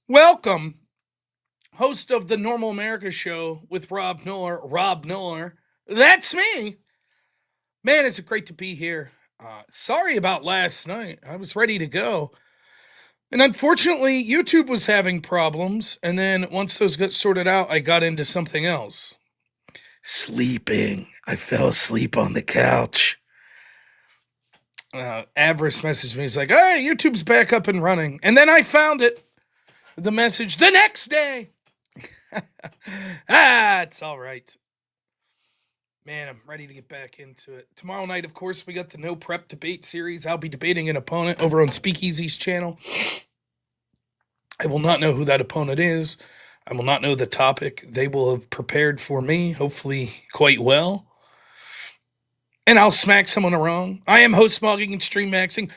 Welcome, host of the Normal America Show with Rob Noer. That's me. Man, it's great to be here. Sorry about last night. I was ready to go. And unfortunately, YouTube was having problems. And then once those got sorted out, I got into something else. Sleeping. I fell asleep on the couch. Avarice messaged me. He's like, hey, YouTube's back up and running. And then I found it. The message the next day. It's all right. Man, I'm ready to get back into it. Tomorrow night, of course, we got the No Prep debate series. I'll be debating an opponent over on Speakeasy's channel. I will not know who that opponent is. I will not know the topic. They will have prepared for me, hopefully quite well. And I'll smack someone wrong. I am host smogging and stream maxing.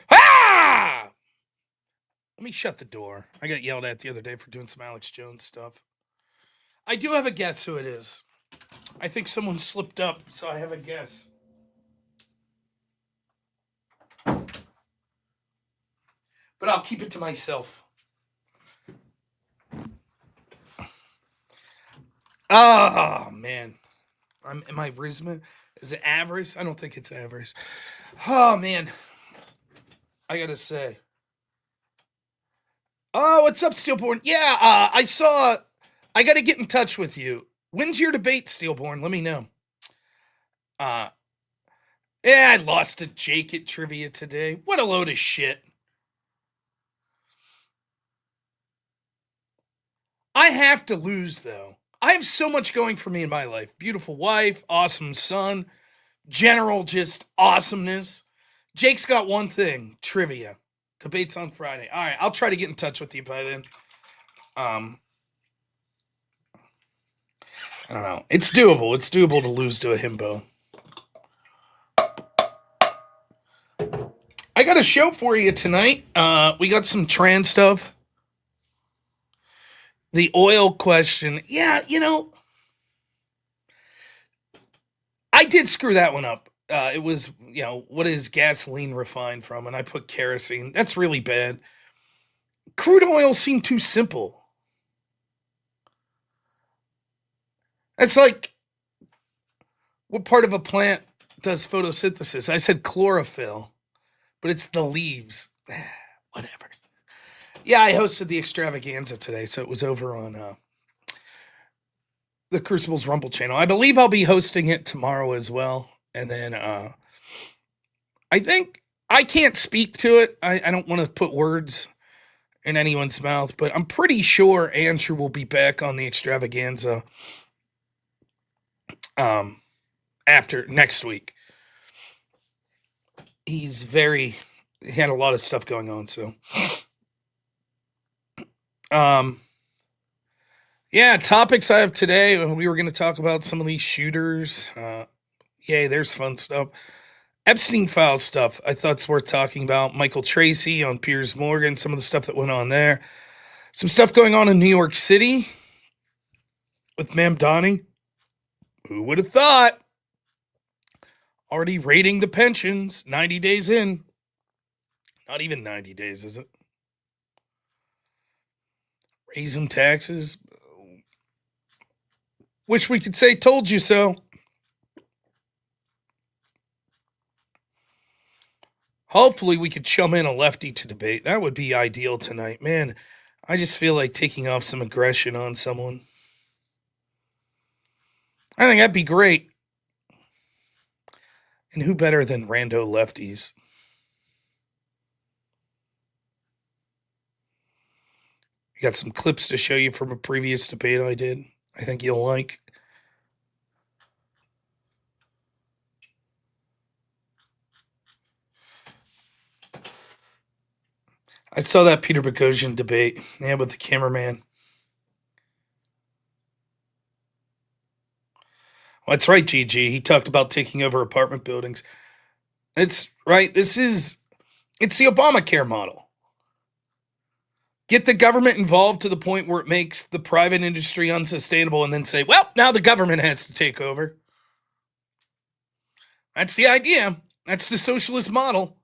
Let me shut the door. I got yelled at the other day for doing some Alex Jones stuff. I do have a guess who it is. I think someone slipped up, so I have a guess. But I'll keep it to myself. Oh, man. Am I Risma? Is it avarice? I don't think it's avarice. Oh, man. I gotta say. Oh, what's up, Steelborn? Yeah, I gotta get in touch with you. When's your debate, Steelborn? Let me know. Yeah, I lost to Jake at trivia today. What a load of shit. I have to lose, though. I have so much going for me in my life. Beautiful wife, awesome son, general just awesomeness. Jake's got one thing, trivia. Debate's on Friday. All right, I'll try to get in touch with you by then. I don't know. It's doable. It's doable to lose to a himbo. I got a show for you tonight. We got some trans stuff. The oil question. Yeah, I did screw that one up. It was, what is gasoline refined from? And I put kerosene. That's really bad. Crude oil seemed too simple. It's like, what part of a plant does photosynthesis? I said chlorophyll, but it's the leaves. Whatever. Yeah, I hosted the extravaganza today, so it was over on the Crucible's Rumble channel. I believe I'll be hosting it tomorrow as well. And then I think I can't speak to it. I don't want to put words in anyone's mouth, but I'm pretty sure Andrew will be back on the extravaganza after next week. He had a lot of stuff going on, so yeah, topics I have today. We were going to talk about some of these shooters. Yay, there's fun stuff. Epstein file stuff I thought's worth talking about. Michael Tracy on Piers Morgan, some of the stuff that went on there. Some stuff going on in New York City with Mamdani. Who would have thought? Already raiding the pensions 90 days in. Not even 90 days, is it? Raising taxes. Wish we could say told you so. Hopefully we could chum in a lefty to debate. That would be ideal tonight. Man, I just feel like taking off some aggression on someone. I think that'd be great. And who better than rando lefties? I got some clips to show you from a previous debate I did. I think you'll like. I saw that Peter Boghossian debate, with the cameraman. Well, that's right, GG. He talked about taking over apartment buildings. It's right. It's the Obamacare model. Get the government involved to the point where it makes the private industry unsustainable and then say, well, now the government has to take over. That's the idea. That's the socialist model.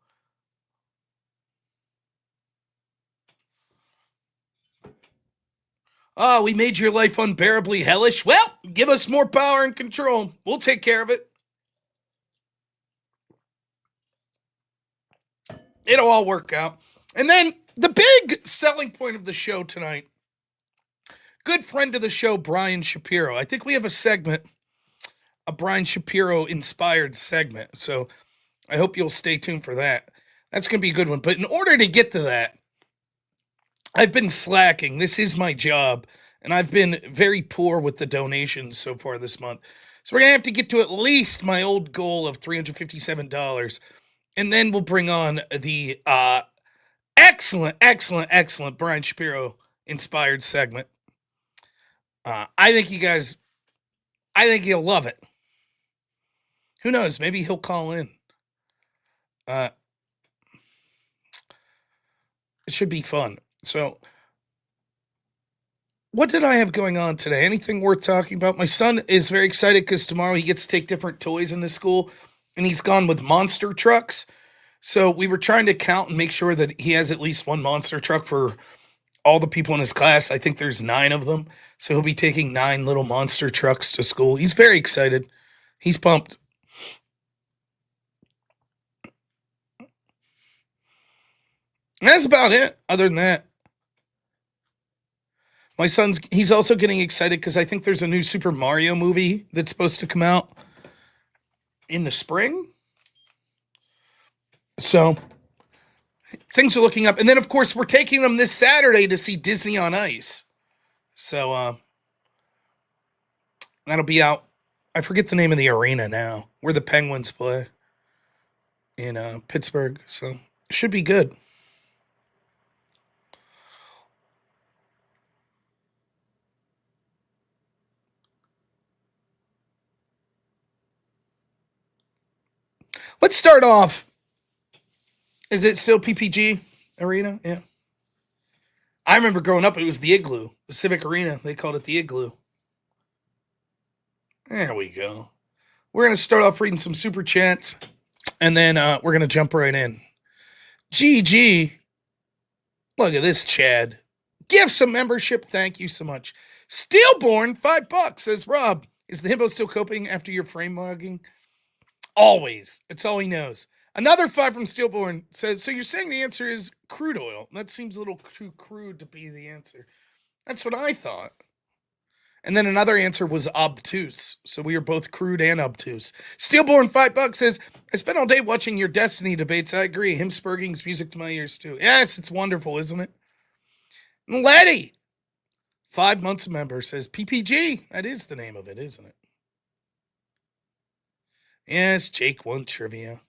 Oh, we made your life unbearably hellish. Well, give us more power and control. We'll take care of it. It'll all work out. And then the big selling point of the show tonight, good friend of the show, Brian Shapiro. I think we have a segment, a Brian Shapiro inspired segment. So I hope you'll stay tuned for that. That's going to be a good one. But in order to get to that, I've been slacking. This is my job. And I've been very poor with the donations so far this month. So we're going to have to get to at least my old goal of $357. And then we'll bring on the excellent Brian Shapiro inspired segment. I think he'll love it. Who knows? Maybe he'll call in. It should be fun. So, what did I have going on today? Anything worth talking about? My son is very excited because tomorrow he gets to take different toys into school, and he's gone with monster trucks. So we were trying to count and make sure that he has at least one monster truck for all the people in his class. I think there's 9 of them. So he'll be taking 9 little monster trucks to school. He's very excited. He's pumped. And that's about it. Other than that, my he's also getting excited because I think there's a new Super Mario movie that's supposed to come out in the spring. So things are looking up. And then, of course, we're taking them this Saturday to see Disney on Ice. So that'll be out. I forget the name of the arena now, where the Penguins play in Pittsburgh. So it should be good. Let's start off. Is it still PPG Arena? Yeah. I remember growing up, it was the Igloo, the Civic Arena. They called it the Igloo. There we go. We're going to start off reading some super chats, and then we're going to jump right in. GG. Look at this, Chad. Give some membership. Thank you so much. Steelborn, $5 says, Rob, is the himbo still coping after your frame mugging? Always. It's all he knows. Another 5 from Steelborn says, so you're saying the answer is crude oil? That seems a little too crude to be the answer. That's what I thought. And then another answer was obtuse. So we are both crude and obtuse. Steelborn, $5 says, I spent all day watching your Destiny debates. I agree. Him Spurging's music to my ears too. Yes, it's wonderful, isn't it? And Letty, 5 months a member, says PPG. That is the name of it, isn't it? Yes, Jake won trivia.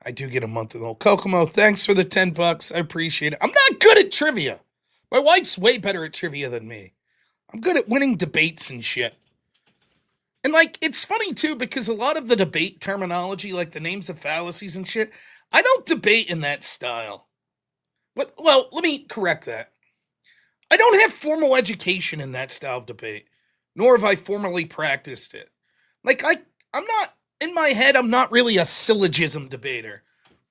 I do get a month of old Kokomo. Thanks for the $10. I appreciate it. I'm not good at trivia. My wife's way better at trivia than me. I'm good at winning debates and shit. And like, it's funny too, because a lot of the debate terminology, like the names of fallacies and shit, I don't debate in that style. But, well, let me correct that. I don't have formal education in that style of debate, nor have I formally practiced it. Like, I'm not, in my head, I'm not really a syllogism debater,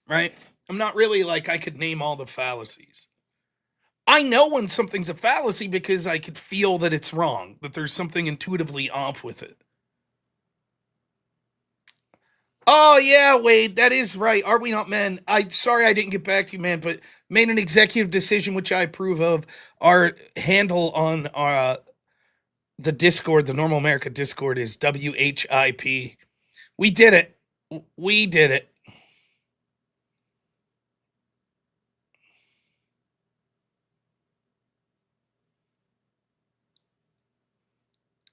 right? I'm not really like I could name all the fallacies. I know when something's a fallacy because I could feel that it's wrong, that there's something intuitively off with it. Oh yeah, Wade, that is right. Are we not men? Sorry I didn't get back to you, man, but made an executive decision which I approve of. Our handle on the Discord, the Normal America Discord, is WHIP. We did it. We did it.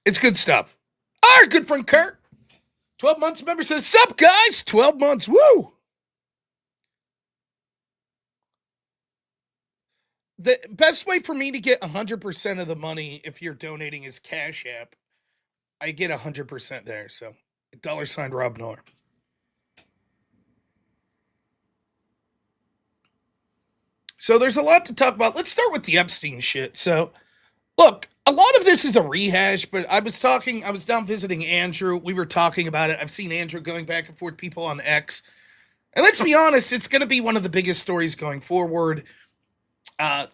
It's good stuff. Our good friend Kurt, 12 months member, says, sup guys, 12 months, woo! The best way for me to get 100% of the money if you're donating is Cash App. I get 100% there, so $ robnoerr. So there's a lot to talk about. Let's start with the Epstein shit. So, look, a lot of this is a rehash, but I was down visiting Andrew. We were talking about it. I've seen Andrew going back and forth, people on X. And let's be honest, it's going to be one of the biggest stories going forward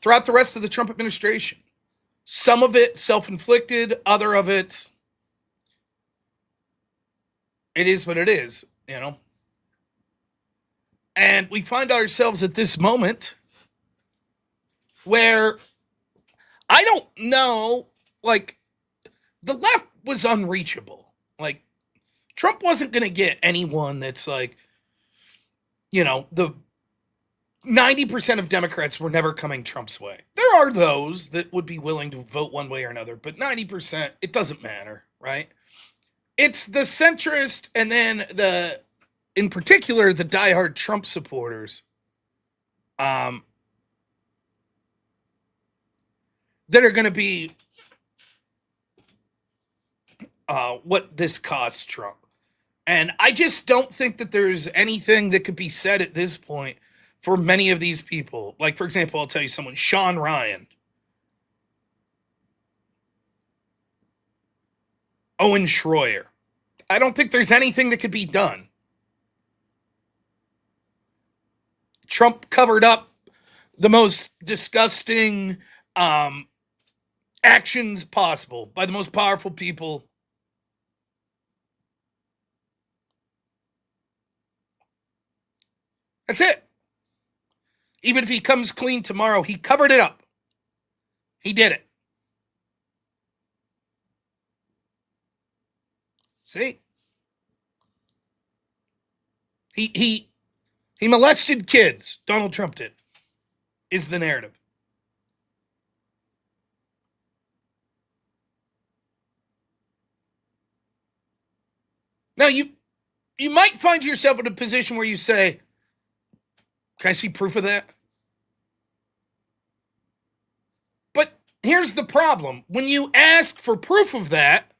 throughout the rest of the Trump administration. Some of it self-inflicted, other of it, it is what it is, you know. And we find ourselves at this moment where I don't know, like, the left was unreachable. Like, Trump wasn't going to get anyone that's like, you know, the 90% of Democrats were never coming Trump's way. There are those that would be willing to vote one way or another, but 90%, it doesn't matter, right? It's the centrist and then in particular, the diehard Trump supporters that are going to be what this costs Trump. And I just don't think that there's anything that could be said at this point for many of these people. Like, for example, I'll tell you someone, Sean Ryan, Owen Schroyer. I don't think there's anything that could be done. Trump covered up the most disgusting actions possible by the most powerful people. That's it. Even if he comes clean tomorrow, he covered it up. He did it. See? He molested kids. Donald Trump did. Is the narrative. Now you might find yourself in a position where you say, can I see proof of that? But here's the problem. When you ask for proof of that,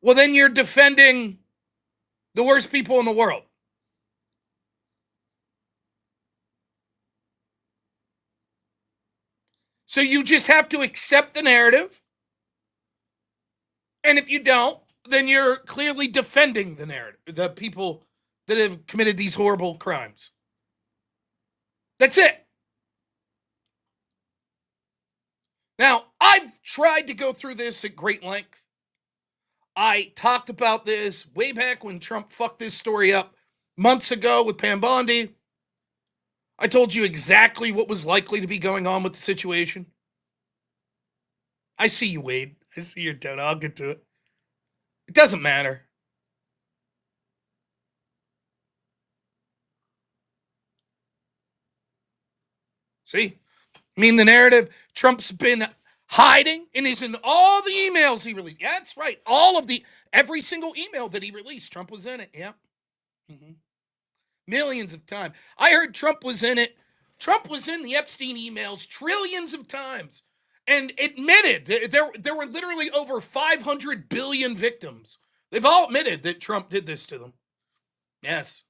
well, then you're defending the worst people in the world. So you just have to accept the narrative. And if you don't, then you're clearly defending the narrative, the people that have committed these horrible crimes. That's it. Now, I've tried to go through this at great length. I talked about this way back when Trump fucked this story up months ago with Pam Bondi. I told you exactly what was likely to be going on with the situation. I see you, Wade. I see your tone. I'll get to it. It doesn't matter. See? I mean, the narrative, Trump's been hiding and is in all the emails he released. Yeah, that's right. Every single email that he released, Trump was in it. Yeah. Mm-hmm. Millions of times. I heard Trump was in it. Trump was in the Epstein emails trillions of times and admitted there were literally over 500 billion victims. They've all admitted that Trump did this to them. Yes.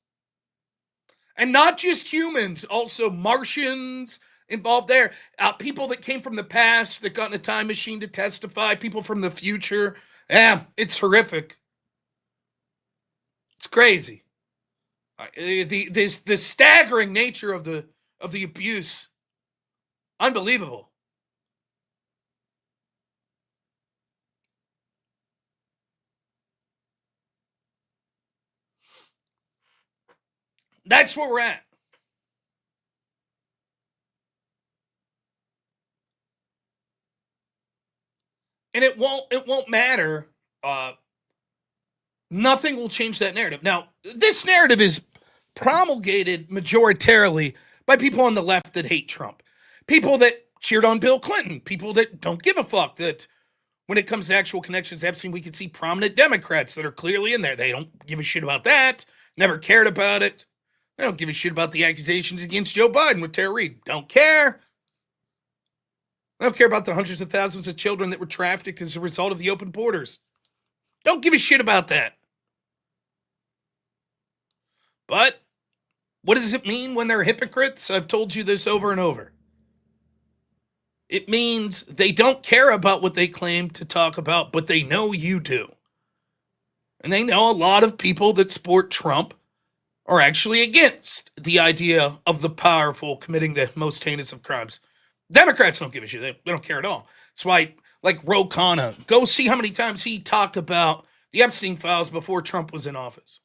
And not just humans, also Martians involved there. People that came from the past that got in a time machine to testify, people from the future. Yeah, it's horrific. It's crazy. The staggering nature of the abuse, unbelievable. That's where we're at. And it won't matter. Nothing will change that narrative. Now, this narrative is promulgated majoritarily by people on the left that hate Trump. People that cheered on Bill Clinton. People that don't give a fuck that when it comes to actual connections to Epstein, we can see prominent Democrats that are clearly in there. They don't give a shit about that. Never cared about it. They don't give a shit about the accusations against Joe Biden with Tara Reade. Don't care. They don't care about the hundreds of thousands of children that were trafficked as a result of the open borders. Don't give a shit about that. But what does it mean when they're hypocrites? I've told you this over and over. It means they don't care about what they claim to talk about, but they know you do. And they know a lot of people that support Trump are actually against the idea of the powerful committing the most heinous of crimes. Democrats don't give a shit. They don't care at all. That's why, like Ro Khanna, go see how many times he talked about the Epstein files before Trump was in office.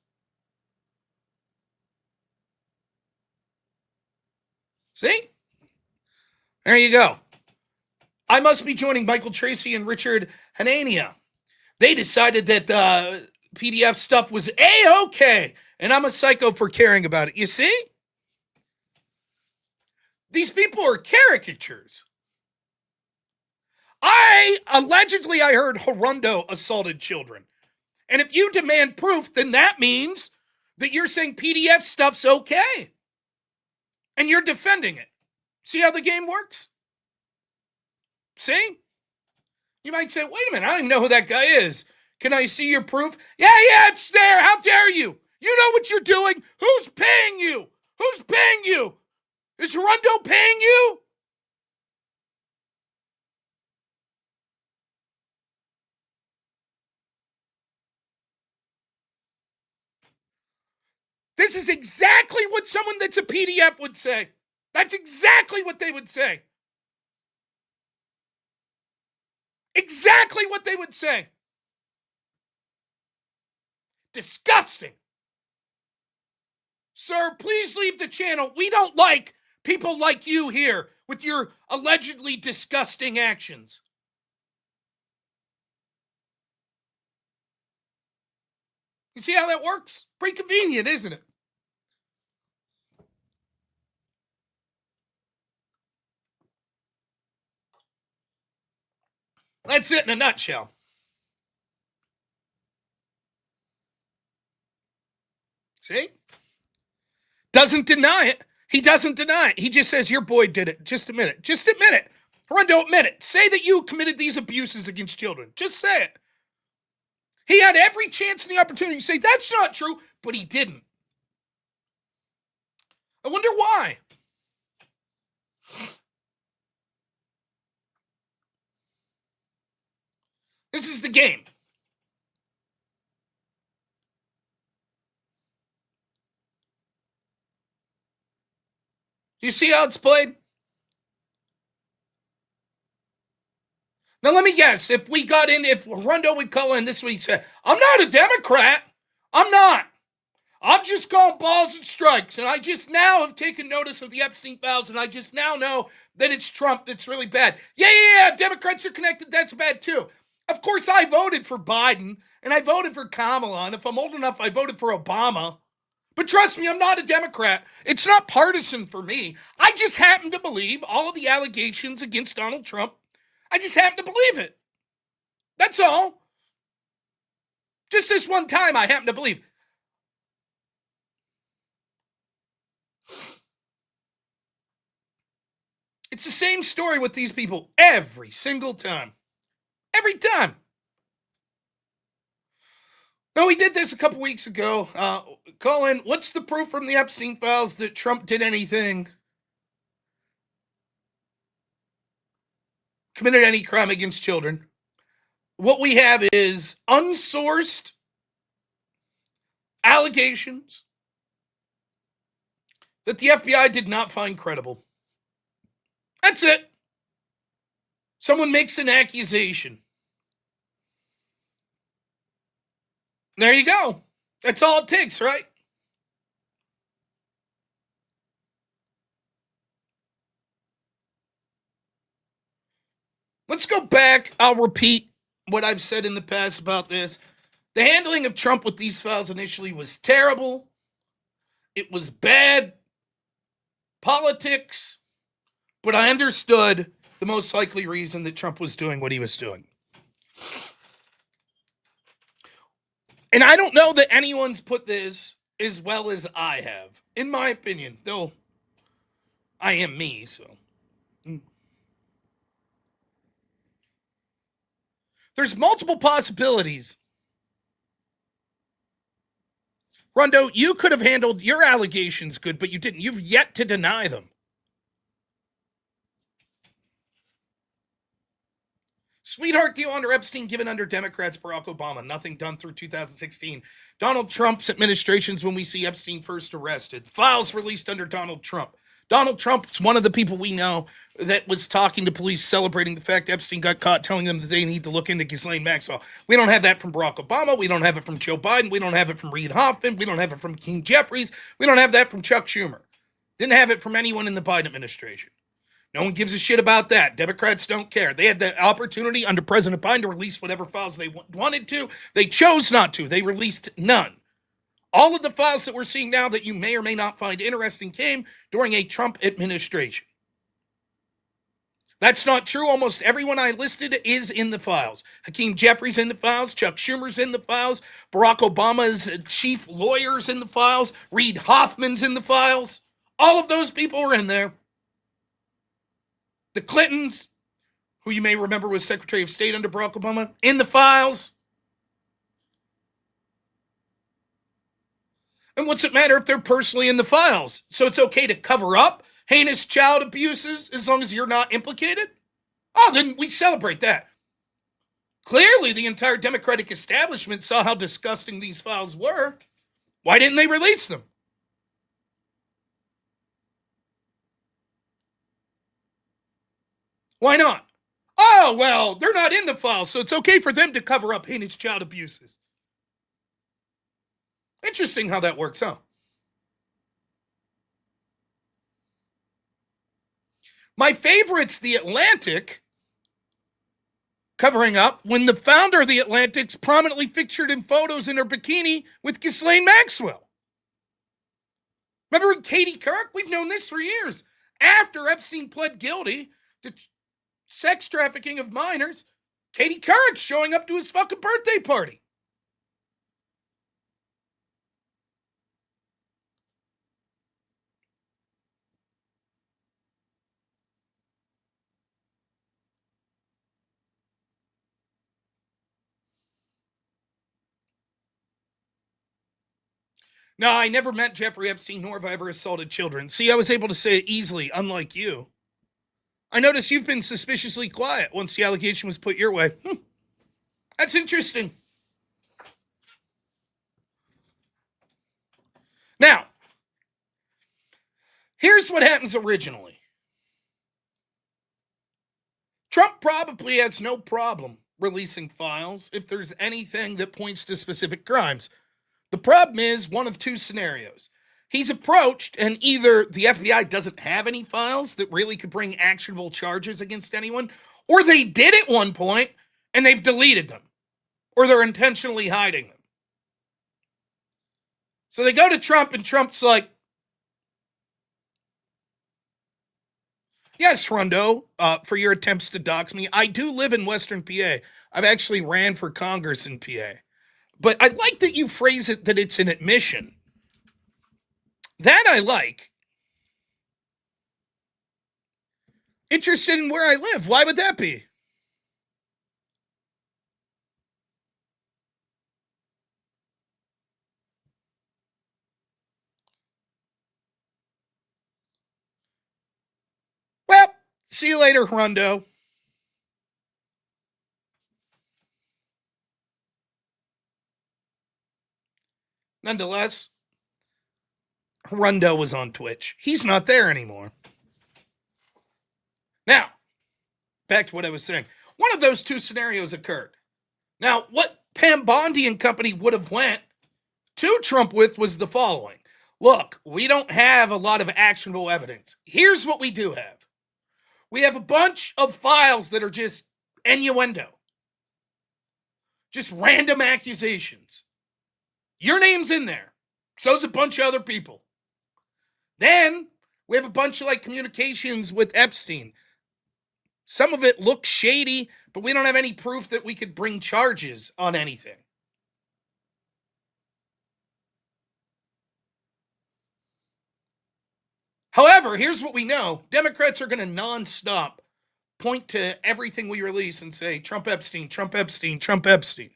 See? There you go. I must be joining Michael Tracy and Richard Hanania. They decided that the PDF stuff was A-okay, and I'm a psycho for caring about it. You see? These people are caricatures. I heard Horundo assaulted children. And if you demand proof, then that means that you're saying PDF stuff's okay. And you're defending it. See how the game works? See? You might say, wait a minute, I don't even know who that guy is. Can I see your proof? Yeah, it's there. How dare you? You know what you're doing. Who's paying you? Who's paying you? Is Horundo paying you? This is exactly what someone that's a PDF would say. That's exactly what they would say. Exactly what they would say. Disgusting. Sir, please leave the channel. We don't like people like you here with your allegedly disgusting actions. You see how that works? Pretty convenient, isn't it? That's it in a nutshell. See? Doesn't deny it. He doesn't deny it. He just says, your boy did it. Just admit it. Just admit it. Horundo, admit it. Say that you committed these abuses against children. Just say it. He had every chance and the opportunity to say, that's not true, but he didn't. I wonder why. This is the game. Do you see how it's played? Now, let me guess. If Horundo would call in this week and say, I'm not a Democrat. I'm not. I'm just calling balls and strikes. And I just now have taken notice of the Epstein files. And I just now know that it's Trump that's really bad. Yeah. Democrats are connected. That's bad too. Of course, I voted for Biden. And I voted for Kamala. And if I'm old enough, I voted for Obama. But trust me, I'm not a Democrat. It's not partisan for me. I just happen to believe all of the allegations against Donald Trump. I just happen to believe it. That's all. Just this one time, I happen to believe. It's the same story with these people every single time. Every time. No, we did this a couple weeks ago. Colin, what's the proof from the Epstein files that Trump did anything? Committed any crime against children? What we have is unsourced allegations that the FBI did not find credible. That's it. Someone makes an accusation. There you go. That's all it takes, right? Let's go back. I'll repeat what I've said in the past about this. The handling of Trump with these files initially was terrible. It was bad politics, but I understood the most likely reason that Trump was doing what he was doing. And I don't know that anyone's put this as well as I have, in my opinion, though I am me, so. There's multiple possibilities. Rondo, you could have handled your allegations good, but you didn't. You've yet to deny them. Sweetheart deal under Epstein given under Democrats, Barack Obama. Nothing done through 2016. Donald Trump's administrations when we see Epstein first arrested. Files released under Donald Trump. Donald Trump's one of the people we know that was talking to police celebrating the fact Epstein got caught, telling them that they need to look into Ghislaine Maxwell. We don't have that from Barack Obama. We don't have it from Joe Biden. We don't have it from Reid Hoffman. We don't have it from King Jeffries. We don't have that from Chuck Schumer. Didn't have it from anyone in the Biden administration. No one gives a shit about that. Democrats don't care. They had the opportunity under President Biden to release whatever files they wanted to. They chose not to. They released none. All of the files that we're seeing now that you may or may not find interesting came during a Trump administration. That's not true. Almost everyone I listed is in the files. Hakeem Jeffries in the files. Chuck Schumer's in the files. Barack Obama's chief lawyer's in the files. Reid Hoffman's in the files. All of those people are in there. The Clintons, who you may remember was Secretary of State under Barack Obama, in the files. And what's it matter if they're personally in the files? So it's okay to cover up heinous child abuses as long as you're not implicated? Oh, then we celebrate that. Clearly, the entire Democratic establishment saw how disgusting these files were. Why didn't they release them? Why not? Oh, well, they're not in the files, so it's okay for them to cover up heinous child abuses. Interesting how that works, huh? My favorite's The Atlantic covering up when the founder of The Atlantic's prominently featured in photos in her bikini with Ghislaine Maxwell. Remember Katie Couric? We've known this for years. After Epstein pled guilty to sex trafficking of minors, Katie Couric showing up to his fucking birthday party. No, I never met Jeffrey Epstein, nor have I ever assaulted children. See, I was able to say it easily, unlike you. I notice you've been suspiciously quiet once the allegation was put your way. That's interesting. Now, here's what happens originally. Trump probably has no problem releasing files if there's anything that points to specific crimes. The problem is one of two scenarios. He's approached, and either the FBI doesn't have any files that really could bring actionable charges against anyone, or they did at one point, and they've deleted them, or they're intentionally hiding them. So they go to Trump, and Trump's like, yes, Rundo, for your attempts to dox me. I do live in Western PA. I've actually ran for Congress in PA. But I like that you phrase it that it's an admission. That I like. Interested in where I live. Why would that be? Well, see you later, Rundo. Nonetheless, Rundo was on Twitch. He's not there anymore. Now, back to what I was saying. One of those two scenarios occurred. Now, what Pam Bondi and company would have went to Trump with was the following. Look, we don't have a lot of actionable evidence. Here's what we do have. We have a bunch of files that are just innuendo. Just random accusations. Your name's in there. So's a bunch of other people. Then we have a bunch of communications with Epstein. Some of it looks shady, but we don't have any proof that we could bring charges on anything. However, here's what we know. Democrats are going to nonstop point to everything we release and say, Trump Epstein, Trump Epstein, Trump Epstein.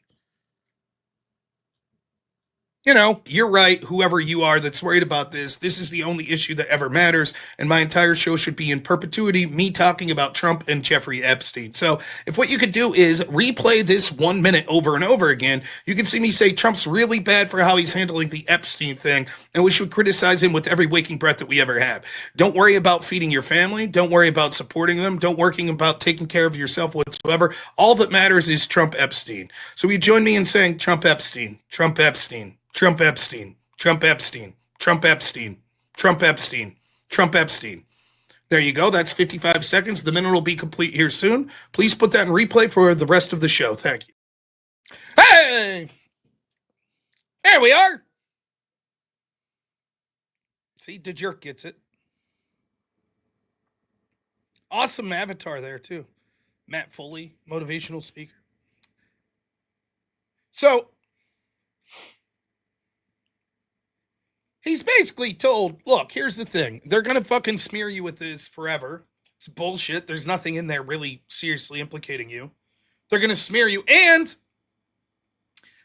You're right. Whoever you are that's worried about this is the only issue that ever matters. And my entire show should be in perpetuity, me talking about Trump and Jeffrey Epstein. So if what you could do is replay this 1 minute over and over again, you can see me say Trump's really bad for how he's handling the Epstein thing, and we should criticize him with every waking breath that we ever have. Don't worry about feeding your family. Don't worry about supporting them. Don't worry about taking care of yourself whatsoever. All that matters is Trump Epstein. So you join me in saying Trump Epstein, Trump Epstein. Trump Epstein, Trump Epstein, Trump Epstein, Trump Epstein, Trump Epstein. There you go. That's 55 seconds. The minute will be complete here soon. Please put that in replay for the rest of the show. Thank you. Hey! There we are. See, the jerk gets it. Awesome avatar there, too. Matt Foley, motivational speaker. So, he's basically told, look, here's the thing. They're going to fucking smear you with this forever. It's bullshit. There's nothing in there really seriously implicating you. They're going to smear you. And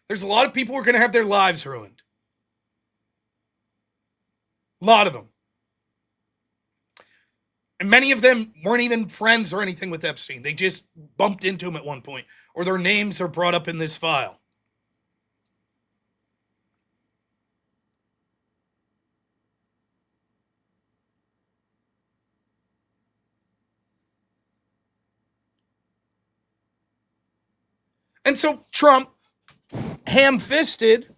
there's a lot of people who are going to have their lives ruined. A lot of them. And many of them weren't even friends or anything with Epstein. They just bumped into him at one point. Or their names are brought up in this file. And so Trump, ham-fisted,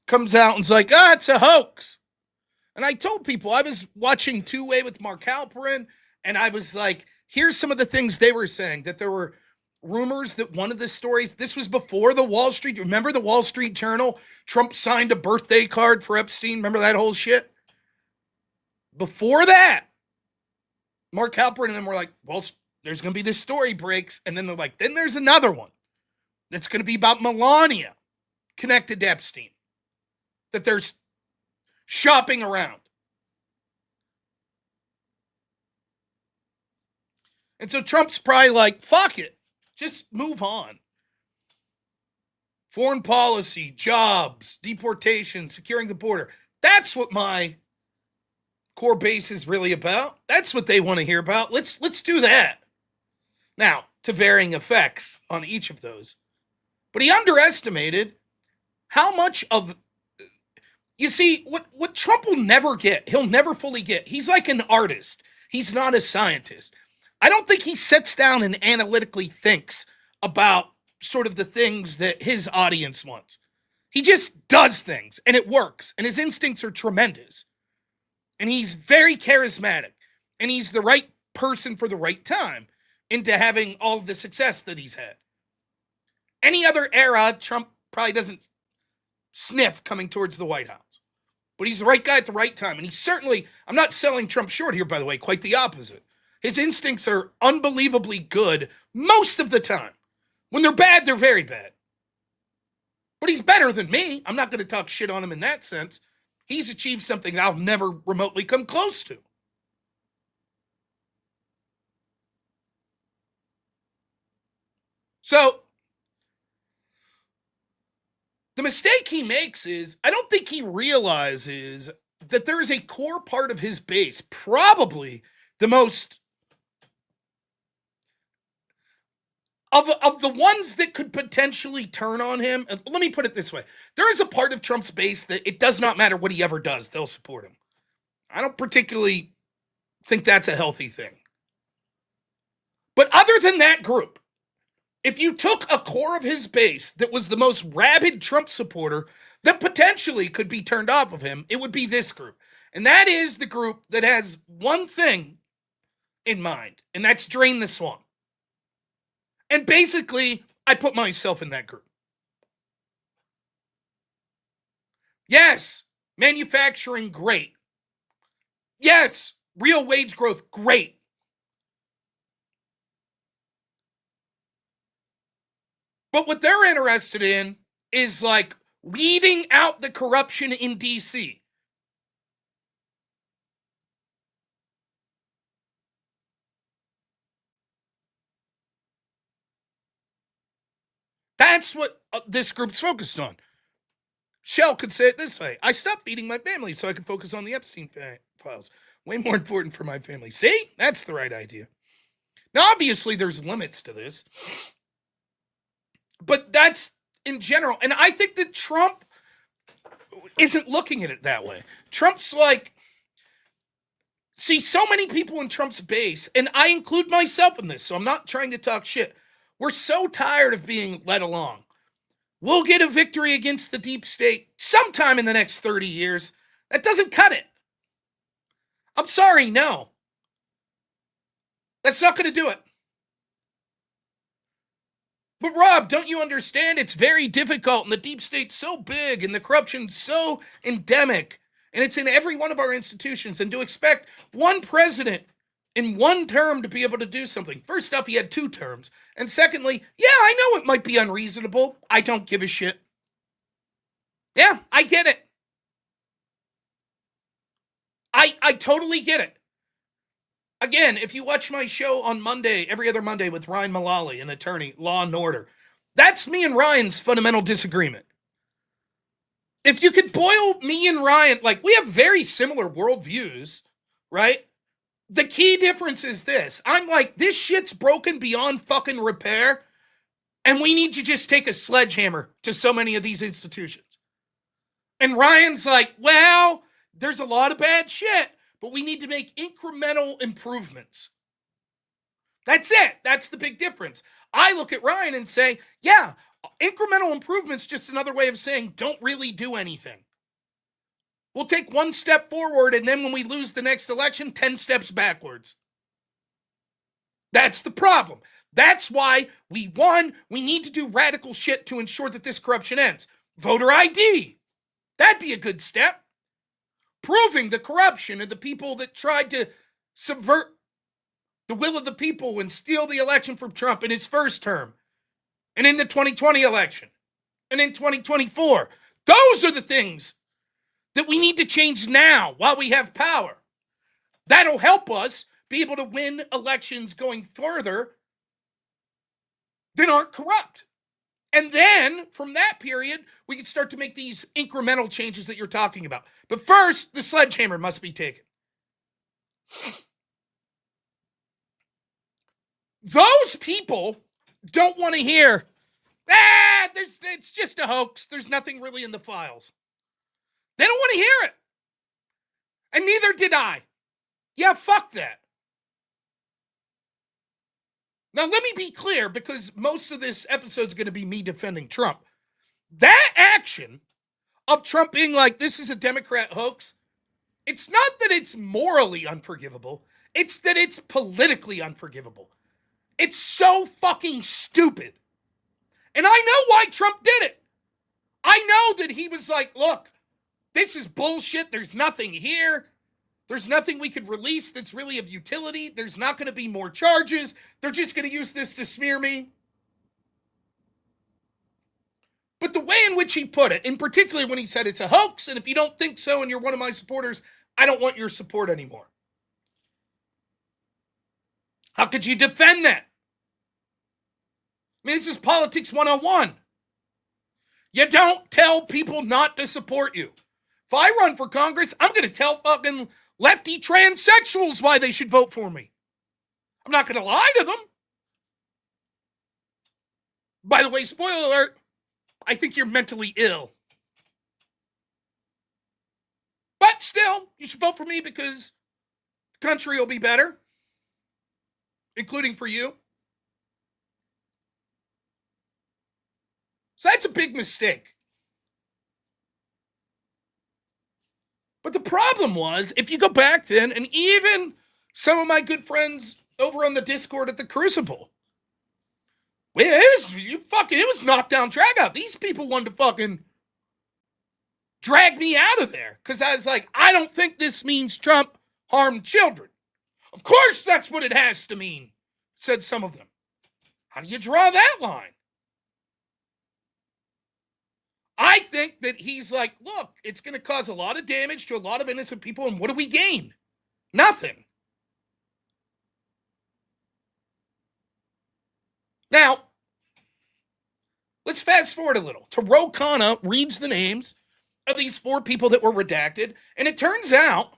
comes out and's like, it's a hoax. And I told people, I was watching Two-Way with Mark Halperin, and I was like, here's some of the things they were saying, that there were rumors that one of the stories, this was before the Wall Street, remember the Wall Street Journal? Trump signed a birthday card for Epstein. Remember that whole shit? Before that, Mark Halperin and them were like, well, there's going to be this story breaks. And then they're like, then there's another one that's going to be about Melania connected to Epstein, that there's shopping around. And so Trump's probably like, fuck it, just move on. Foreign policy, jobs, deportation, securing the border. That's what my core base is really about. That's what they want to hear about. Let's do that. Now, to varying effects on each of those. But he underestimated how much of, you see, what Trump will never get, he'll never fully get. He's like an artist. He's not a scientist. I don't think he sits down and analytically thinks about sort of the things that his audience wants. He just does things, and it works, and his instincts are tremendous. And he's very charismatic, and he's the right person for the right time into having all of the success that he's had. Any other era, Trump probably doesn't sniff coming towards the White House. But he's the right guy at the right time. And he's certainly, I'm not selling Trump short here, by the way, quite the opposite. His instincts are unbelievably good most of the time. When they're bad, they're very bad. But he's better than me. I'm not going to talk shit on him in that sense. He's achieved something I'll never remotely come close to. So, the mistake he makes is, I don't think he realizes that there is a core part of his base, probably the most, of the ones that could potentially turn on him. Let me put it this way. There is a part of Trump's base that it does not matter what he ever does, they'll support him. I don't particularly think that's a healthy thing. But other than that group, if you took a core of his base that was the most rabid Trump supporter that potentially could be turned off of him, it would be this group. And that is the group that has one thing in mind, and that's drain the swamp. And basically, I put myself in that group. Yes, manufacturing, great. Yes, real wage growth, great. But what they're interested in is like weeding out the corruption in DC. That's what this group's focused on. Shell could say it this way: I stopped feeding my family so I could focus on the Epstein files. Way more important for my family. See? That's the right idea. Now, obviously, there's limits to this, but that's in general. And I think that Trump isn't looking at it that way. Trump's like, see, so many people in Trump's base, and I include myself in this, so I'm not trying to talk shit. We're so tired of being led along. We'll get a victory against the deep state sometime in the next 30 years. That doesn't cut it. I'm sorry, no. That's not going to do it. But Rob, don't you understand? It's very difficult, and the deep state's so big, and the corruption's so endemic, and it's in every one of our institutions. And to expect one president in one term to be able to do something. First off, he had 2 terms. And secondly, yeah, I know it might be unreasonable. I don't give a shit. Yeah, I get it. I totally get it. Again, if you watch my show on Monday, every other Monday with Ryan Mullally, an attorney, Law and Order, that's me and Ryan's fundamental disagreement. If you could boil me and Ryan, like, we have very similar worldviews, right? The key difference is this. I'm like, this shit's broken beyond fucking repair, and we need to just take a sledgehammer to so many of these institutions. And Ryan's like, well, there's a lot of bad shit, but we need to make incremental improvements. That's it. That's the big difference. I look at Ryan and say, yeah, incremental improvements, just another way of saying don't really do anything. We'll take 1 step forward, and then when we lose the next election, 10 steps backwards. That's the problem. That's why we need to do radical shit to ensure that this corruption ends. Voter ID. That'd be a good step. Proving the corruption of the people that tried to subvert the will of the people and steal the election from Trump in his first term, and in the 2020 election, and in 2024. Those are the things that we need to change now while we have power. That'll help us be able to win elections going further that aren't corrupt. And then, from that period, we can start to make these incremental changes that you're talking about. But first, the sledgehammer must be taken. Those people don't want to hear, it's just a hoax. There's nothing really in the files. They don't want to hear it. And neither did I. Yeah, fuck that. Now, let me be clear, because most of this episode is going to be me defending Trump. That action of Trump being like, this is a Democrat hoax, it's not that it's morally unforgivable. It's that it's politically unforgivable. It's so fucking stupid. And I know why Trump did it. I know that he was like, look, this is bullshit. There's nothing here. There's nothing we could release that's really of utility. There's not going to be more charges. They're just going to use this to smear me. But the way in which he put it, in particular when he said it's a hoax, and if you don't think so and you're one of my supporters, I don't want your support anymore. How could you defend that? I mean, this is politics 101. You don't tell people not to support you. If I run for Congress, I'm going to tell fucking lefty transsexuals why they should vote for me. I'm not going to lie to them. By the way, spoiler alert, I think you're mentally ill. But still, you should vote for me because the country will be better, including for you. So that's a big mistake. But the problem was, if you go back then, and even some of my good friends over on the Discord at the Crucible, it was knockdown drag out. These people wanted to fucking drag me out of there because I was like, I don't think this means Trump harmed children. Of course that's what it has to mean, said some of them. How do you draw that line? I think that he's like, look, it's going to cause a lot of damage to a lot of innocent people, and what do we gain? Nothing. Now, let's fast forward a little. Taro Khanna reads the names of these 4 people that were redacted, and it turns out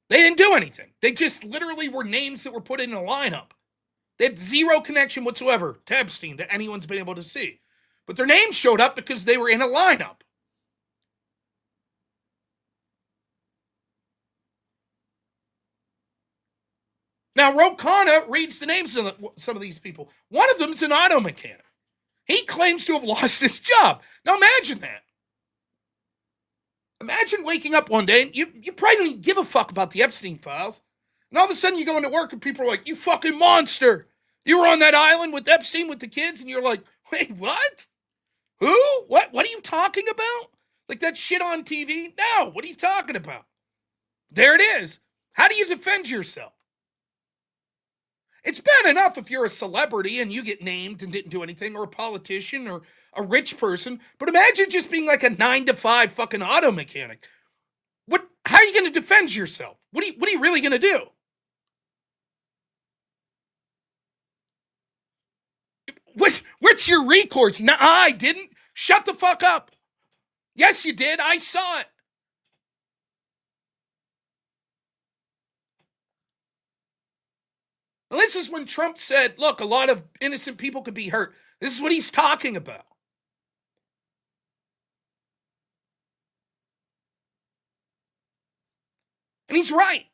they didn't do anything. They just literally were names that were put in a lineup. They had zero connection whatsoever to Epstein that anyone's been able to see. But their names showed up because they were in a lineup. Now, Ro Khanna reads the names of some of these people. One of them is an auto mechanic. He claims to have lost his job. Now, imagine that. Imagine waking up one day and you probably don't even give a fuck about the Epstein files. And all of a sudden you go into work and people are like, you fucking monster. You were on that island with Epstein with the kids, and you're like, wait, what? Who? What are you talking about? Like that shit on TV? No, what are you talking about? There it is. How do you defend yourself? It's bad enough if you're a celebrity and you get named and didn't do anything, or a politician or a rich person. But imagine just being like a 9-to-5 fucking auto mechanic. How are you going to defend yourself? What are you really going to do? What's your recourse? No, I didn't. Shut the fuck up. Yes, you did. I saw it. And this is when Trump said, look, a lot of innocent people could be hurt. This is what he's talking about. And he's right.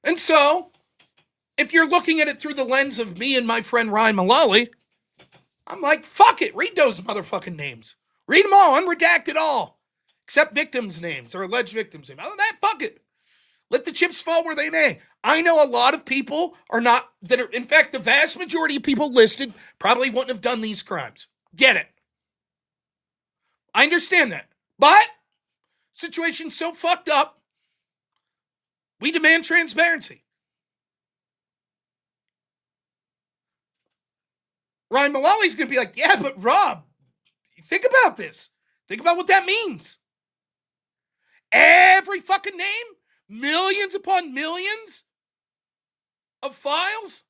And so, if you're looking at it through the lens of me and my friend Ryan Mullally, I'm like, fuck it. Read those motherfucking names. Read them all, unredacted all. Except victims' names or alleged victims' names. Other than that, fuck it. Let the chips fall where they may. I know a lot of people are not, that are, in fact, the vast majority of people listed probably wouldn't have done these crimes. Get it. I understand that. But, situation's so fucked up, we demand transparency. Ryan Mullally's going to be like, yeah, but Rob, think about this. Think about what that means. Every fucking name, millions upon millions of files.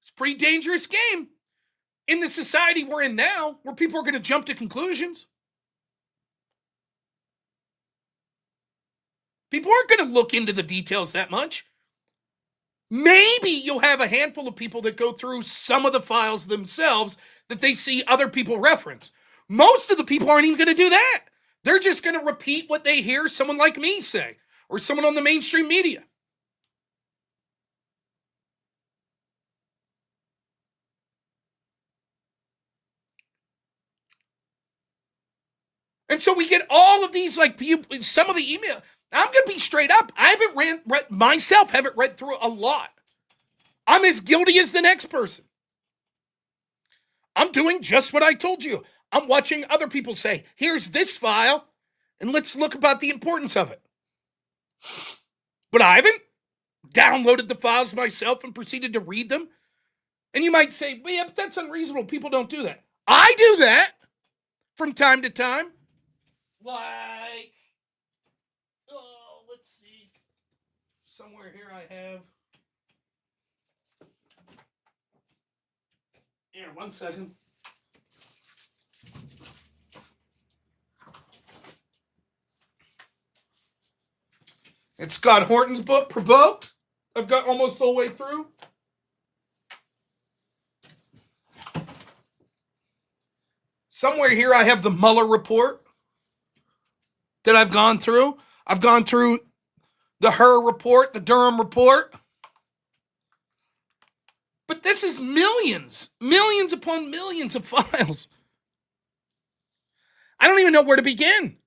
It's a pretty dangerous game in the society we're in now, where people are going to jump to conclusions. People aren't going to look into the details that much. Maybe you'll have a handful of people that go through some of the files themselves that they see other people reference. Most of the people aren't even going to do that. They're just going to repeat what they hear someone like me say, or someone on the mainstream media. And so we get all of these, like, some of the email. I'm going to be straight up. I haven't haven't read through a lot. I'm as guilty as the next person. I'm doing just what I told you. I'm watching other people say, here's this file, and let's look about the importance of it. But I haven't downloaded the files myself and proceeded to read them. And you might say, well, yeah, but that's unreasonable. People don't do that. I do that from time to time. Like, let's see. Somewhere here I have. Here, 1 second. It's Scott Horton's book, Provoked. I've got almost the whole way through. Somewhere here I have the Mueller report that I've gone through. I've gone through the Hur report, the Durham report. But this is millions upon millions of files. I don't even know where to begin.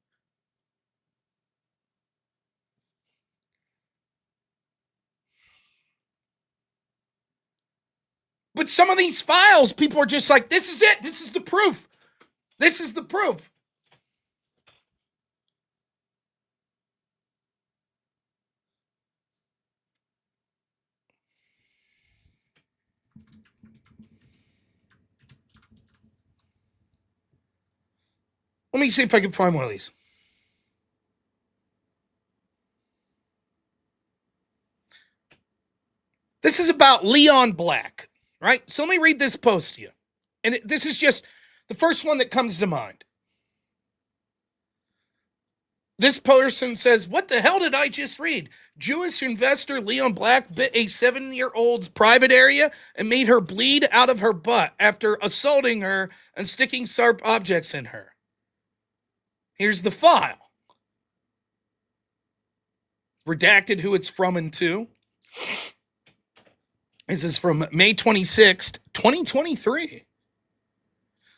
But some of these files, people are just like, this is it. This is the proof. This is the proof. Let me see if I can find one of these. This is about Leon Black, right? So let me read this post to you. And this is just the first one that comes to mind. This person says, what the hell did I just read? Jewish investor Leon Black bit a 7-year-old's private area and made her bleed out of her butt after assaulting her and sticking sharp objects in her. Here's the file. Redacted who it's from and to. This is from May 26th, 2023.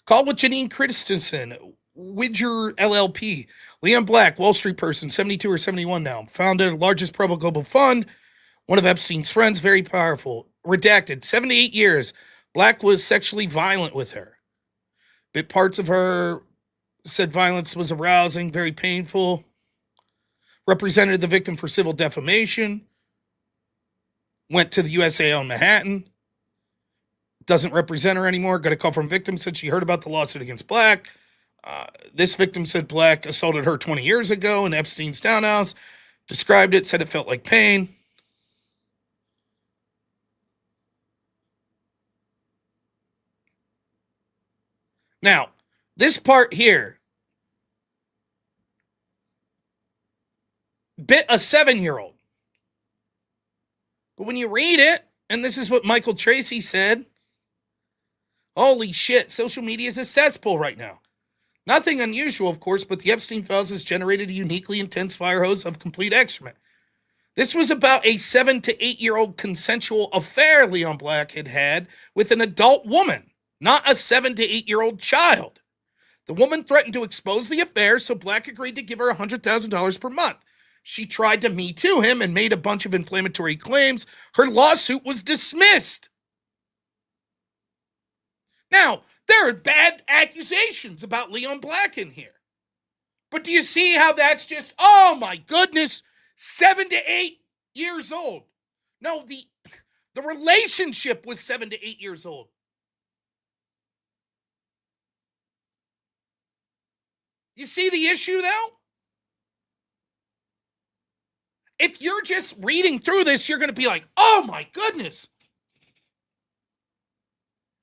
Call with Janine Christensen, Widger LLP. Leon Black, Wall Street person, 72 or 71 now. Founded the largest private global fund. One of Epstein's friends, very powerful. Redacted, 78 years. Black was sexually violent with her. Bit parts of her said violence was arousing, very painful. Represented the victim for civil defamation. Went to the USA on Manhattan. Doesn't represent her anymore. Got a call from victim, said she heard about the lawsuit against Black. This victim said Black assaulted her 20 years ago in Epstein's townhouse. Described it, said it felt like pain. Now, this part here bit a 7-year-old. But when you read it, and this is what Michael Tracy said, holy shit, social media is a cesspool right now. Nothing unusual, of course, but the Epstein files has generated a uniquely intense fire hose of complete excrement. This was about a 7 to 8-year-old consensual affair Leon Black had with an adult woman, not a 7 to 8-year-old child. The woman threatened to expose the affair, so Black agreed to give her $100,000 per month. She tried to Me Too him and made a bunch of inflammatory claims. Her lawsuit was dismissed. Now, there are bad accusations about Leon Black in here. But do you see how that's just, oh my goodness, 7 to 8 years old? No, the relationship was 7 to 8 years old. You see the issue, though? If you're just reading through this, you're going to be like, oh my goodness.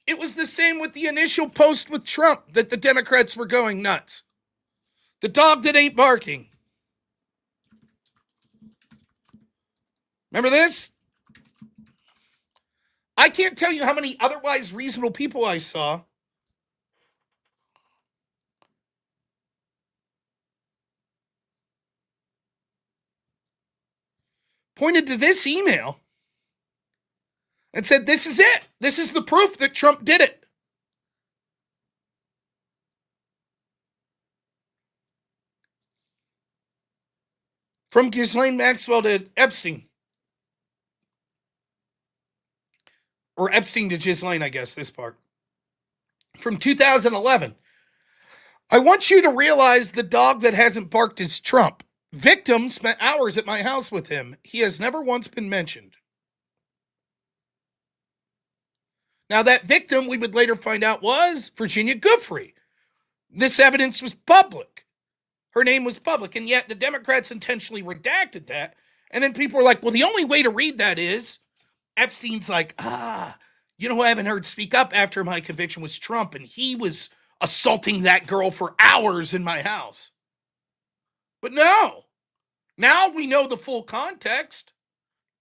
It was the same with the initial post with Trump that the Democrats were going nuts. The dog that ain't barking. Remember this? I can't tell you how many otherwise reasonable people I saw pointed to this email and said, this is it. This is the proof that Trump did it. From Ghislaine Maxwell to Epstein. Or Epstein to Ghislaine, I guess, this part. From 2011. I want you to realize the dog that hasn't barked is Trump. Victim spent hours at my house with him. He has never once been mentioned. Now, that victim, we would later find out, was Virginia Giuffre. This evidence was public. Her name was public, and yet the Democrats intentionally redacted that. And then people were like, well, the only way to read that is Epstein's like, you know who I haven't heard speak up after my conviction was Trump, and he was assaulting that girl for hours in my house. But no. Now we know the full context.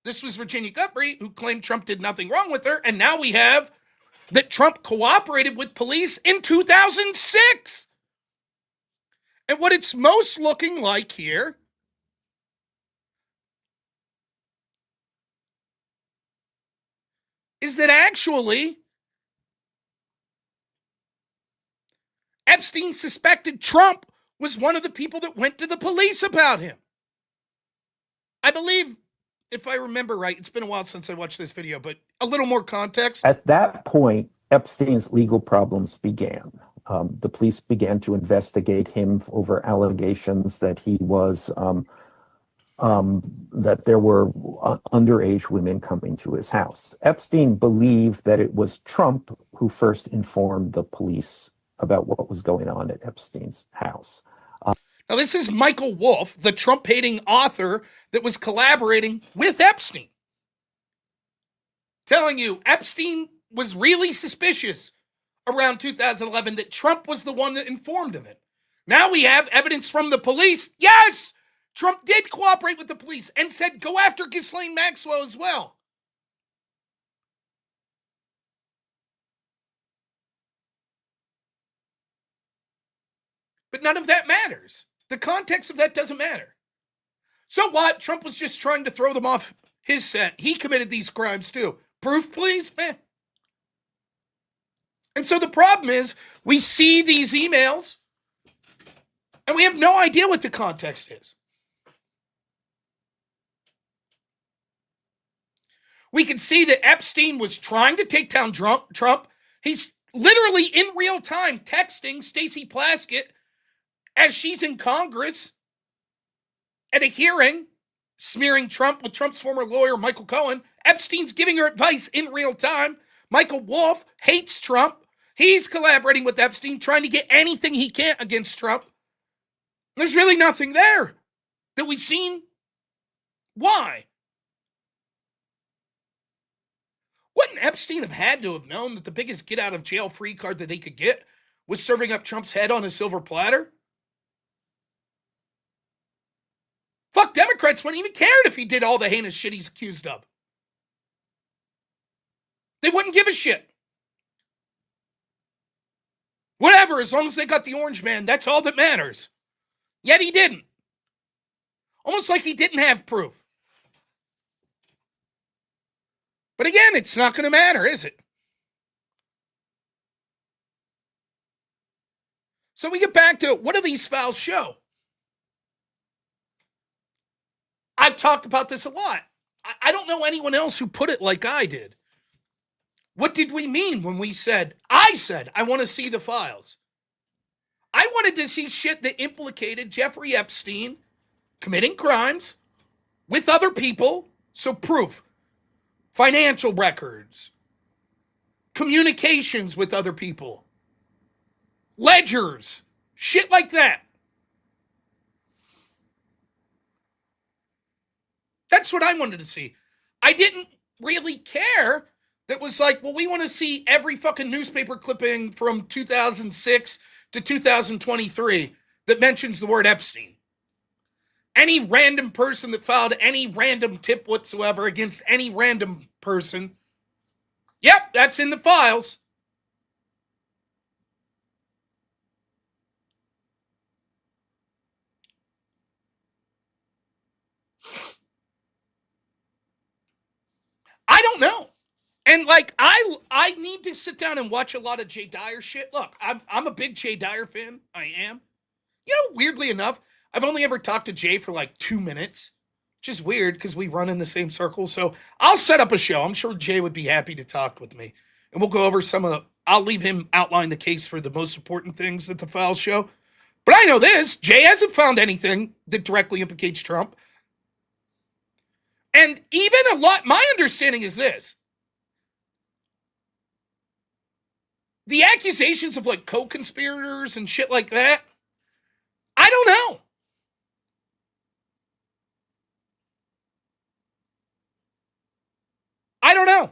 This was Virginia Giuffre, who claimed Trump did nothing wrong with her, and now we have that Trump cooperated with police in 2006. And what it's most looking like here is that actually Epstein suspected Trump was one of the people that went to the police about him. I believe, if I remember right, it's been a while since I watched this video, but a little more context. At that point, Epstein's legal problems began. The police began to investigate him over allegations that he was, that there were underage women coming to his house. Epstein believed that it was Trump who first informed the police about what was going on at Epstein's house. Now, this is Michael Wolff, the Trump-hating author that was collaborating with Epstein. telling you Epstein was really suspicious around 2011 that Trump was the one that informed him it. Now we have evidence from the police. Yes, Trump did cooperate with the police and said go after Ghislaine Maxwell as well. But none of that matters. The context of that doesn't matter. So what? Trump was just trying to throw them off his scent. He committed these crimes too. Proof, please? Man. And so the problem is we see these emails and we have no idea what the context is. We can see that Epstein was trying to take down Trump. He's literally in real time texting Stacey Plaskett as she's in Congress at a hearing, smearing Trump with Trump's former lawyer, Michael Cohen. Epstein's giving her advice in real time. Michael Wolff hates Trump. He's collaborating with Epstein, trying to get anything he can against Trump. There's really nothing there that we've seen. Why? Wouldn't Epstein have had to have known that the biggest get-out-of-jail-free card that they could get was serving up Trump's head on a silver platter? Fuck, Democrats wouldn't even care if he did all the heinous shit he's accused of. They wouldn't give a shit. Whatever, as long as they got the orange man, that's all that matters. Yet he didn't. Almost like he didn't have proof. But again, it's not going to matter, is it? So we get back to, what do these files show? I've talked about this a lot. I don't know anyone else who put it like I did. What did we mean when we said, I want to see the files? I wanted to see shit that implicated Jeffrey Epstein committing crimes with other people. So proof, financial records, communications with other people, ledgers, shit like that. That's what I wanted to see. I didn't really care that was like, well, we want to see every fucking newspaper clipping from 2006 to 2023 that mentions the word Epstein. Any random person that filed any random tip whatsoever against any random person, yep, that's in the files. I don't know. And like I need to sit down and watch a lot of Jay Dyer shit. Look, I'm a big Jay Dyer fan. I am. You know, weirdly enough, I've only ever talked to Jay for like 2 minutes, which is weird because we run in the same circle. So I'll set up a show. I'm sure Jay would be happy to talk with me. And we'll go over some of the, I'll leave him outline the case for the most important things that the files show. But I know this, Jay hasn't found anything that directly implicates Trump. And even a lot, my understanding is this. The accusations of like co-conspirators and shit like that, I don't know. I don't know.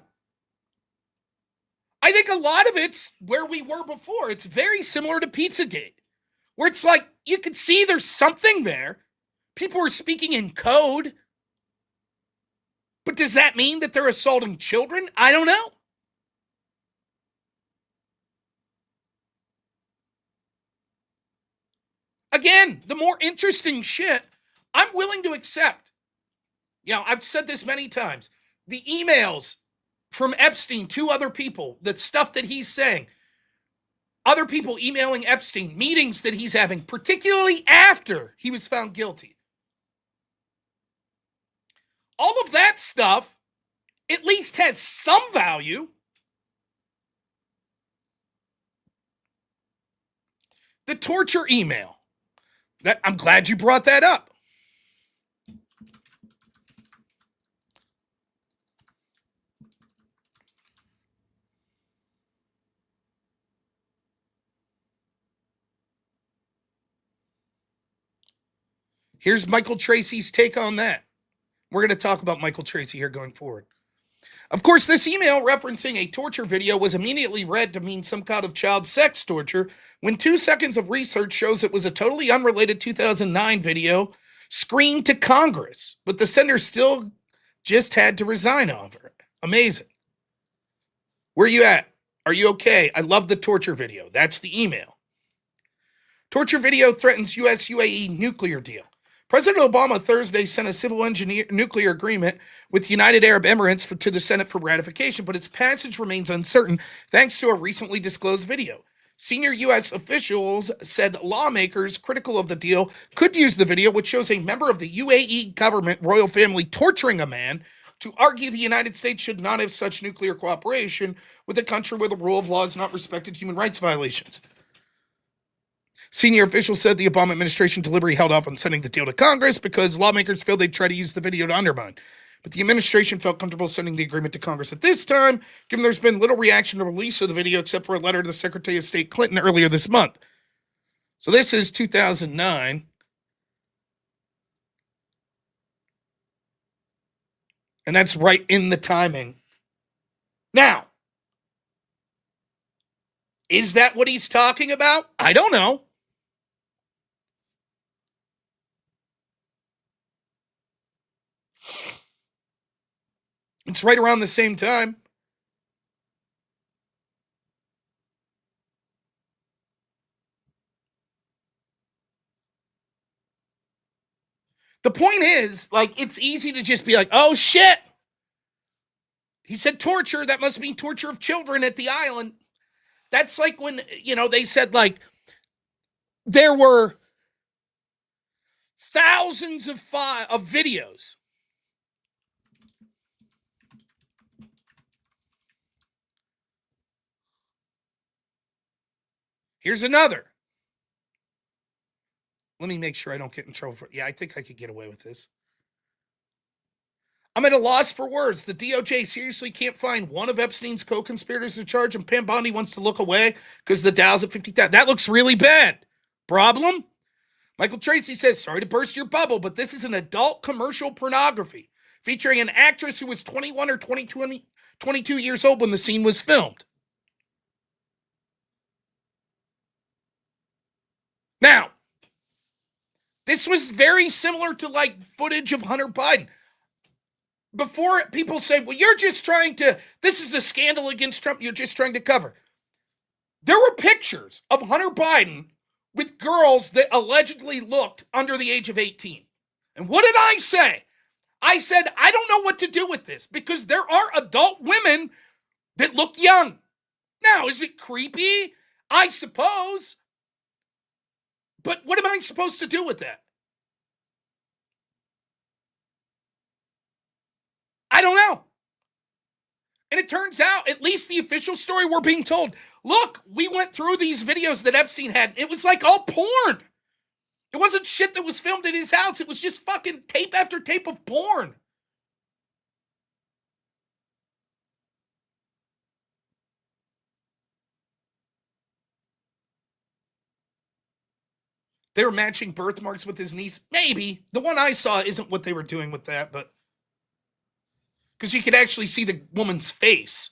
I think a lot of it's where we were before. It's very similar to Pizzagate, where it's like you could see there's something there. People are speaking in code. But does that mean that they're assaulting children? I don't know. Again, the more interesting shit, I'm willing to accept. You know, I've said this many times. The emails from Epstein to other people, the stuff that he's saying, other people emailing Epstein, meetings that he's having, particularly after he was found guilty. All of that stuff at least has some value. The torture email. I'm glad you brought that up. Here's Michael Tracy's take on that. We're going to talk about Michael Tracy here going forward. Of course, this email referencing a torture video was immediately read to mean some kind of child sex torture when 2 seconds of research shows it was a totally unrelated 2009 video screened to Congress, but the sender still just had to resign over it. Amazing. Where are you at? Are you okay? I love the torture video. That's the email. Torture video threatens US UAE nuclear deal. President Obama Thursday sent a civil engineer nuclear agreement with United Arab Emirates to the Senate for ratification, but its passage remains uncertain thanks to a recently disclosed video. Senior U.S. officials said lawmakers critical of the deal could use the video, which shows a member of the UAE government royal family torturing a man, to argue the United States should not have such nuclear cooperation with a country where the rule of law is not respected human rights violations. Senior officials said the Obama administration deliberately held off on sending the deal to Congress because lawmakers felt they'd try to use the video to undermine. But the administration felt comfortable sending the agreement to Congress at this time, given there's been little reaction to the release of the video except for a letter to the Secretary of State Clinton earlier this month. So this is 2009. And that's right in the timing. Now, is that what he's talking about? I don't know. It's right around the same time. The point is, like, it's easy to just be like, oh shit. He said torture. That must mean torture of children at the island. That's like when, they said, like, there were thousands of videos. Here's another. Let me make sure I don't get in trouble for it. Yeah, I think I could get away with this. I'm at a loss for words. The DOJ seriously can't find one of Epstein's co-conspirators to charge, and Pam Bondi wants to look away because the Dow's at 50,000. That looks really bad. Problem? Michael Tracy says, sorry to burst your bubble, but this is an adult commercial pornography featuring an actress who was 21 or 22 years old when the scene was filmed. Now, this was very similar to like footage of Hunter Biden. Before people say, well, you're just trying to, this is a scandal against Trump, you're just trying to cover. There were pictures of Hunter Biden with girls that allegedly looked under the age of 18. And what did I say? I said, I don't know what to do with this because there are adult women that look young. Now, is it creepy? I suppose. But what am I supposed to do with that? I don't know. And it turns out, at least the official story we're being told, look, we went through these videos that Epstein had. It was like all porn. It wasn't shit that was filmed in his house. It was just fucking tape after tape of porn. They were matching birthmarks with his niece. Maybe. The one I saw isn't what they were doing with that, but because you could actually see the woman's face.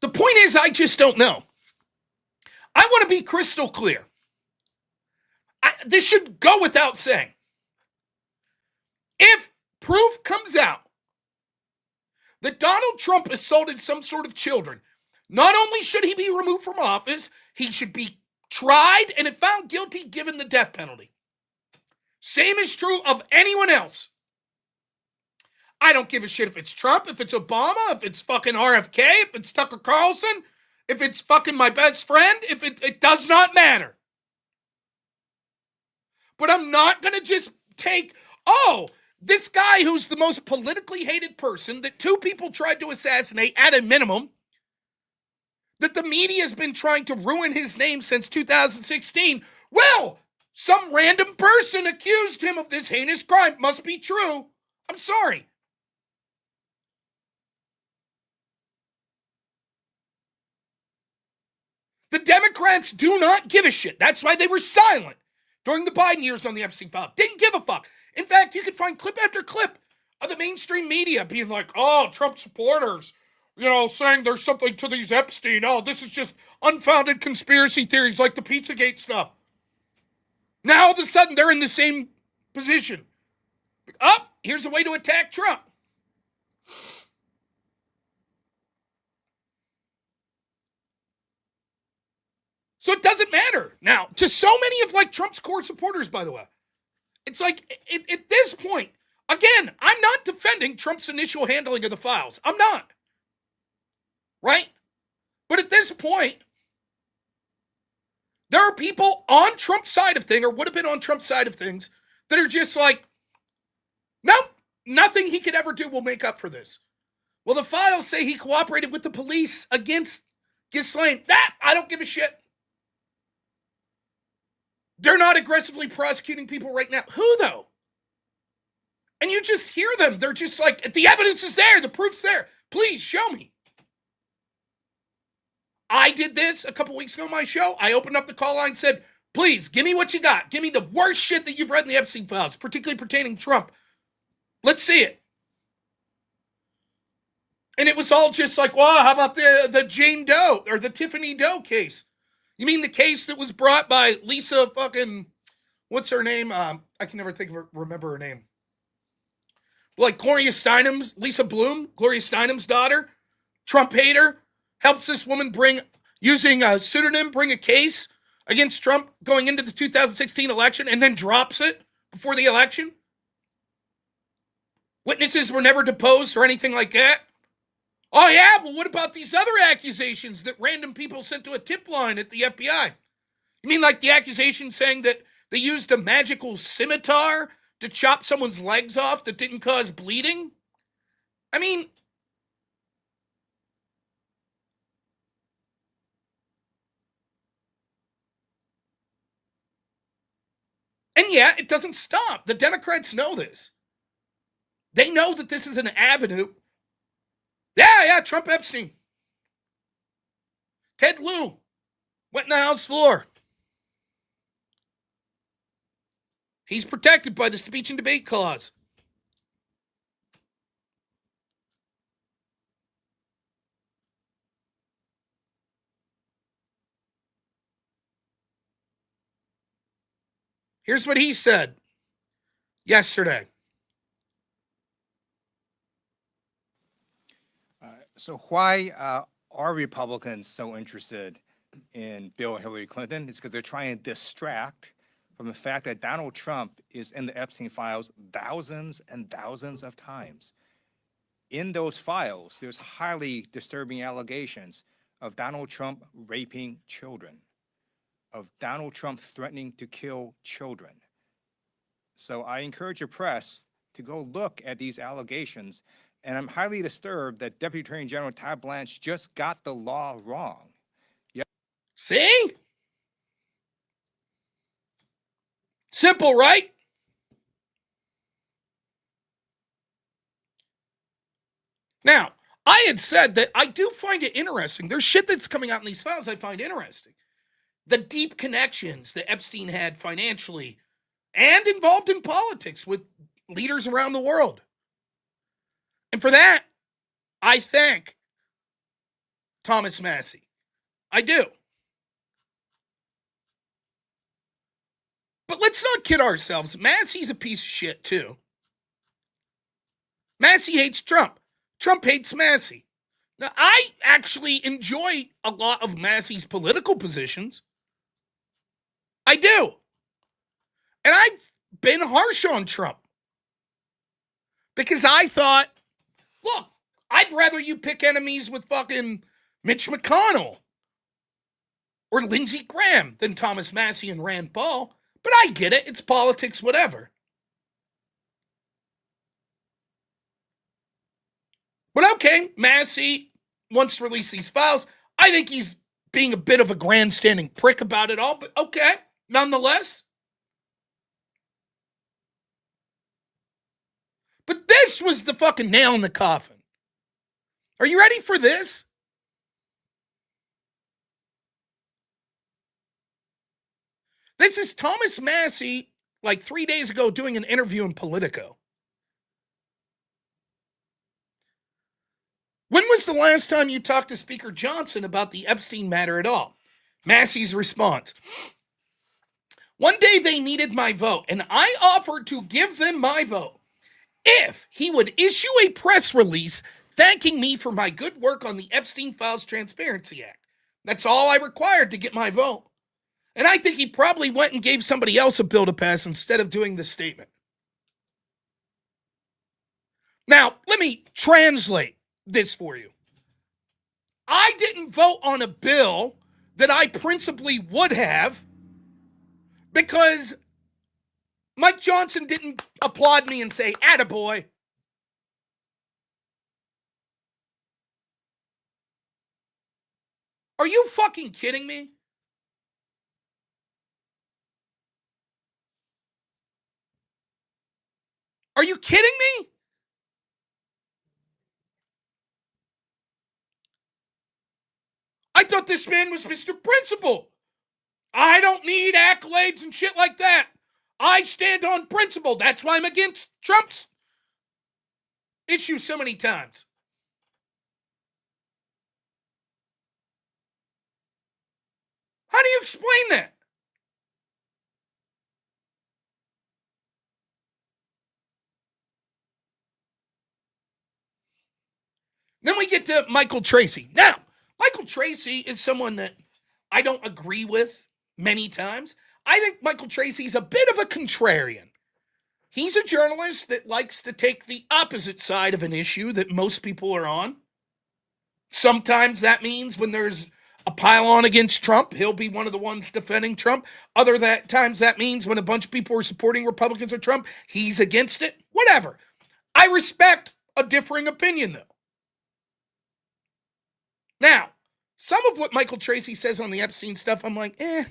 The point is, I just don't know. I want to be crystal clear. This should go without saying. If proof comes out that Donald Trump assaulted some sort of children, not only should he be removed from office, he should be tried and if found guilty, given the death penalty. Same is true of anyone else. I don't give a shit if it's Trump, if it's Obama, if it's fucking RFK, if it's Tucker Carlson, if it's fucking my best friend, if it does not matter. But I'm not going to just take, this guy who's the most politically hated person that two people tried to assassinate at a minimum, that the media has been trying to ruin his name since 2016. Well, some random person accused him of this heinous crime. Must be true. I'm sorry. The Democrats do not give a shit. That's why they were silent. during the Biden years on the Epstein file. Didn't give a fuck. In fact, you could find clip after clip of the mainstream media being like, oh, Trump supporters, saying there's something to these Epstein. Oh, this is just unfounded conspiracy theories like the Pizzagate stuff. Now all of a sudden they're in the same position. Oh, here's a way to attack Trump. So it doesn't matter. Now, to so many of Trump's core supporters, by the way, it's like at this point, again, I'm not defending Trump's initial handling of the files. I'm not. Right? But at this point, there are people on Trump's side of things, or would have been on Trump's side of things, that are just like, nope, nothing he could ever do will make up for this. Well, the files say he cooperated with the police against Ghislaine. I don't give a shit. They're not aggressively prosecuting people right now. Who, though? And you just hear them. They're just like, the evidence is there. The proof's there. Please show me. I did this a couple weeks ago on my show. I opened up the call line and said, please, give me what you got. Give me the worst shit that you've read in the Epstein files, particularly pertaining to Trump. Let's see it. And it was all just like, well, how about the Jane Doe or the Tiffany Doe case? You mean the case that was brought by Lisa fucking, what's her name? I can never remember her name. Like Gloria Steinem's, Lisa Bloom, Gloria Steinem's daughter, Trump hater, helps this woman using a pseudonym, bring a case against Trump going into the 2016 election and then drops it before the election. Witnesses were never deposed or anything like that. Oh, yeah, well, what about these other accusations that random people sent to a tip line at the FBI? You mean like the accusation saying that they used a magical scimitar to chop someone's legs off that didn't cause bleeding? I mean, and yeah, it doesn't stop. The Democrats know this. They know that this is an avenue. Yeah, Trump Epstein. Ted Lieu went in the House floor. He's protected by the speech and debate clause. Here's what he said yesterday. So why are Republicans so interested in Bill and Hillary Clinton? It's because they're trying to distract from the fact that Donald Trump is in the Epstein files thousands and thousands of times. In those files, there's highly disturbing allegations of Donald Trump raping children, of Donald Trump threatening to kill children. So I encourage the press to go look at these allegations. And I'm highly disturbed that Deputy Attorney General Todd Blanche just got the law wrong. See? Simple, right? Now, I had said that I do find it interesting. There's shit that's coming out in these files I find interesting. The deep connections that Epstein had financially and involved in politics with leaders around the world. And for that, I thank Thomas Massie. I do. But let's not kid ourselves. Massie's a piece of shit, too. Massie hates Trump. Trump hates Massie. Now, I actually enjoy a lot of Massie's political positions. I do. And I've been harsh on Trump. Because I thought, look, I'd rather you pick enemies with fucking Mitch McConnell or Lindsey Graham than Thomas Massie and Rand Paul. But I get it. It's politics, whatever. But okay, Massie wants to release these files. I think he's being a bit of a grandstanding prick about it all, but okay, nonetheless. But this was the fucking nail in the coffin. Are you ready for this? This is Thomas Massey, like 3 days ago, doing an interview in Politico. When was the last time you talked to Speaker Johnson about the Epstein matter at all? Massey's response: one day they needed my vote, and I offered to give them my vote if he would issue a press release thanking me for my good work on the Epstein Files Transparency Act. That's all I required to get my vote. And I think he probably went and gave somebody else a bill to pass instead of doing the statement. Now, let me translate this for you. I didn't vote on a bill that I principally would have because Mike Johnson didn't applaud me and say, attaboy. Are you fucking kidding me? Are you kidding me? I thought this man was Mr. Principle. I don't need accolades and shit like that. I stand on principle. That's why I'm against Trump's issue so many times. How do you explain that? Then we get to Michael Tracy. Now, Michael Tracy is someone that I don't agree with many times. I think Michael Tracy's a bit of a contrarian. He's a journalist that likes to take the opposite side of an issue that most people are on. Sometimes that means when there's a pile-on against Trump, he'll be one of the ones defending Trump. Other times that means when a bunch of people are supporting Republicans or Trump, he's against it. Whatever. I respect a differing opinion, though. Now, some of what Michael Tracy says on the Epstein stuff, I'm like, eh.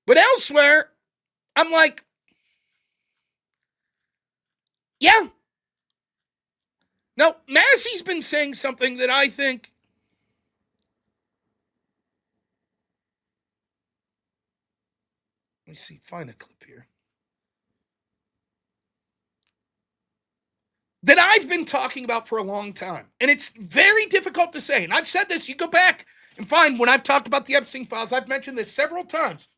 But elsewhere, I'm like, yeah. Now, Massey's been saying something that I think let me see, find the clip here. That I've been talking about for a long time. And it's very difficult to say. And I've said this, you go back and find when I've talked about the Epstein files, I've mentioned this several times.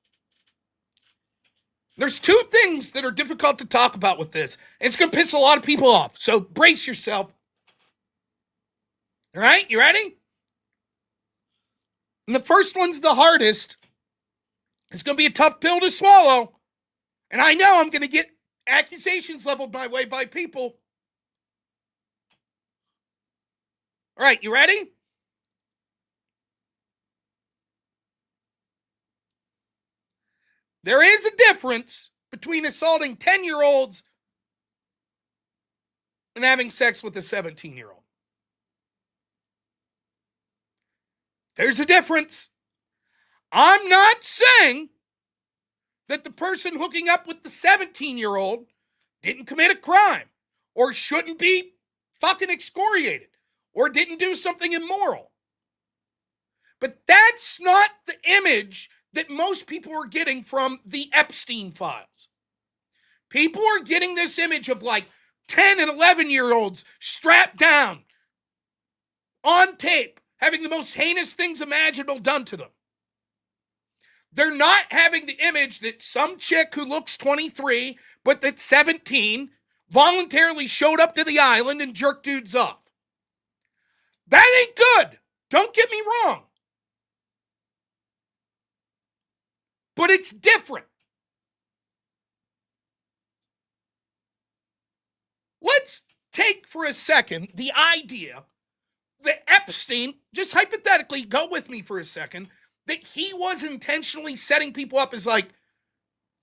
There's two things that are difficult to talk about with this. And it's going to piss a lot of people off. So brace yourself. All right, you ready? And the first one's the hardest. It's going to be a tough pill to swallow. And I know I'm going to get accusations leveled my way by people. All right, you ready? There is a difference between assaulting 10-year-olds and having sex with a 17-year-old. There's a difference. I'm not saying that the person hooking up with the 17-year-old didn't commit a crime or shouldn't be fucking excoriated or didn't do something immoral. But that's not the image that most people are getting from the Epstein files. People are getting this image of like 10 and 11-year-olds strapped down on tape, having the most heinous things imaginable done to them. They're not having the image that some chick who looks 23, but that's 17, voluntarily showed up to the island and jerked dudes off. That ain't good. Don't get me wrong. But it's different. Let's take for a second the idea that Epstein, just hypothetically, go with me for a second, that he was intentionally setting people up as like,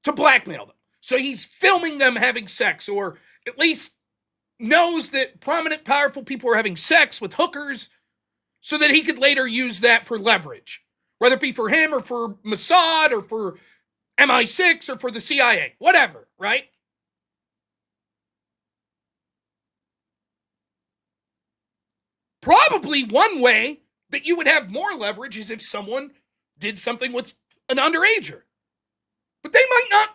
to blackmail them. So he's filming them having sex, or at least knows that prominent, powerful people are having sex with hookers so that he could later use that for leverage, whether it be for him or for Mossad or for MI6 or for the CIA, whatever, right? Probably one way that you would have more leverage is if someone did something with an underager. But they might not,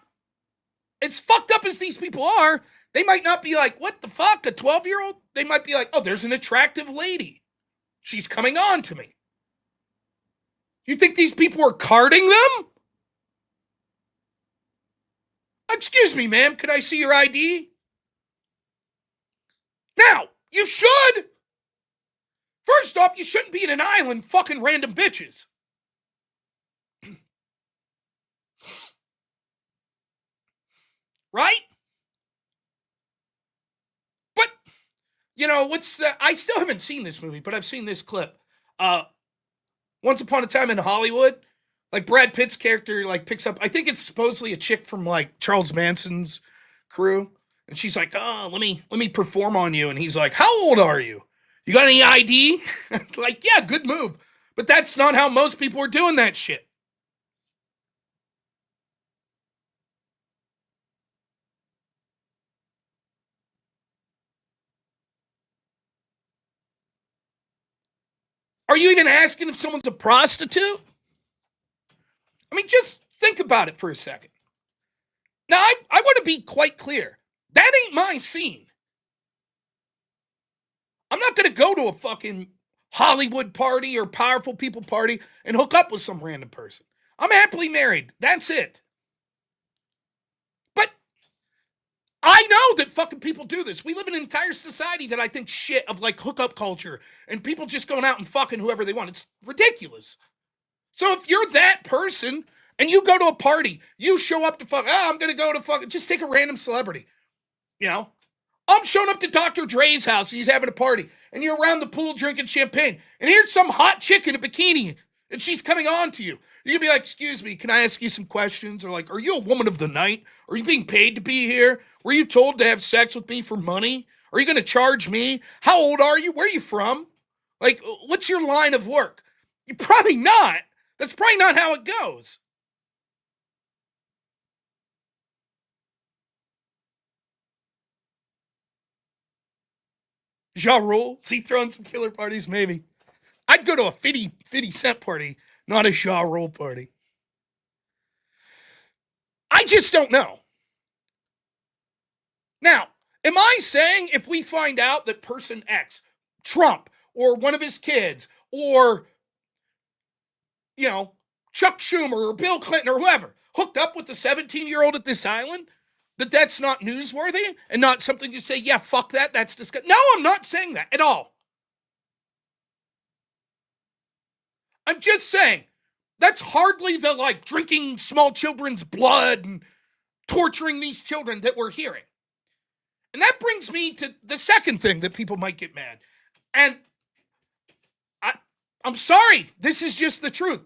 as fucked up as these people are, they might not be like, what the fuck, a 12-year-old? They might be like, oh, there's an attractive lady. She's coming on to me. You think these people are carding them? Excuse me, ma'am, could I see your ID? Now, you should. First off, you shouldn't be in an island fucking random bitches. Right? But, what's the, I still haven't seen this movie, but I've seen this clip. Once Upon a Time in Hollywood, like Brad Pitt's character like picks up, I think it's supposedly a chick from like Charles Manson's crew. And she's like, oh, let me perform on you. And he's like, how old are you? You got any ID? Like, yeah, good move. But that's not how most people are doing that shit. Are you even asking if someone's a prostitute? I mean, just think about it for a second. Now, I want to be quite clear. That ain't my scene. I'm not going to go to a fucking Hollywood party or powerful people party and hook up with some random person. I'm happily married. That's it. But I know that fucking people do this. We live in an entire society that I think shit of like hookup culture and people just going out and fucking whoever they want. It's ridiculous. So if you're that person and you go to a party, you show up to fuck, I'm going to go to fucking, just take a random celebrity. I'm showing up to Dr. Dre's house and he's having a party and you're around the pool drinking champagne and here's some hot chick in a bikini and she's coming on to you. You're going to be like, excuse me, can I ask you some questions? Or like, are you a woman of the night? Are you being paid to be here? Were you told to have sex with me for money? Are you going to charge me? How old are you? Where are you from? Like, what's your line of work? You're probably not. That's probably not how it goes. Ja Rule? Is he throwing some killer parties? Maybe. I'd go to a 50 Cent party, not a Ja Rule party. I just don't know. Now, am I saying if we find out that person X, Trump, or one of his kids, or, Chuck Schumer, or Bill Clinton, or whoever, hooked up with the 17-year-old at this island, that's not newsworthy and not something you say, yeah, fuck that, that's disgusting. No, I'm not saying that at all. I'm just saying that's hardly the like drinking small children's blood and torturing these children that we're hearing. And that brings me to the second thing that people might get mad. And I'm sorry, this is just the truth.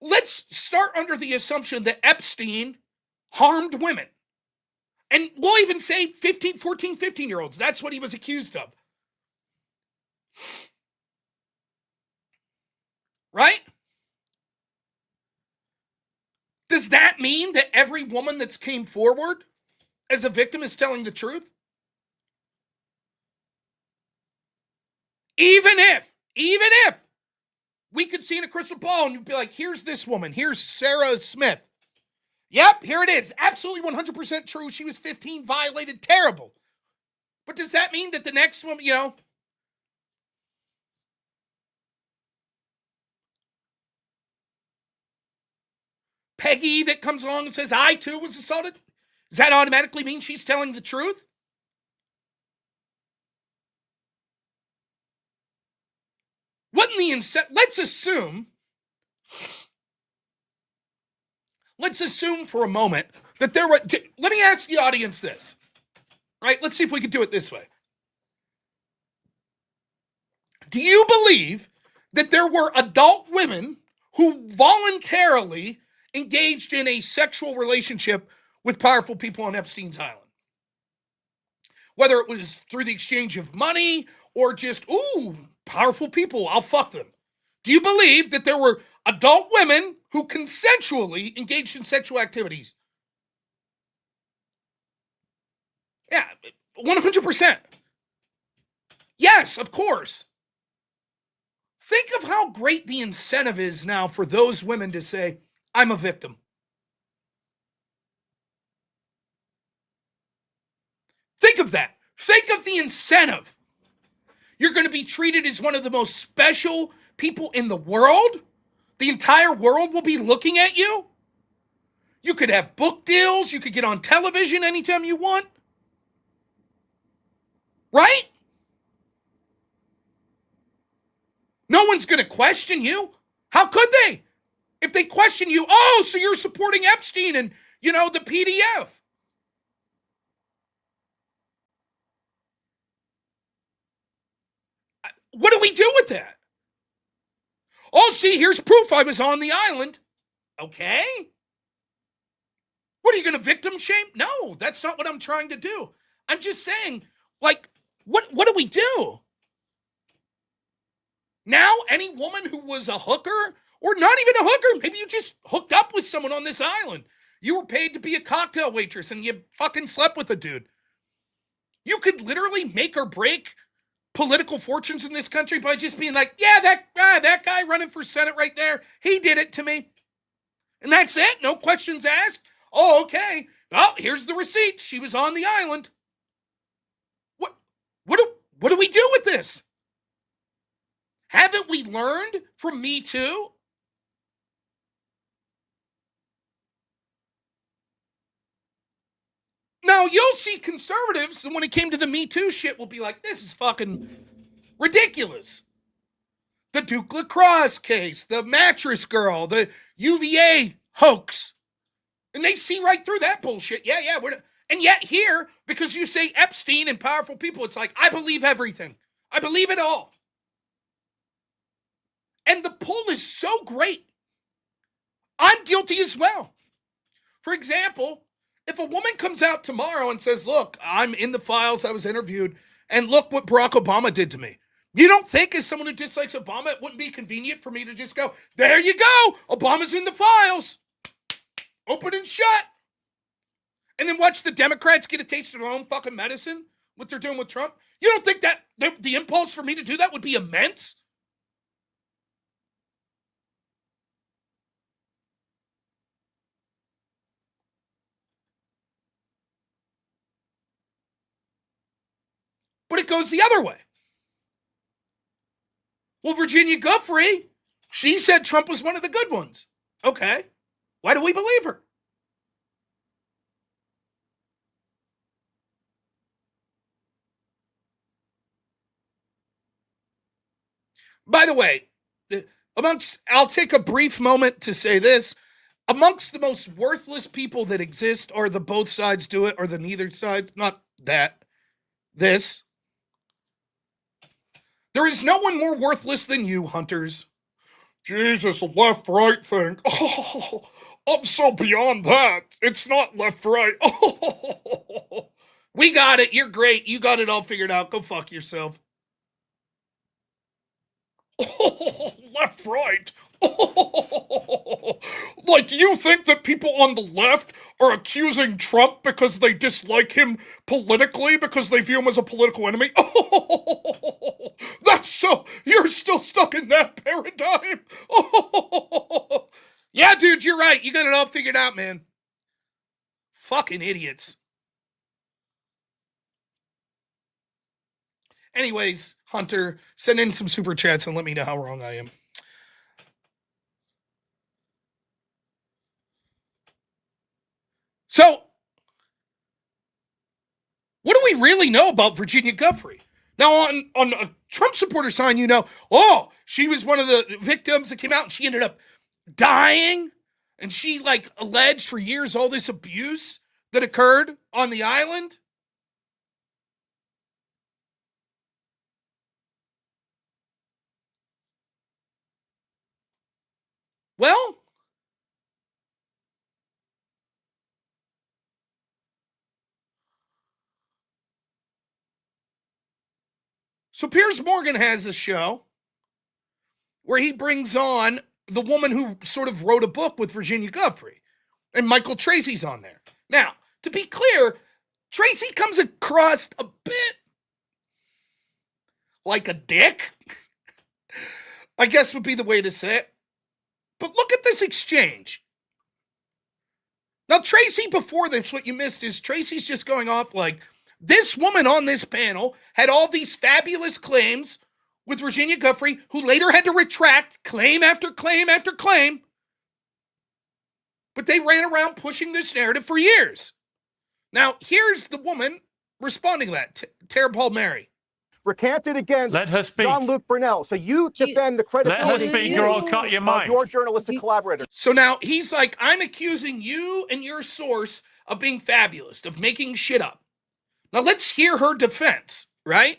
Let's start under the assumption that Epstein harmed women. And we'll even say 15-year-olds. That's what he was accused of. Right? Does that mean that every woman that's came forward as a victim is telling the truth? Even if we could see in a crystal ball and you'd be like, here's this woman, here's Sarah Smith. Yep, here it is. Absolutely 100% true. She was 15, violated, terrible. But does that mean that the next woman, Peggy that comes along and says, I too was assaulted? Does that automatically mean she's telling the truth? What in the let's assume for a moment that there were, let me ask the audience this, right? Let's see if we can do it this way. Do you believe that there were adult women who voluntarily engaged in a sexual relationship with powerful people on Epstein's Island? Whether it was through the exchange of money or just, ooh, powerful people, I'll fuck them. Do you believe that there were adult women who consensually engaged in sexual activities? Yeah, 100%. Yes, of course. Think of how great the incentive is now for those women to say, I'm a victim. Think of that. Think of the incentive. You're going to be treated as one of the most special people in the world. The entire world will be looking at you. You could have book deals. You could get on television anytime you want. Right? No one's going to question you. How could they? If they question you, oh, so you're supporting Epstein and, the PDF. What do we do with that? Oh, see, here's proof I was on the island. Okay. What, are you going to victim shame? No, that's not what I'm trying to do. I'm just saying, what do we do? Now, any woman who was a hooker, or not even a hooker, maybe you just hooked up with someone on this island. You were paid to be a cocktail waitress and you fucking slept with a dude. You could literally make or break political fortunes in this country by just being like, yeah, that guy running for Senate right there, he did it to me. And that's it. No questions asked. Oh, okay. Oh, here's the receipt. She was on the island. What do we do with this? Haven't we learned from Me Too? Now, you'll see conservatives, when it came to the Me Too shit, will be like, this is fucking ridiculous. The Duke Lacrosse case, the mattress girl, the UVA hoax. And they see right through that bullshit. Yeah. And yet here, because you say Epstein and powerful people, it's like, I believe everything. I believe it all. And the pull is so great. I'm guilty as well. For example, if a woman comes out tomorrow and says, look, I'm in the files, I was interviewed, and look what Barack Obama did to me. You don't think, as someone who dislikes Obama, it wouldn't be convenient for me to just go, there you go, Obama's in the files. Open and shut. And then watch the Democrats get a taste of their own fucking medicine, what they're doing with Trump? You don't think that the impulse for me to do that would be immense? But it goes the other way. Well, Virginia Giuffre, she said Trump was one of the good ones. Okay. Why do we believe her? By the way, I'll take a brief moment to say this. Amongst the most worthless people that exist are the both sides do it or the neither sides, not that, this. There is no one more worthless than you, hunters. Jesus, a left-right thing. Oh, I'm so beyond that. It's not left-right. Oh, we got it. You're great. You got it all figured out. Go fuck yourself. Oh, left, right. Oh, like you think that people on the left are accusing Trump because they dislike him politically, because they view him as a political enemy? Oh, that's so, you're still stuck in that paradigm. Oh, yeah, dude, you're right. You got it all figured out, man. Fucking idiots. Anyways, Hunter, send in some super chats and let me know how wrong I am. So, what do we really know about Virginia Giuffre? Now, on a Trump supporter sign, oh, she was one of the victims that came out and she ended up dying. And she, alleged for years all this abuse that occurred on the island. Well, so Piers Morgan has a show where he brings on the woman who sort of wrote a book with Virginia Giuffre, and Michael Tracy's on there. Now, to be clear, Tracy comes across a bit like a dick. I guess would be the way to say it. But look at this exchange. Now, Tracy, before this, what you missed is Tracy's just going off like, this woman on this panel had all these fabulous claims with Virginia Giuffre, who later had to retract claim after claim after claim. But they ran around pushing this narrative for years. Now, here's the woman responding to that, Tara Paul Mary. Recanted against Let her speak. Jean-Luc Brunel. So you defend the credibility Let her speak or I'll cut your mic. of your journalistic collaborators. So now he's like, I'm accusing you and your source of being fabulous, of making shit up. Now let's hear her defense, right?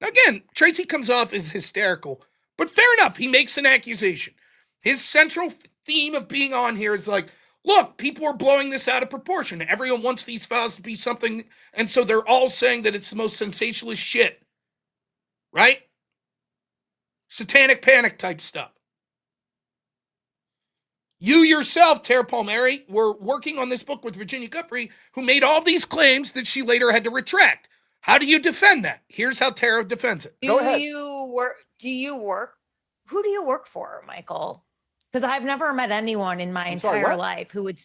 Now again, Tracy comes off as hysterical, but fair enough. He makes an accusation. His central theme of being on here is like, look, people are blowing this out of proportion. Everyone wants these files to be something, and so they're all saying that it's the most sensationalist shit. Right? Satanic panic type stuff. You yourself, Tara Palmieri, were working on this book with Virginia Giuffre, who made all these claims that she later had to retract. How do you defend that? Here's how Tara defends it. Go ahead. Who do you work for, Michael? Because I've never met anyone in my entire life who would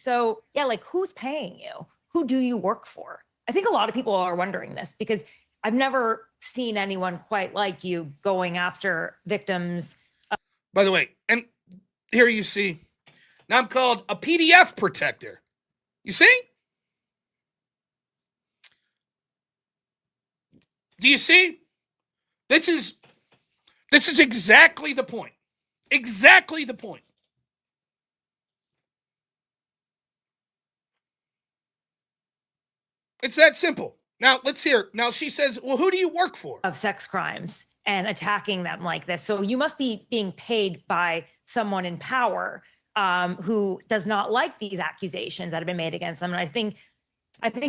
like, who's paying you? Who do you work for? I think a lot of people are wondering this because I've never seen anyone quite like you going after victims. By the way, and here you see, now I'm called a PDF protector. You see? Do you see? This is exactly the point. Exactly the point. It's that simple. Now, let's hear. Now, she says, well, who do you work for? Of sex crimes and attacking them like this. So you must be being paid by someone in power who does not like these accusations that have been made against them. And I think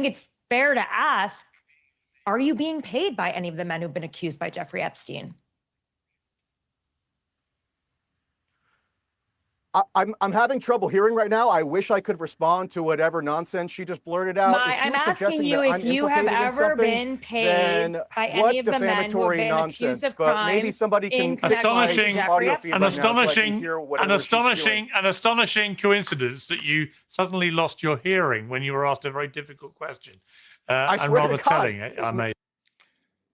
it's fair to ask, are you being paid by any of the men who've been accused by Jeffrey Epstein? I'm having trouble hearing right now. I wish I could respond to whatever nonsense she just blurted out. I'm asking you if you have ever been paid by any of the men who have been accused of crime. Maybe somebody can astonishing coincidence that you suddenly lost your hearing when you were asked a very difficult question. And rather telling it, I may.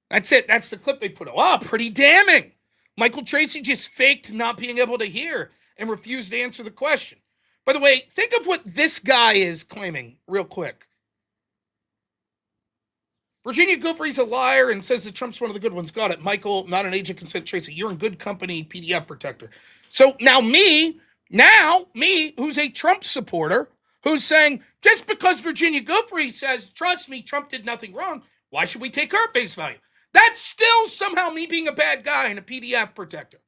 That's it. That's the clip they put up. Oh, pretty damning. Michael Tracy just faked not being able to hear and refused to answer the question. By the way, think of what this guy is claiming real quick. Virginia Giuffre's a liar and says that Trump's one of the good ones. Got it. Michael, not an agent, consent Tracy. You're in good company, PDF protector. So now me, who's a Trump supporter, who's saying, just because Virginia Giuffre says, trust me, Trump did nothing wrong, why should we take her face value? That's still somehow me being a bad guy and a PDF protector.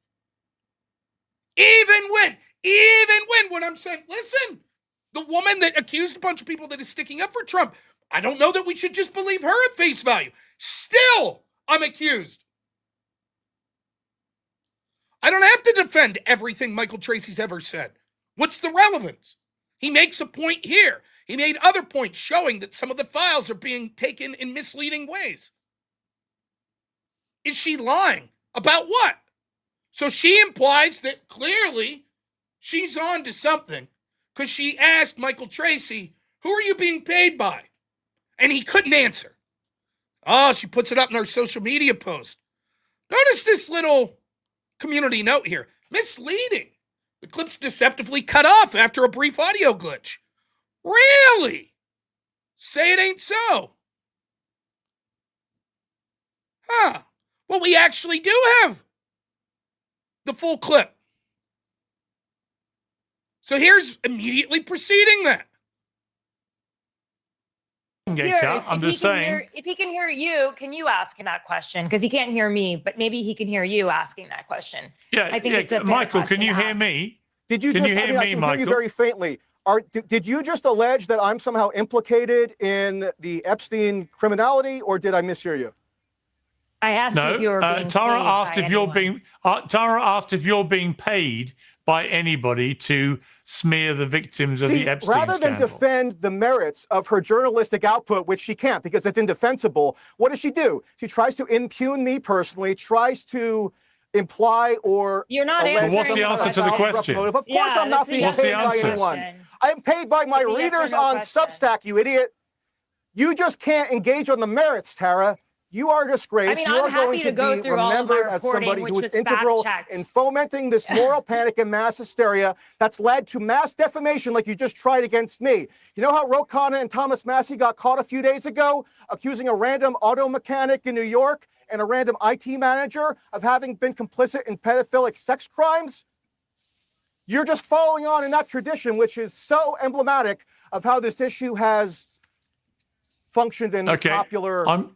Even when I'm saying, listen, the woman that accused a bunch of people that is sticking up for Trump, I don't know that we should just believe her at face value. Still, I'm accused. I don't have to defend everything Michael Tracy's ever said. What's the relevance? He makes a point here. He made other points showing that some of the files are being taken in misleading ways. Is she lying? About what? So she implies that clearly she's on to something because she asked Michael Tracy, who are you being paid by? And he couldn't answer. Oh, she puts it up in her social media post. Notice this little community note here. Misleading. The clip's deceptively cut off after a brief audio glitch. Really? Say it ain't so. Huh. Well, we actually do have the full clip. So here's immediately preceding that. I'm just saying. If he can hear you, can you ask that question? Because he can't hear me, but maybe he can hear you asking that question. Yeah, I think it's a fair Michael, question can you to hear ask. me? Did you Can just, you hear I me, can Michael? hear you very faintly. Did you just allege that I'm somehow implicated in the Epstein criminality, or did I mishear you? I asked No, if you were being Tara paid asked by if you're anyone. being. Tara asked if you're being paid by anybody to smear the victims of the Epstein rather than scandal. defend the merits of her journalistic output, which she can't because it's indefensible, what does she do? She tries to impugn me personally, tries to imply or You're not allege answering But what's the the answer to the question. question? motive. Of course, Yeah, I'm not that's a being yes What's or the paid no by answer? anyone. question. I am paid by my It's a yes or readers no on question. Substack, you idiot. You just can't engage on the merits, Tara. You are a disgrace. I mean, you I'm are going happy to to go be through all of my remembered as reporting, somebody which who is was integral fact-checked. in fomenting this moral panic and mass hysteria that's led to mass defamation like you just tried against me. You know how Ro Khanna and Thomas Massey got caught a few days ago accusing a random auto mechanic in New York and a random IT manager of having been complicit in pedophilic sex crimes? You're just following on in that tradition, which is so emblematic of how this issue has functioned in the popular mind.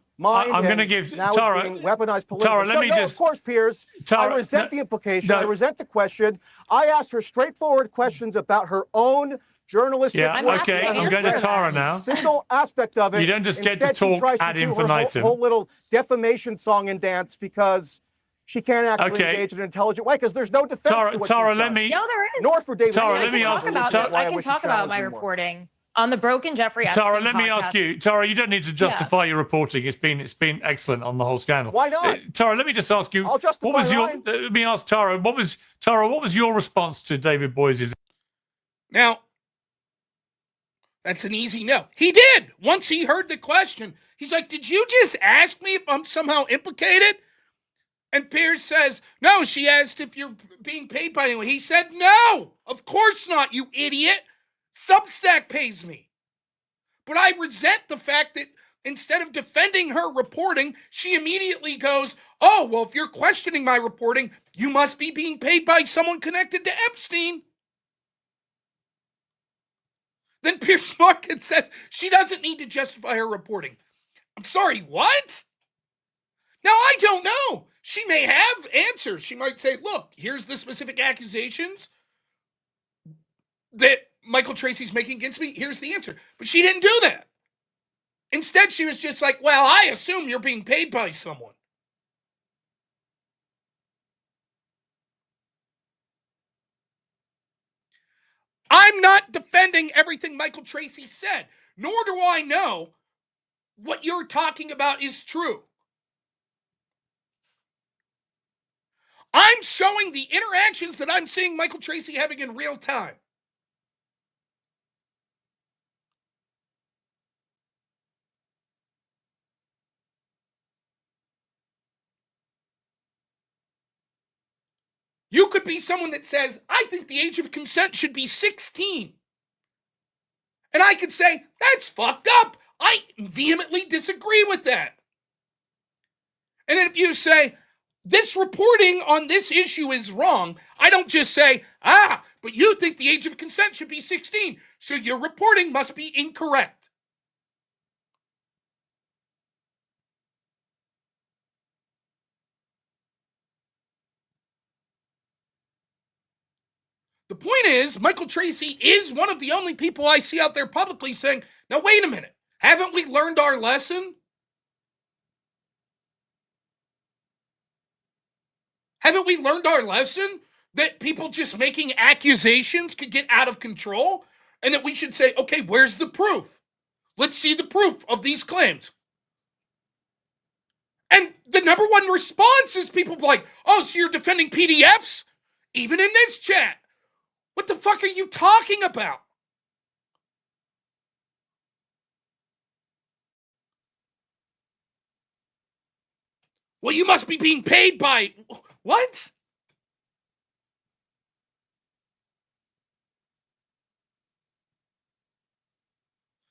I'm going to and give now Tara. it's being weaponized politically. Tara, let me Of course, Piers. Tara, I resent the implication. I resent the question. I asked her straightforward questions about her own journalistic Yeah, work. okay. happy to I'm going to answer Tara them. now. Single aspect of it. You don't just get to Instead, she talk tries to ad do her infinitum. whole little defamation song and dance because she can't actually engage in an intelligent way because there's no defense to what Tara, she's let done. me. No, there is. Nor for David. Tara, I let me can ask. talk about Tara, it. I can talk about my reporting on the Broken Jeffrey Epstein Tara, let me ask podcast. you. Tara, you don't need to justify your reporting. It's been excellent on the whole scandal. Why not? Tara, let me just ask you. I'll justify what was your? mine. Let me ask Tara. What was your response to David Boyce's? Now, that's an easy no. He did. Once he heard the question, he's like, did you just ask me if I'm somehow implicated? And Piers says, no, she asked if you're being paid by anyone. He said, no, of course not, you idiot. Substack pays me. But I resent the fact that instead of defending her reporting, she immediately goes, oh, well, if you're questioning my reporting, you must be being paid by someone connected to Epstein. Then Piers Morgan says she doesn't need to justify her reporting. I'm sorry, what? Now, I don't know. She may have answers. She might say, look, here's the specific accusations that Michael Tracy's making against me. Here's the answer. But she didn't do that. Instead, she was just like, well, I assume you're being paid by someone. I'm not defending everything Michael Tracy said, nor do I know what you're talking about is true. I'm showing the interactions that I'm seeing Michael Tracy having in real time. You could be someone that says, I think the age of consent should be 16. And I could say, that's fucked up. I vehemently disagree with that. And then if you say, this reporting on this issue is wrong, I don't just say, but you think the age of consent should be 16, so your reporting must be incorrect. The point is, Michael Tracy is one of the only people I see out there publicly saying, now wait a minute, haven't we learned our lesson? Haven't we learned our lesson that people just making accusations could get out of control? And that we should say, okay, where's the proof? Let's see the proof of these claims. And the number one response is people like, oh, so you're defending PDFs? Even in this chat. What the fuck are you talking about? Well, you must be being paid by... What?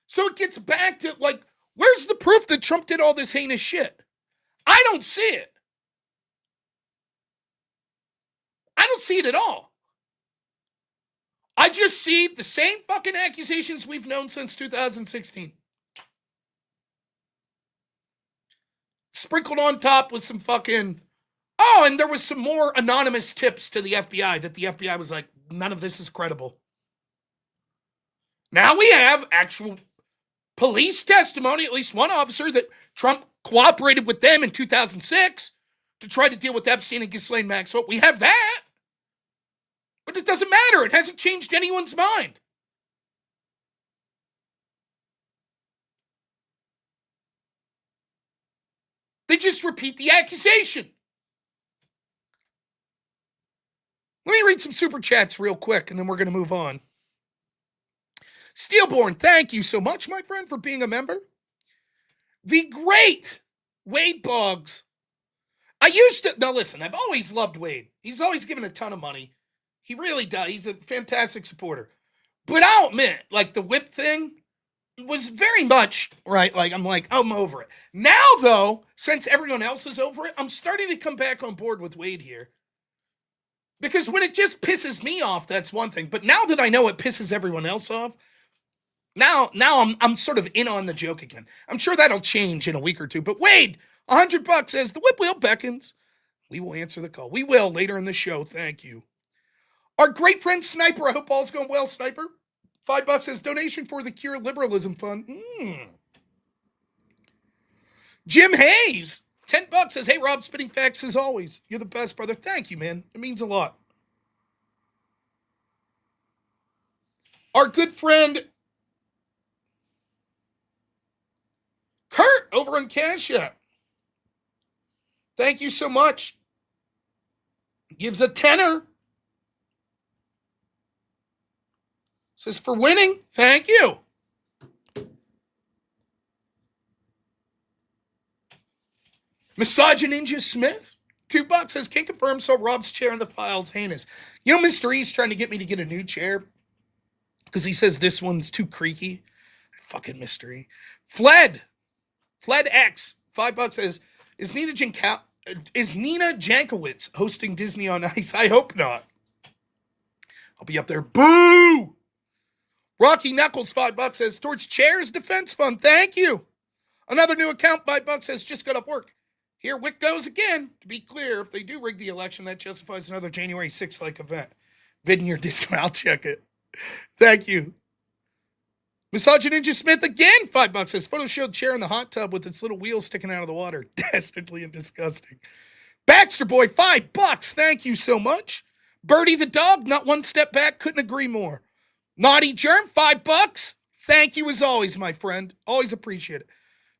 So it gets back to, like, where's the proof that Trump did all this heinous shit? I don't see it. I don't see it at all. I just see the same fucking accusations we've known since 2016. Sprinkled on top with some fucking... Oh, and there was some more anonymous tips to the FBI that the FBI was like, none of this is credible. Now we have actual police testimony, at least one officer, that Trump cooperated with them in 2006 to try to deal with Epstein and Ghislaine Maxwell. We have that. But it doesn't matter. It hasn't changed anyone's mind. They just repeat the accusation. Let me read some super chats real quick, and then we're going to move on. Steelborn, thank you so much, my friend, for being a member. The great Wade Boggs. Now listen, I've always loved Wade. He's always given a ton of money. He really does. He's a fantastic supporter. But I'll admit, like the whip thing was very much, right, I'm over it. Now, though, since everyone else is over it, I'm starting to come back on board with Wade here. Because when it just pisses me off, that's one thing. But now that I know it pisses everyone else off, now I'm sort of in on the joke again. I'm sure that'll change in a week or two. But Wade, $100 says the whip wheel beckons. We will answer the call. We will later in the show. Thank you. Our great friend Sniper. I hope all's going well, Sniper. $5 says donation for the Cure Liberalism Fund. Jim Hayes. $10 says, hey, Rob, spitting facts as always. You're the best, brother. Thank you, man. It means a lot. Our good friend Kurt over on Cash App. Thank you so much. Gives a tenner. Says for winning. Thank you. Massage Ninja Smith. $2 says, can confirm so Rob's chair in the file's heinous. You know, Mr. E's trying to get me to get a new chair because he says this one's too creaky. Fucking Mr. E. Fled X. $5 says, is Nina Jankowicz hosting Disney on Ice? I hope not. I'll be up there. Boo! Rocky Knuckles, $5 says, towards Chairs Defense Fund. Thank you. Another new account, $5 says, just got up work. Here Wick goes again. To be clear, if they do rig the election, that justifies another January 6th-like event. Vid in your discount, I'll check it. Thank you. Massage Ninja Smith again, $5 says, photo showed chair in the hot tub with its little wheels sticking out of the water. Dastardly and disgusting. Baxter Boy, $5. Thank you so much. Birdie the dog, not one step back, couldn't agree more. Naughty Germ, $5. Thank you as always, my friend. Always appreciate it.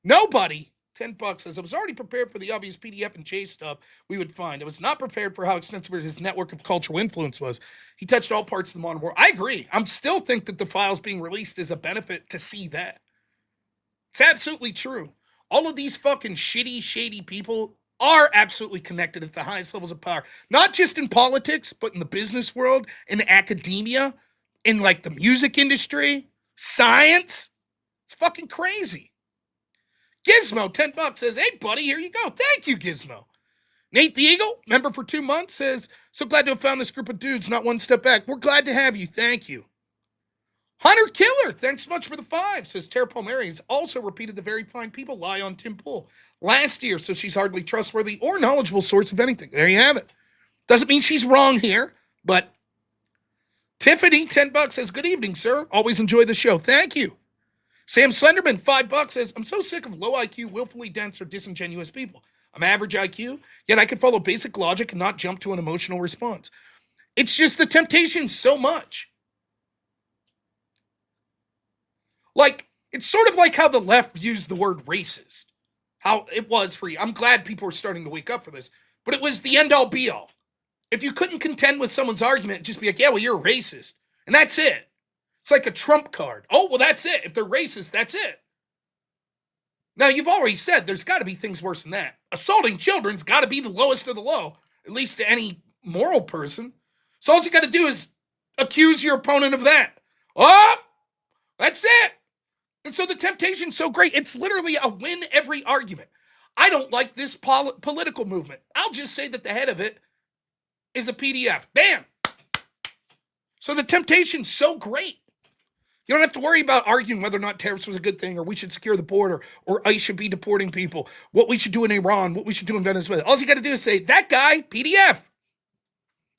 Nobody, $10 says, I was already prepared for the obvious PDF and J stuff we would find. I was not prepared for how extensive his network of cultural influence was. He touched all parts of the modern world. I agree. I'm still think that the files being released is a benefit to see that. It's absolutely true. All of these fucking shady people are absolutely connected at the highest levels of power. Not just in politics, but in the business world, in academia, in like the music industry, science. It's fucking crazy. Gizmo, $10 says, hey, buddy, here you go. Thank you, Gizmo. Nate the Eagle, member for 2 months, says, so glad to have found this group of dudes, not one step back. We're glad to have you. Thank you. Hunter Killer, thanks so much for the 5, says Tara Palmieri has also repeated the very fine people lie on Tim Pool last year, so she's hardly trustworthy or knowledgeable source of anything. There you have it. Doesn't mean she's wrong here, but Tiffany, $10 says, good evening, sir. Always enjoy the show. Thank you. Sam Slenderman, $5 says, I'm so sick of low IQ, willfully dense, or disingenuous people. I'm average IQ, yet I could follow basic logic and not jump to an emotional response. It's just the temptation so much. Like, it's sort of like how the left views the word racist. How it was for you. I'm glad people are starting to wake up for this, but it was the end-all be-all. If you couldn't contend with someone's argument, just be like, yeah, well, you're a racist. And that's it. It's like a trump card. Oh, well, that's it. If they're racist, that's it. Now, you've already said there's got to be things worse than that. Assaulting children's got to be the lowest of the low, at least to any moral person. So all you got to do is accuse your opponent of that. Oh, that's it. And so the temptation's so great, it's literally a win every argument. I don't like this political movement. I'll just say that the head of it is a PDF. Bam. So the temptation's so great. You don't have to worry about arguing whether or not tariffs was a good thing, or we should secure the border, or ICE should be deporting people, what we should do in Iran, what we should do in Venezuela. All you got to do is say, that guy, PDF.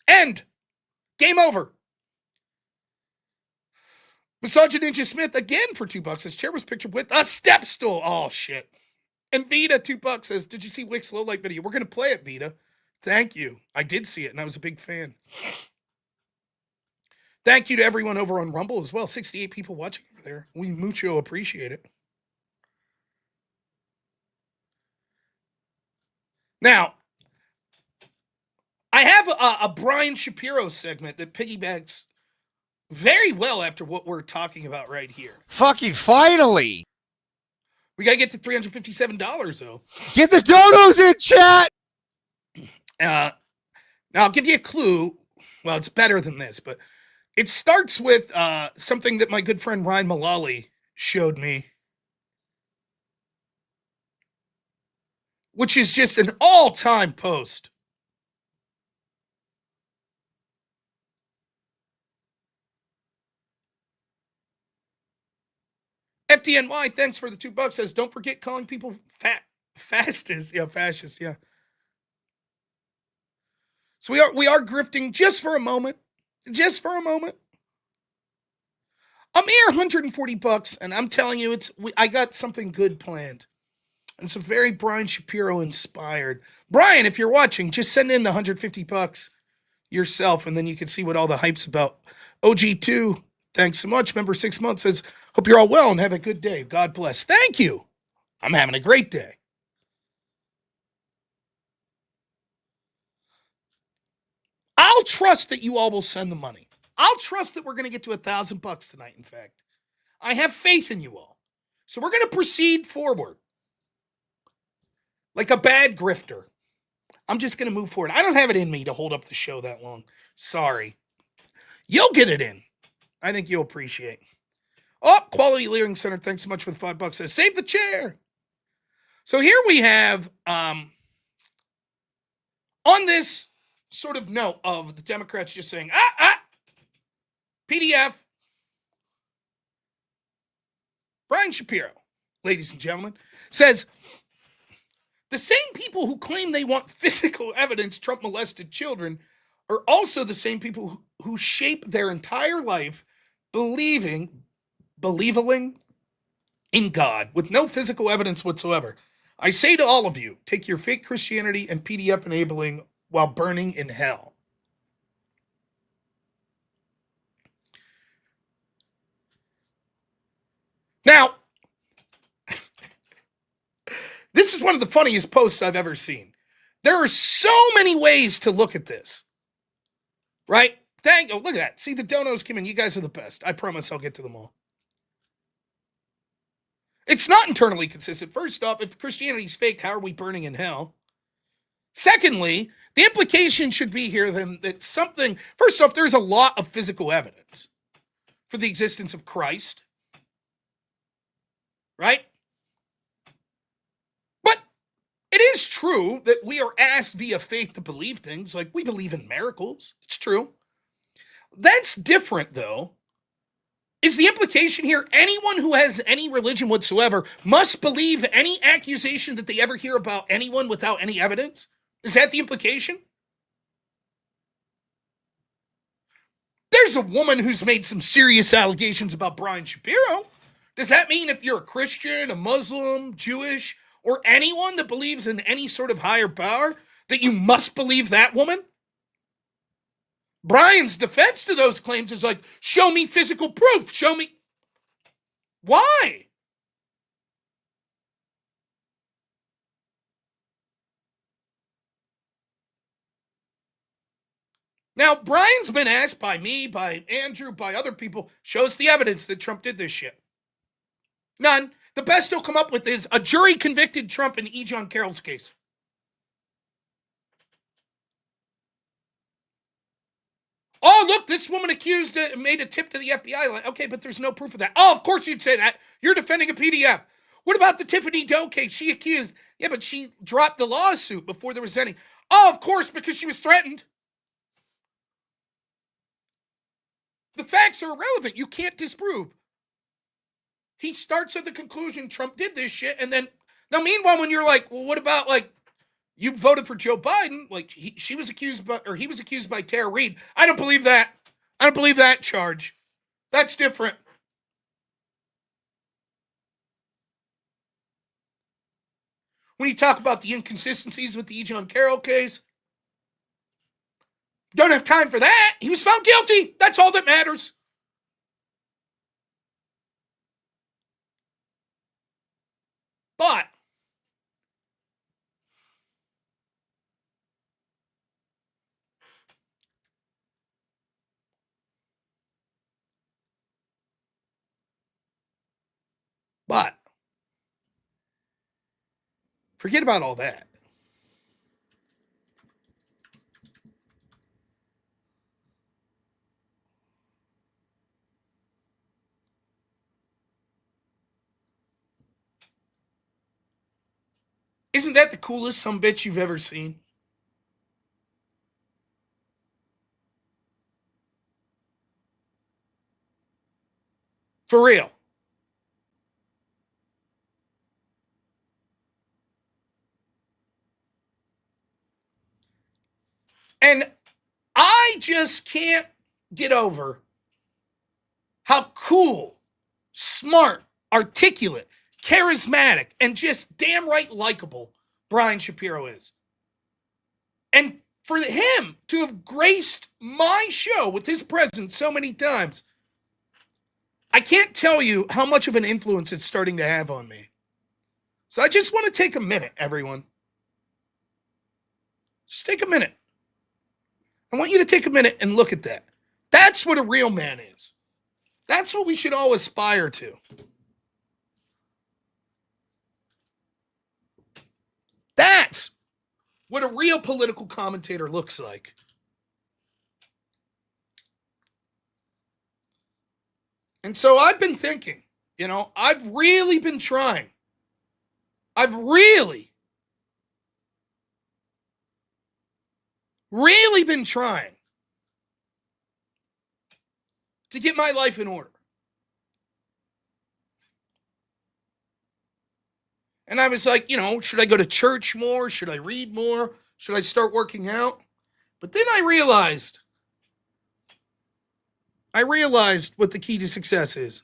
End. Game over. Massage Ninja Smith, again for $2, his chair was pictured with a step stool. Oh, shit. And Vita, $2 says, did you see Wick's low light video? We're going to play it, Vita. Thank you. I did see it, and I was a big fan. Thank you to everyone over on Rumble as well. 68 people watching over there. We mucho appreciate it. Now, I have a Brian Shapiro segment that piggybacks very well after what we're talking about right here. Fucking finally! We got to get to $357, though. Get the donos in, chat! Now, I'll give you a clue. Well, it's better than this, but it starts with something that my good friend Ryan Mullally showed me, which is just an all-time post. FDNY, thanks for the $2. Says, don't forget calling people fascists. Yeah, fascist. Yeah. So we are grifting just for a moment. Just for a moment. A mere $140, and I'm telling you, I got something good planned. And it's a very Brian Shapiro inspired. Brian, if you're watching, just send in the $150 yourself, and then you can see what all the hype's about. OG2, thanks so much. Member 6 months says, hope you're all well and have a good day. God bless. Thank you. I'm having a great day. I'll trust that you all will send the money. I'll trust that we're going to get to $1,000 tonight, in fact. I have faith in you all. So we're going to proceed forward. Like a bad grifter. I'm just going to move forward. I don't have it in me to hold up the show that long. Sorry. You'll get it in. I think you'll appreciate. Oh, Quality Leering Center, thanks so much for the $5. Says, save the chair. So here we have, on this sort of note of the Democrats just saying, PDF. Brian Shapiro, ladies and gentlemen, says, the same people who claim they want physical evidence Trump molested children are also the same people who shape their entire life believing in God with no physical evidence whatsoever. I say to all of you, take your fake Christianity and PDF enabling while burning in hell. Now, this is one of the funniest posts I've ever seen. There are so many ways to look at this. Right? Look at that. See, the donos came in. You guys are the best. I promise I'll get to them all. It's not internally consistent. First off, if Christianity's fake, how are we burning in hell? Secondly, the implication should be here then that something, first off, there's a lot of physical evidence for the existence of Christ. Right? But it is true that we are asked via faith to believe things, like we believe in miracles. It's true. That's different, though. Is the implication here anyone who has any religion whatsoever must believe any accusation that they ever hear about anyone without any evidence? Is that the implication? There's a woman who's made some serious allegations about Brian Shapiro. Does that mean if you're a Christian, a Muslim, Jewish, or anyone that believes in any sort of higher power, that you must believe that woman? Brian's defense to those claims is like, show me physical proof. Show me. Why? Now, Brian's been asked by me, by Andrew, by other people, shows the evidence that Trump did this shit. None. The best he'll come up with is a jury convicted Trump in E. John Carroll's case. Oh, look, this woman accused made a tip to the FBI. Okay, but there's no proof of that. Oh, of course you'd say that. You're defending a PDF. What about the Tiffany Doe case? She accused. Yeah, but she dropped the lawsuit before there was any. Oh, of course, because she was threatened. The facts are irrelevant. You can't disprove. He starts at the conclusion Trump did this shit, and then now, meanwhile, when you're like, well, what about like you voted for Joe Biden? Like he was accused by Tara Reade. I don't believe that. I don't believe that charge. That's different. When you talk about the inconsistencies with the E. John Carroll case, don't have time for that. He was found guilty. That's all that matters. But Forget about all that. Isn't that the coolest sumbitch you've ever seen? For real. And I just can't get over how cool, smart, articulate, charismatic, and just damn right likable Brian Shapiro is. And for him to have graced my show with his presence so many times, I can't tell you how much of an influence it's starting to have on me. So I just want to take a minute, everyone. Just take a minute. I want you to take a minute and look at that. That's what a real man is. That's what we should all aspire to. That's what a real political commentator looks like. And so I've been thinking, I've really been trying. I've really been trying to get my life in order. And I was like, should I go to church more? Should I read more? Should I start working out? But then I realized what the key to success is.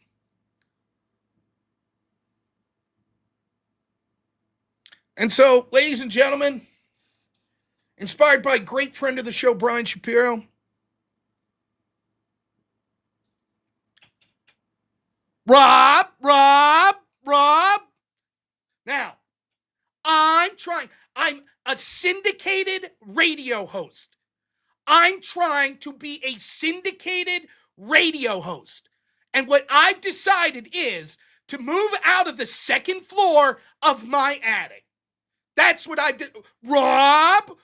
And so, ladies and gentlemen, inspired by a great friend of the show, Brian Shapiro, Rob. Now, I'm a syndicated radio host. I'm trying to be a syndicated radio host. And what I've decided is to move out of the second floor of my attic. That's what I did. Rob.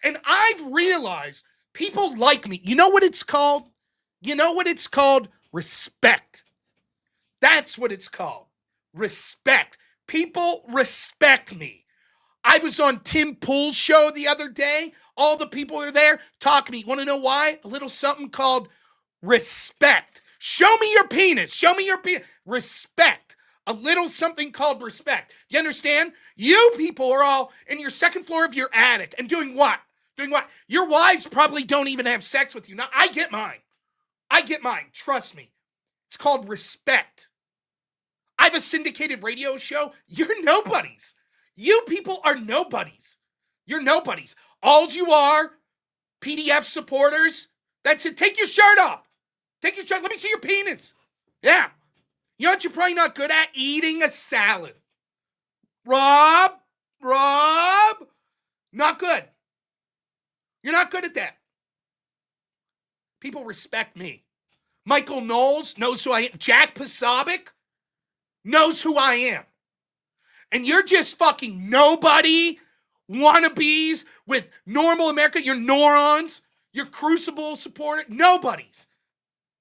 And I've realized people like me. You know what it's called? Respect. That's what it's called. Respect. People respect me. I was on Tim Pool's show the other day. All the people are there talking to me. Want to know why? A little something called respect. Show me your penis. Respect. A little something called respect. You understand? You people are all in your second floor of your attic and doing what? Your wives probably don't even have sex with you. Now, I get mine. Trust me. It's called respect. I have a syndicated radio show. You're nobodies. You people are nobodies. You're nobodies. All you are, PDF supporters. That's it. Take your shirt off. Let me see your penis. Yeah. You know what you're probably not good at? Eating a salad. Rob. Not good. You're not good at that. People respect me. Michael Knowles knows who I am. Jack Posobiec knows who I am. And you're just fucking nobody wannabes with normal America. You're morons. You're Crucible supporter. Nobodies.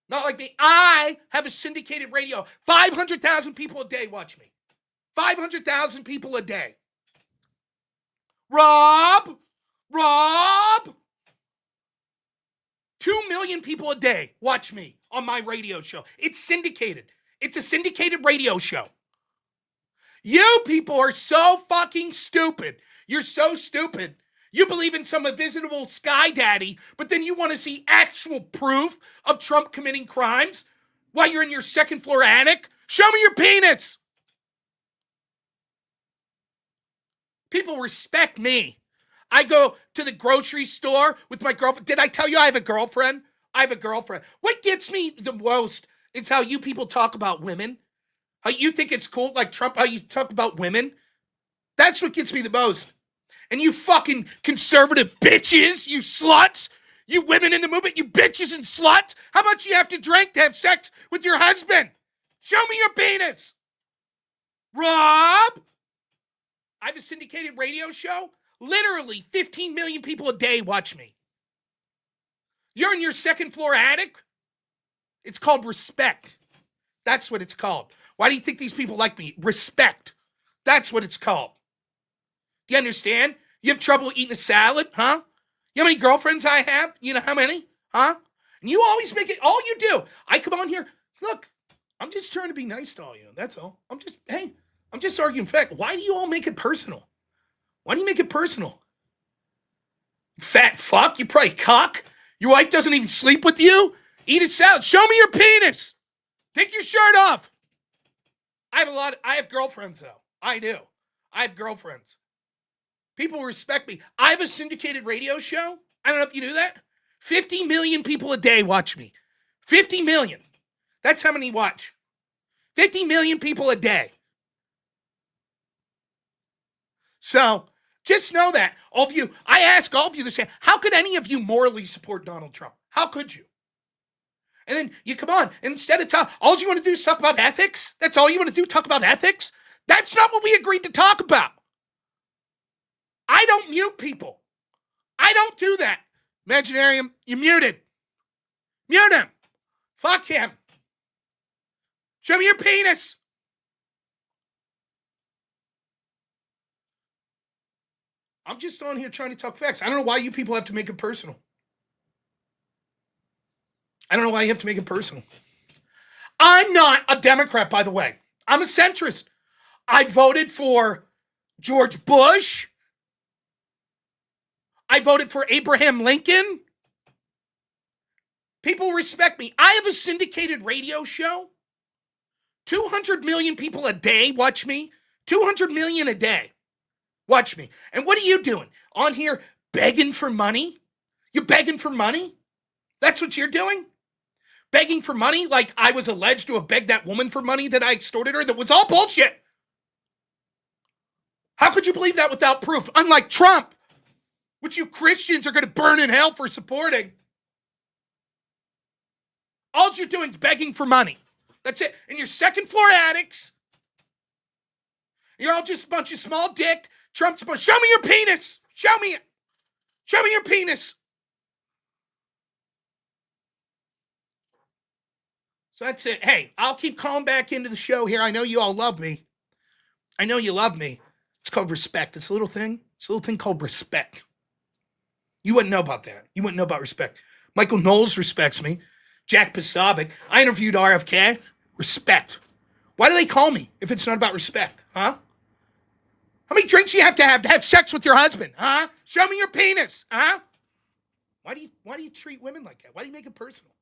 Not like me. I have a syndicated radio. 500,000 people a day watch me. 500,000 people a day. Rob. 2 million people a day watch me on my radio show. It's syndicated. It's a syndicated radio show. You people are so fucking stupid. You're so stupid. You believe in some invisible sky daddy, but then you want to see actual proof of Trump committing crimes while you're in your second floor attic? Show me your penis. People respect me. I go to the grocery store with my girlfriend. Did I tell you I have a girlfriend? I have a girlfriend. What gets me the most is how you people talk about women. How you think it's cool, like Trump, how you talk about women. That's what gets me the most. And you fucking conservative bitches, you sluts, You women in the movement, you bitches and sluts. How much you have to drink to have sex with your husband? Show me your penis. Rob, I have a syndicated radio show. Literally 15 million people a day watch me. You're in your second floor attic? It's called respect. That's what it's called. Why do you think these people like me? Respect. That's what it's called. Do you understand? You have trouble eating a salad, huh? You know how many girlfriends I have? You know how many? Huh? And you always make it, all you do. I come on here, look, I'm just trying to be nice to all you. That's all. I'm just arguing fact. Why do you all make it personal? Why do you make it personal? Fat fuck, you probably cock. Your wife doesn't even sleep with you. Eat a salad. Show me your penis. Take your shirt off. I have girlfriends though. I do. I have girlfriends. People respect me. I have a syndicated radio show. I don't know if you knew that. 50 million people a day watch me. 50 million. That's how many watch. 50 million people a day. So just know that. All of you, I ask all of you the same. How could any of you morally support Donald Trump? How could you? And then you come on, and instead of all you want to do is talk about ethics? That's all you want to do, talk about ethics? That's not what we agreed to talk about. I don't mute people. I don't do that. Imaginarium, you're muted. Mute him. Fuck him. Show me your penis. I'm just on here trying to talk facts. I don't know why you people have to make it personal. I don't know why you have to make it personal. I'm not a Democrat, by the way. I'm a centrist. I voted for George Bush. I voted for Abraham Lincoln. People respect me. I have a syndicated radio show. 200 million people a day watch me. 200 million a day watch me. And what are you doing? On here begging for money? You're begging for money? That's what you're doing? Begging for money like I was alleged to have begged that woman for money that I extorted her? That was all bullshit. How could you believe that without proof? Unlike Trump, which you Christians are going to burn in hell for supporting. All you're doing is begging for money. That's it. And you're second floor addicts. You're all just a bunch of small dick Trump supporters. Show me your penis. Show me it. Show me your penis. So that's it. Hey, I'll keep calling back into the show here. I know you all love me. I know you love me. It's called respect. It's a little thing. It's a little thing called respect. You wouldn't know about that. You wouldn't know about respect. Michael Knowles respects me. Jack Posobiec. I interviewed RFK. Respect. Why do they call me if it's not about respect? Huh? How many drinks you have to have sex with your husband? Huh? Show me your penis. Huh? Why do you treat women like that? Why do you make it personal?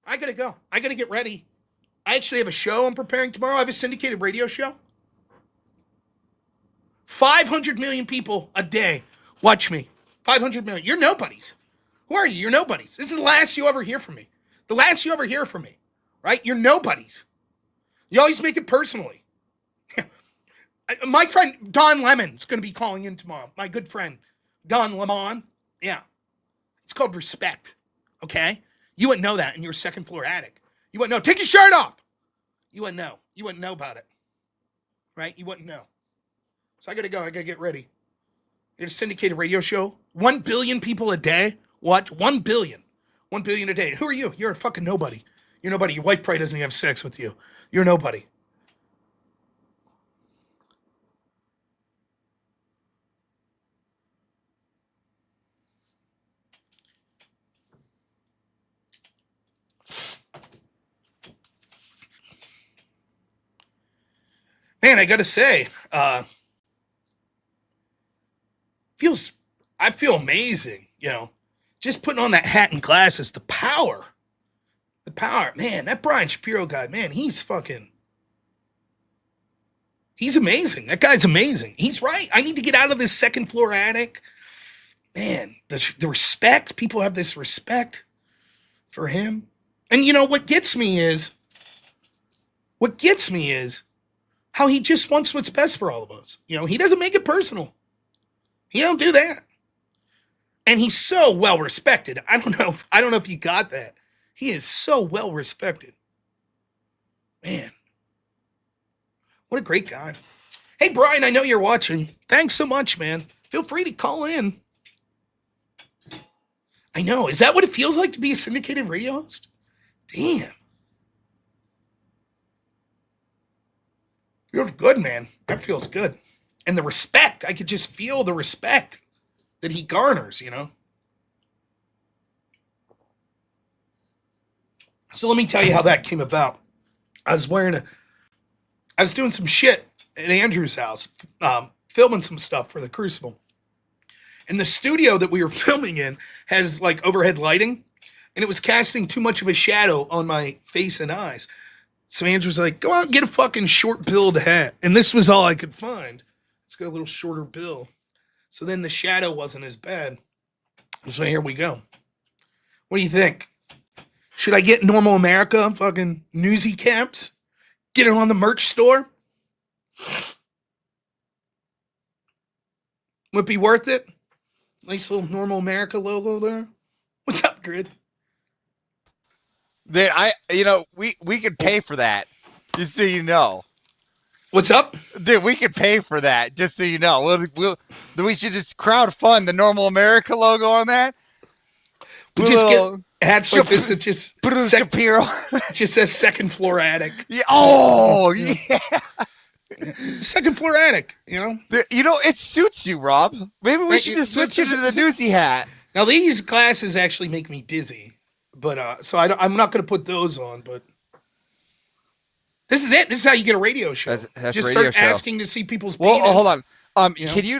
I gotta go. I gotta get ready. I actually have a show I'm preparing tomorrow. I have a syndicated radio show. 500 million people a day watch me. 500 million. You're nobodies. Who are you? You're nobodies. This is the last you ever hear from me. The last you ever hear from me. Right? You're nobodies. You always make it personally. My friend Don Lemon's going to be calling in tomorrow. My good friend Don Lemon. Yeah. It's called respect. Okay? You wouldn't know that in your second floor attic. You wouldn't know. Take your shirt off. You wouldn't know. You wouldn't know about it. Right? You wouldn't know. So I got to go. I got to get ready. It's a syndicated radio show. 1 billion people a day watch. 1 billion. 1 billion a day. Who are you? You're a fucking nobody. You're nobody. Your wife probably doesn't have sex with you. You're nobody. Man, I gotta say, I feel amazing, just putting on that hat and glasses, the power, man, that Brian Shapiro guy, man, he's amazing. That guy's amazing. He's right. I need to get out of this second floor attic. Man, the respect, people have this respect for him. And what gets me is how he just wants what's best for all of us. He doesn't make it personal. He don't do that. And he's so well respected. I don't know if you got that. He is so well respected. Man. What a great guy. Hey, Brian, I know you're watching. Thanks so much, man. Feel free to call in. I know. Is that what it feels like to be a syndicated radio host? Damn. Feels good, man. That feels good. And the respect. I could just feel the respect that he garners, you know? So let me tell you how that came about. I was doing some shit at Andrew's house, filming some stuff for the Crucible. And the studio that we were filming in has like overhead lighting, and it was casting too much of a shadow on my face and eyes. So Andrew's like, go out and get a fucking short-billed hat. And this was all I could find. It's got a little shorter bill. So then the shadow wasn't as bad. So here we go. What do you think? Should I get Normal America fucking newsy caps? Get it on the merch store? Would it be worth it? Nice little Normal America logo there. What's up, Grid? We could pay for that. Just so you know. What's up? Dude, we could pay for that, just so you know. We should just crowdfund the Normal America logo on that. We just get hats like this that just Shapiro. Just says second floor attic. Yeah. Oh, yeah. Second floor attic, you know? It suits you, Rob. Maybe we should just switch you to the newsy hat. Now, these glasses actually make me dizzy. But, so I'm not going to put those on, but this is it. This is how you get a radio show. That's just radio start show. asking to see people's penis. Well, hold on. You know? Can you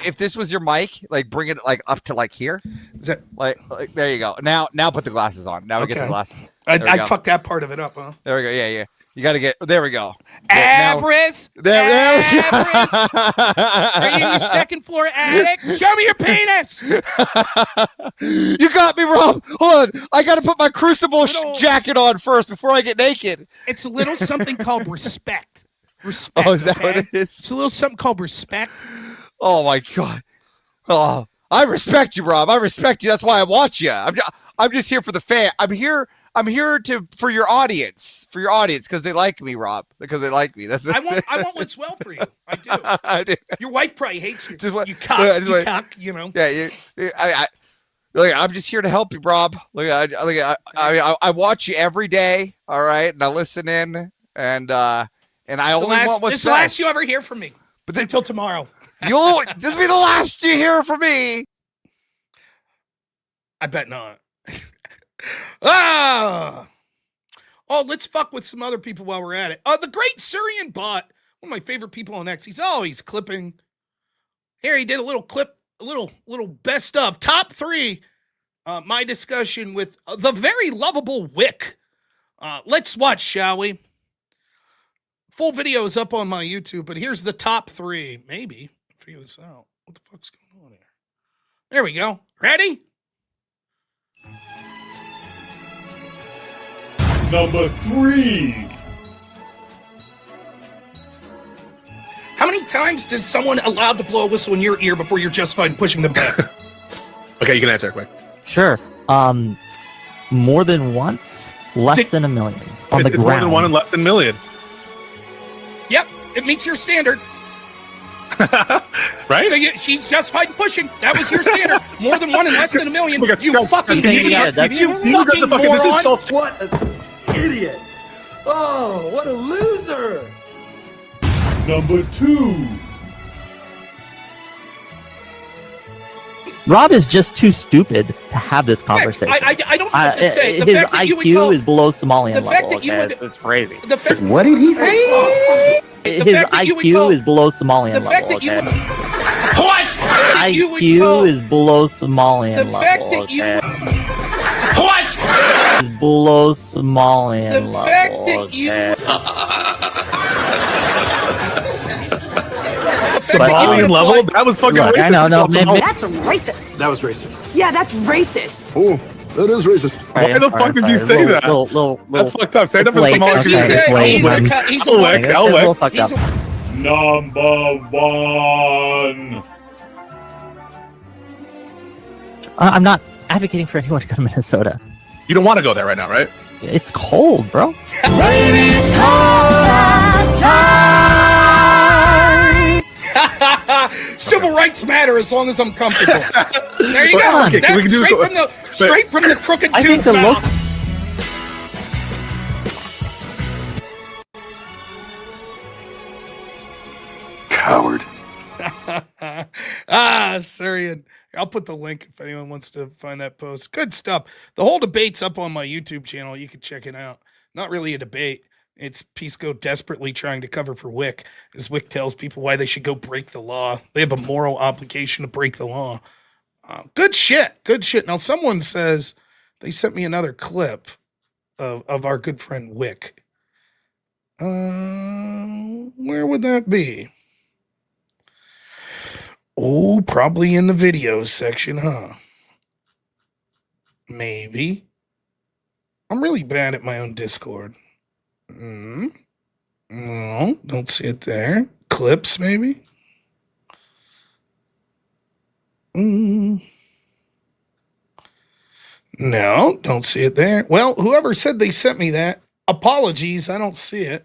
if this was your mic, bring it up to here? Is that like there you go. Now put the glasses on. Now we get the glasses. I fucked that part of it up, huh? There we go. Yeah. You got to get. There we go. Avarice. There we go. Are you in your second floor attic? Show me your penis. You got me, Rob. Hold on. I got to put my Crucible jacket on first before I get naked. It's a little something called respect. Respect. Oh, is that what it is? It's a little something called respect. Oh my God. Oh, I respect you, Rob. I respect you. That's why I watch you. I'm just here for the fan. I'm here for your audience, because they like me, Rob. Because they like me. I want what's well for you. I do. I do. Your wife probably hates you. You cock. You know. Yeah. I'm just here to help you, Rob. I watch you every day. All right, and I listen in, and I only want what's best. This is the last you ever hear from me. But until tomorrow. This will be the last you hear from me. I bet not. Let's fuck with some other people while we're at it. The great Syrian Bot, one of my favorite people on X. He's always clipping. Here he did a little clip, a little best of top 3. My discussion with the very lovable Wick. Let's watch, shall we? Full video is up on my YouTube, but here's the top 3. Maybe figure this out. What the fuck's going on here? There we go. Ready? Number 3. How many times does someone allowed to blow a whistle in your ear before you're justified in pushing them back? Okay, you can answer it quick. Sure. More than once, less than a million on the ground. It's more than one and less than a million. Yep, it meets your standard. Right? So she's justified in pushing. That was your standard. More than one and less than a million. You fucking idiot. You fucking moron. This is so What an idiot. Oh, what a loser. Number 2. Rob is just too stupid to have this conversation. I don't know what to say. His IQ is below Somalian level. It's crazy. What did he say? His IQ is below Somalian level. Okay? What? IQ is below Somalian level. What? Is below Somalian level. The fact that you. Somalian level? That was fucking racist. I know, That's racist. That was racist. Yeah, that's racist. Oh, that is racist. Why the fuck did you say that? That's fucked up. Say that for Somalian. He's a lick. Number 1. I'm not advocating for anyone to go to Minnesota. You don't want to go there right now, right? It's cold, bro. It's cold outside. Civil rights matter as long as I'm comfortable. There you go. Okay, That, we can do straight from the crooked I think tooth the mouth. Coward. Syrian. I'll put the link if anyone wants to find that post. Good stuff. The whole debate's up on my YouTube channel. You can check it out. Not really a debate. It's Peace Go desperately trying to cover for Wick, as Wick tells people why they should go break the law. They have a moral obligation to break the law. Good shit. Good shit. Now, someone says they sent me another clip of our good friend Wick. Where would that be? Oh, probably in the videos section, huh? Maybe. I'm really bad at my own Discord. No, don't see it there. Clips, maybe? No, don't see it there. Well, whoever said they sent me that, apologies, I don't see it.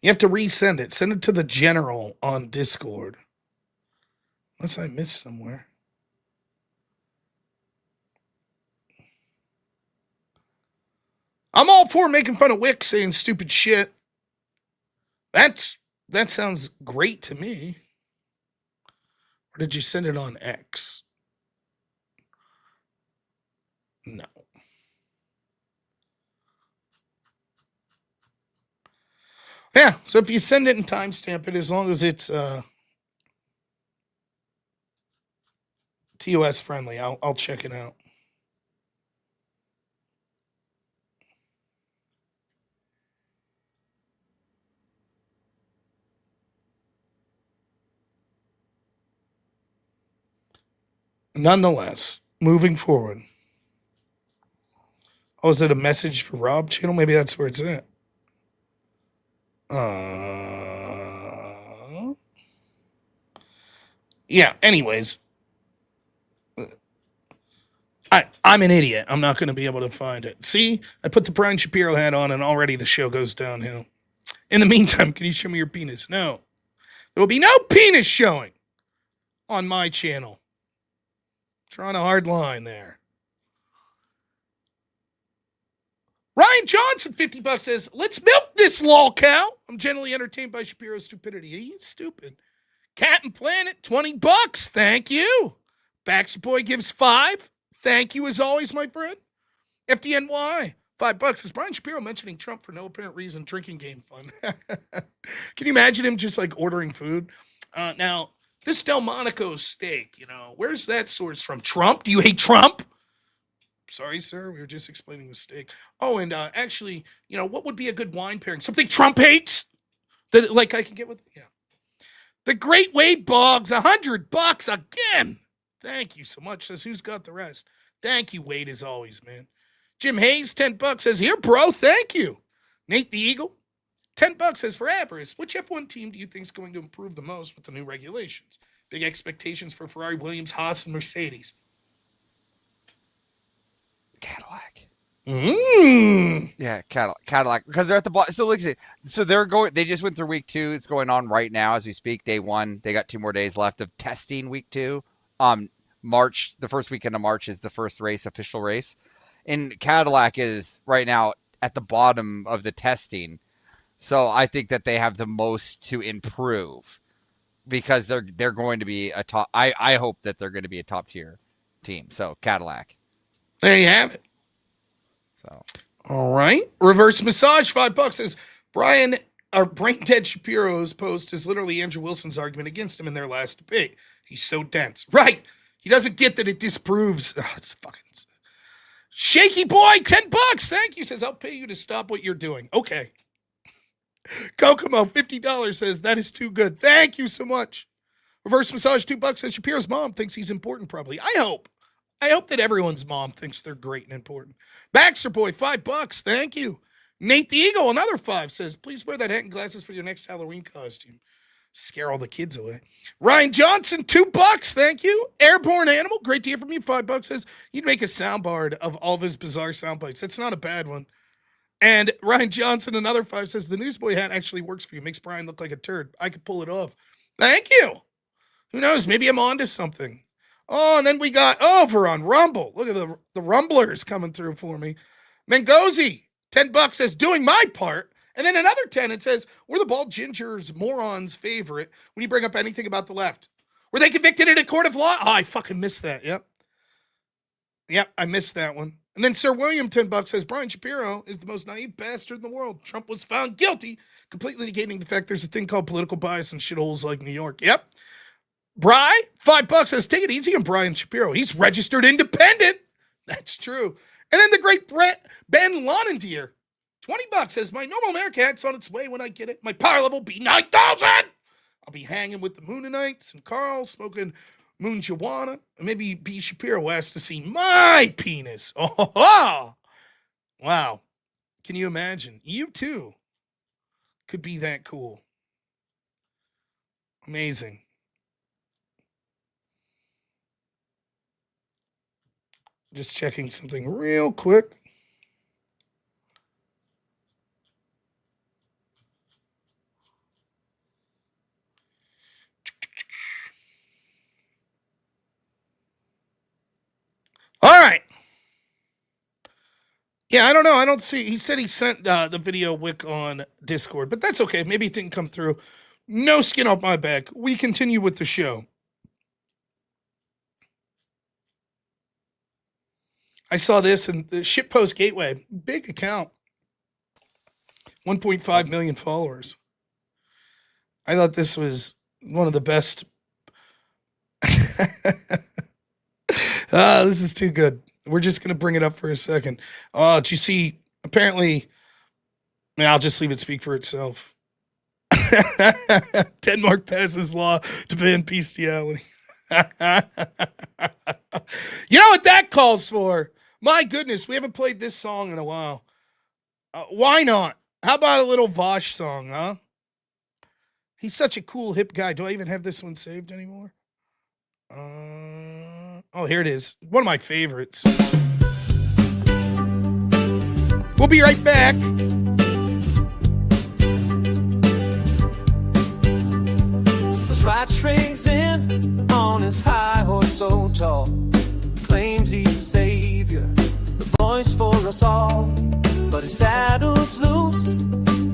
You have to resend it. Send it to the general on Discord. Unless I missed somewhere. I'm all for making fun of Wick saying stupid shit. That sounds great to me. Or did you send it on X? No. Yeah, so if you send it and timestamp it, as long as it's TOS friendly, I'll check it out. Nonetheless, moving forward. Oh, is it a message for Rob channel? Maybe that's where it's at. Yeah, anyways. I'm an idiot. I'm not going to be able to find it. See, I put the Brian Shapiro hat on and already the show goes downhill. In the meantime, can you show me your penis? No. There will be no penis showing on my channel. Drawing a hard line there. Ryan Johnson, $50 says, let's milk this lol cow. I'm generally entertained by Shapiro's stupidity. He's stupid. Cat and Planet, $20. Thank you. Baxter Boy gives 5. Thank you as always, my friend. FDNY, $5. Is Brian Shapiro mentioning Trump for no apparent reason? Drinking game fun. Can you imagine him just like ordering food? Now, this Delmonico steak, where's that source from? Trump? Do you hate Trump? Sorry, sir. We were just explaining the steak. Oh, and actually, what would be a good wine pairing? Something Trump hates? That like I can get with? Yeah. The Great Wade Boggs, $100 again. Thank you so much. Says, who's got the rest? Thank you, Wade, as always, man. Jim Hayes, $10 says, here, bro. Thank you. Nate the Eagle, $10 says, for avarice, which F1 team do you think is going to improve the most with the new regulations? Big expectations for Ferrari, Williams, Haas, and Mercedes. Cadillac. Yeah, Cadillac, because they're at the bottom. So they just went through week 2. It's going on right now as we speak. Day 1. They got 2 more days left of testing week 2. March, the first weekend of March is the first official race. And Cadillac is right now at the bottom of the testing. So I think that they have the most to improve because they're going to be a top. I hope that they're going to be a top tier team. So Cadillac. There you have it. So, all right. Reverse massage, $5 says Brain Dead Shapiro's post is literally Andrew Wilson's argument against him in their last debate. He's so dense. Right. He doesn't get that it disproves. Oh, it's fucking Shaky Boy, $10. Thank you. Says, I'll pay you to stop what you're doing. Okay. Kokomo, $50 says, that is too good. Thank you so much. Reverse massage, $2 says Shapiro's mom thinks he's important, probably. I hope that everyone's mom thinks they're great and important. Baxter Boy, $5. Thank you. Nate the Eagle, another 5 says, please wear that hat and glasses for your next Halloween costume. Scare all the kids away. Ryan Johnson, $2. Thank you. Airborne Animal, great to hear from you. $5 says you'd make a soundboard of all of his bizarre sound bites. That's not a bad one. And Ryan Johnson, another 5, says the newsboy hat actually works for you. Makes Brian look like a turd. I could pull it off. Thank you. Who knows? Maybe I'm onto something. Oh, and then we got over on Rumble. Look at the Rumblers coming through for me. Mengozi, $10 says doing my part. And then another 10, it says, we're the bald gingers morons favorite when you bring up anything about the left. Were they convicted in a court of law? Oh, I fucking missed that. Yep, I missed that one. And then Sir William, $10 says, Brian Shapiro is the most naive bastard in the world. Trump was found guilty, completely negating the fact there's a thing called political bias in shitholes like New York. Yep. Bry, $5 says, take it easy on Brian Shapiro. He's registered independent. That's true. And then the great Ben Lonendier, $20 says, my normal Americat's on its way when I get it. My power level be 9,000. I'll be hanging with the Moonanites and Carl, smoking Moon Joanna. And maybe B. Shapiro asks to see my penis. Oh, wow. Can you imagine? You too could be that cool. Amazing. Just checking something real quick. All right. Yeah, I don't know. I don't see. He said he sent the video wick on Discord, but that's okay. Maybe it didn't come through. No skin off my back. We continue with the show. I saw this in the Shitpost Gateway. Big account. 1.5 million followers. I thought this was one of the best. This is too good. We're just going to bring it up for a second. Did you see? Apparently, I'll just leave it speak for itself. Denmark passes law to ban bestiality. You know what that calls for? My goodness, we haven't played this song in a while. Why not? How about a little Vosh song, huh? He's such a cool, hip guy. Do I even have this one saved anymore? Oh, here it is. One of my favorites. We'll be right back. The ride strings in on his high horse so tall. Claims he's a savior, the voice for us all. But his saddle's loose,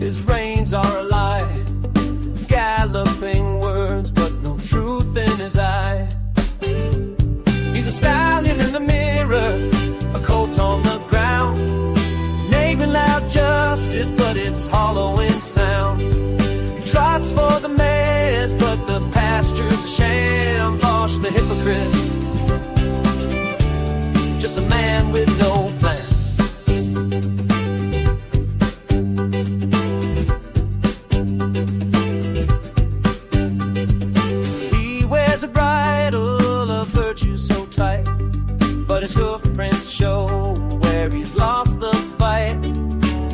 his reins are a lie. Galloping words, but no truth in his eye. He's a stallion in the mirror, a colt on the ground. Naming loud justice, but it's hollow in sound. He trots for the mares, but the pasture's a sham. Bosh the hypocrite, just a man with no plan. He wears a bridle of virtue so tight, but his hoof prints show where he's lost the fight.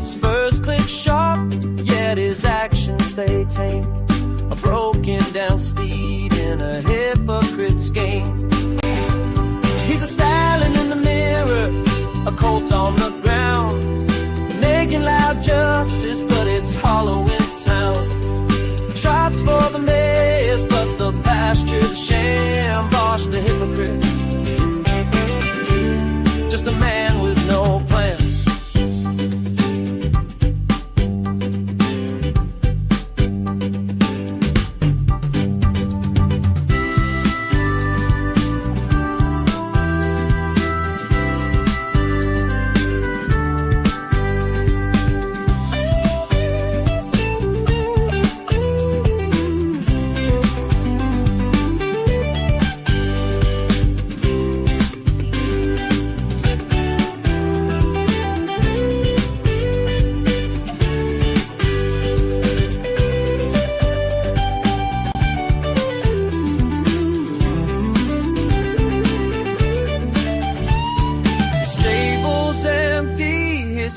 Spurs click sharp, yet his actions stay tame. A broken down steed in a hypocrite's game. He's a stallion in the mirror, a colt on the ground. Making loud justice, but it's hollow in sound. Trots for the mares, but the pasture's a sham. Bosh the hypocrite, just a man with no plan.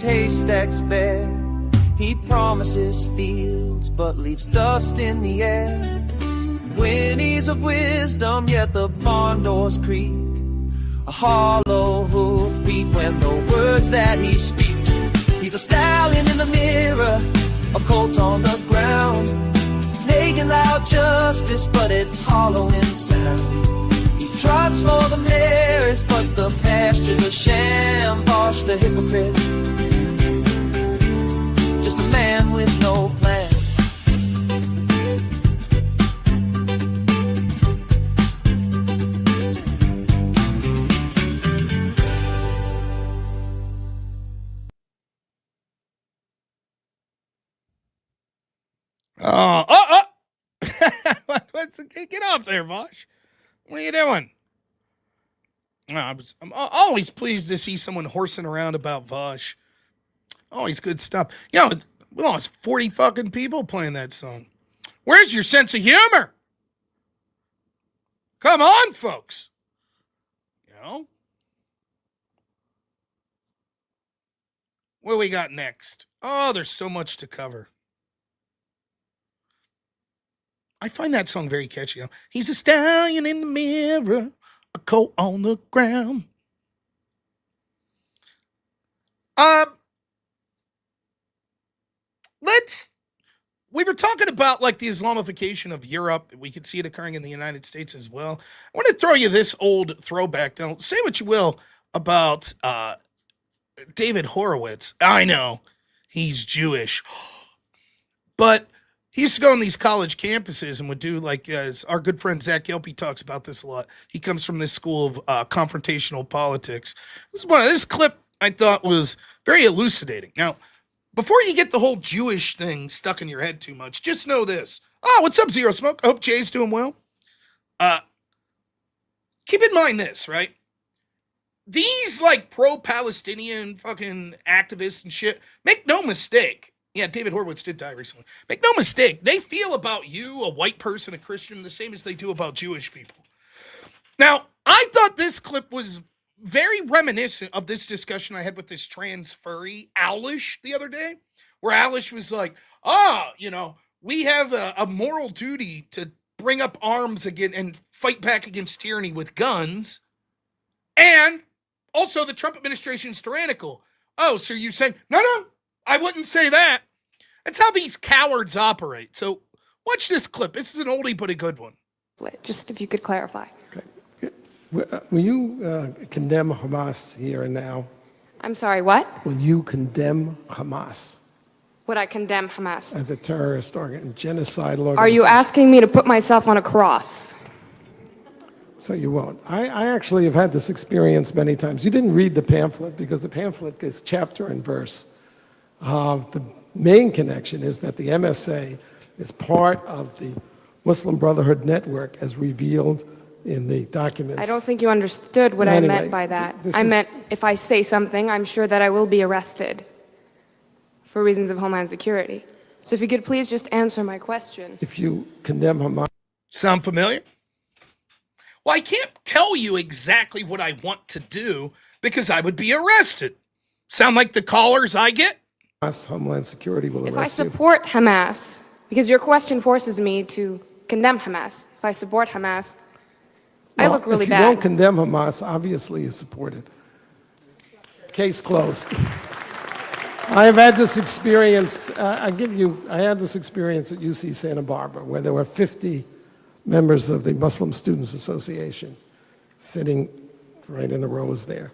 Haystacks bare. He promises fields, but leaves dust in the air. Whinnies of wisdom, yet the barn doors creak. A hollow hoofbeat when the words that he speaks. He's a stallion in the mirror, a colt on the ground, making loud justice, but it's hollow in sound. He trots for the mares, but the pasture's a sham. Bosh the hypocrite, just a man with no plan. Get off there, Vosh. What are you doing? I'm always pleased to see someone horsing around about Vosh. Always good stuff. You know, we lost 40 fucking people playing that song. Where's your sense of humor? Come on, folks. You know? What do we got next? Oh, there's so much to cover. I find that song very catchy. You know? He's a stallion in the mirror, a coat on the ground. We were talking about like the Islamification of Europe. We could see it occurring in the United States as well. I want to throw you this old throwback. Now, say what you will about David Horowitz. I know he's Jewish, but he used to go on these college campuses and would do like our good friend Zach Gelpy talks about this a lot. He comes from this school of confrontational politics. This clip I thought was very elucidating. Now, before you get the whole Jewish thing stuck in your head too much, just know this. Oh, what's up, Zero Smoke? I hope Jay's doing well. Keep in mind this, right? These like pro-Palestinian fucking activists and shit, make no mistake. Yeah, David Horowitz did die recently. Make no mistake, they feel about you, a white person, a Christian, the same as they do about Jewish people. Now, I thought this clip was very reminiscent of this discussion I had with this trans furry, Owlish, the other day, where Owlish was like, we have a moral duty to bring up arms again and fight back against tyranny with guns. And also the Trump administration's tyrannical. Oh, so you're saying, no, I wouldn't say that. That's how these cowards operate. So watch this clip. This is an oldie but a good one. Just if you could clarify. Okay. Will you condemn Hamas here and now? I'm sorry, what? Will you condemn Hamas? Would I condemn Hamas? As a terrorist organization, genocidal organization? Are you asking me to put myself on a cross? So you won't. I actually have had this experience many times. You didn't read the pamphlet because the pamphlet is chapter and verse. The main connection is that the MSA is part of the Muslim Brotherhood network as revealed in the documents. I don't think you understood what I meant by that. I meant if I say something, I'm sure that I will be arrested for reasons of Homeland Security. So if you could please just answer my question. If you condemn Hamas. Sound familiar? Well, I can't tell you exactly what I want to do because I would be arrested. Sound like the callers I get? Homeland Security will arrest you. If I support Hamas, because your question forces me to condemn Hamas. If I support Hamas, I look really bad. If you don't condemn Hamas, obviously you support it. Case closed. I have had this experience, I had this experience at UC Santa Barbara where there were 50 members of the Muslim Students Association sitting right in the rows there.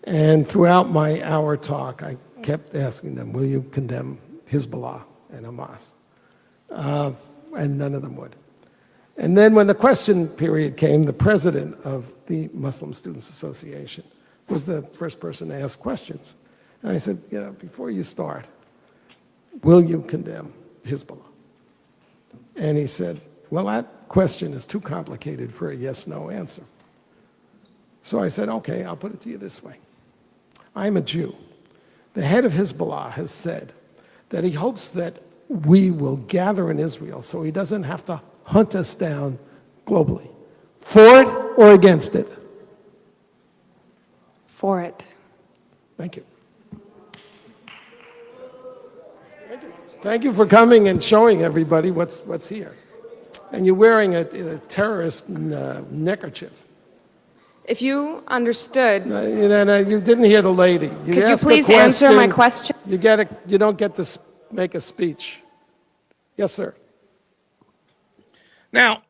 And throughout my hour talk, I kept asking them, will you condemn Hezbollah and Hamas? And none of them would. And then when the question period came, the president of the Muslim Students Association was the first person to ask questions. And I said, before you start, will you condemn Hezbollah? And he said, well, that question is too complicated for a yes-no answer. So I said, okay, I'll put it to you this way. I'm a Jew. The head of Hezbollah has said that he hopes that we will gather in Israel so he doesn't have to hunt us down globally. For it or against it? For it. Thank you. Thank you for coming and showing everybody what's here. And you're wearing a terrorist neckerchief. If you understood, You didn't hear the lady. could you please answer my question? You don't get to make a speech. Yes, sir. Now,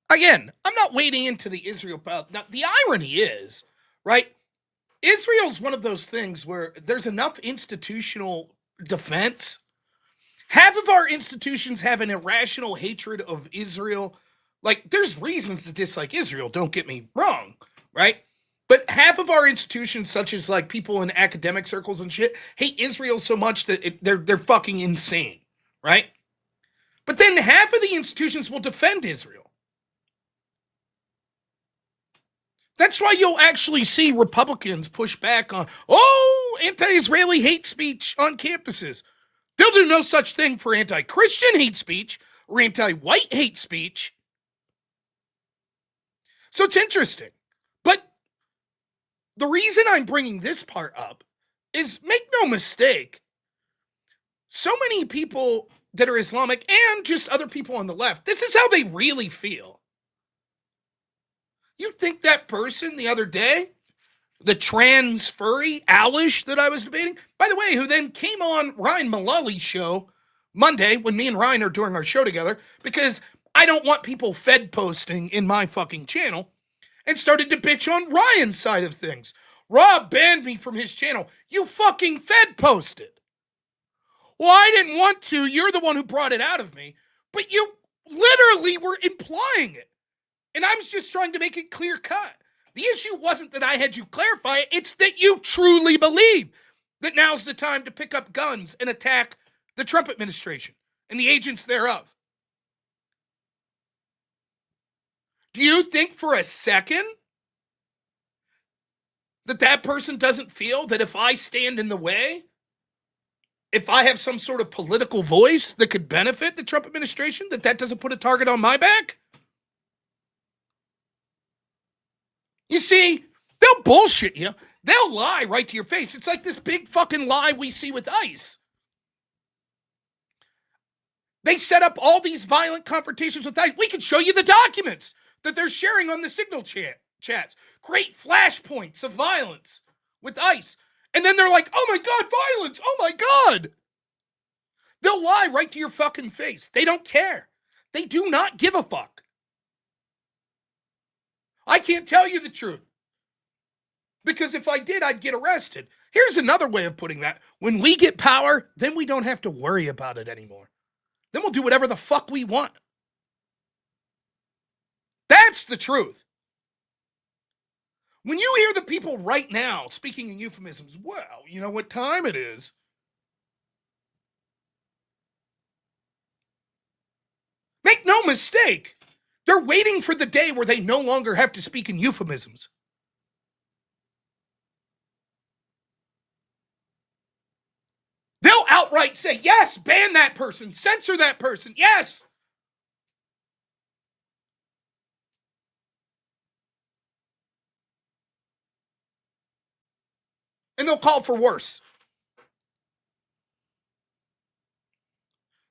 again, I'm not wading into the Israel. Now, the irony is, right? Israel's one of those things where there's enough institutional defense. Half of our institutions have an irrational hatred of Israel. Like, there's reasons to dislike Israel, don't get me wrong, right? But half of our institutions, such as like people in academic circles and shit, hate Israel so much that they're fucking insane, right? But then half of the institutions will defend Israel. That's why you'll actually see Republicans push back on, anti-Israeli hate speech on campuses. They'll do no such thing for anti-Christian hate speech or anti-white hate speech. So it's interesting. But the reason I'm bringing this part up is, make no mistake, so many people that are Islamic and just other people on the left, this is how they really feel. You think that person the other day, the trans furry Alish that I was debating, by the way, who then came on Ryan Mullally's show Monday when me and Ryan are doing our show together, because I don't want people fed posting in my fucking channel, and started to bitch on Ryan's side of things. Rob banned me from his channel. You fucking fed posted. Well, I didn't want to. You're the one who brought it out of me, but you literally were implying it. And I was just trying to make it clear cut. The issue wasn't that I had you clarify it. It's that you truly believe that now's the time to pick up guns and attack the Trump administration and the agents thereof. Do you think for a second that that person doesn't feel that if I stand in the way, if I have some sort of political voice that could benefit the Trump administration, that doesn't put a target on my back? You see, they'll bullshit you. They'll lie right to your face. It's like this big fucking lie we see with ICE. They set up all these violent confrontations with ICE. We can show you the documents that they're sharing on the Signal chats. Great flashpoints of violence with ICE. And then they're like, oh my God, violence. Oh my God. They'll lie right to your fucking face. They don't care. They do not give a fuck. I can't tell you the truth. Because if I did, I'd get arrested. Here's another way of putting that. When we get power, then we don't have to worry about it anymore. Then we'll do whatever the fuck we want. That's the truth. When you hear the people right now speaking in euphemisms, well, you know what time it is. Make no mistake. They're waiting for the day where they no longer have to speak in euphemisms. They'll outright say, yes, ban that person, censor that person, yes. And they'll call for worse.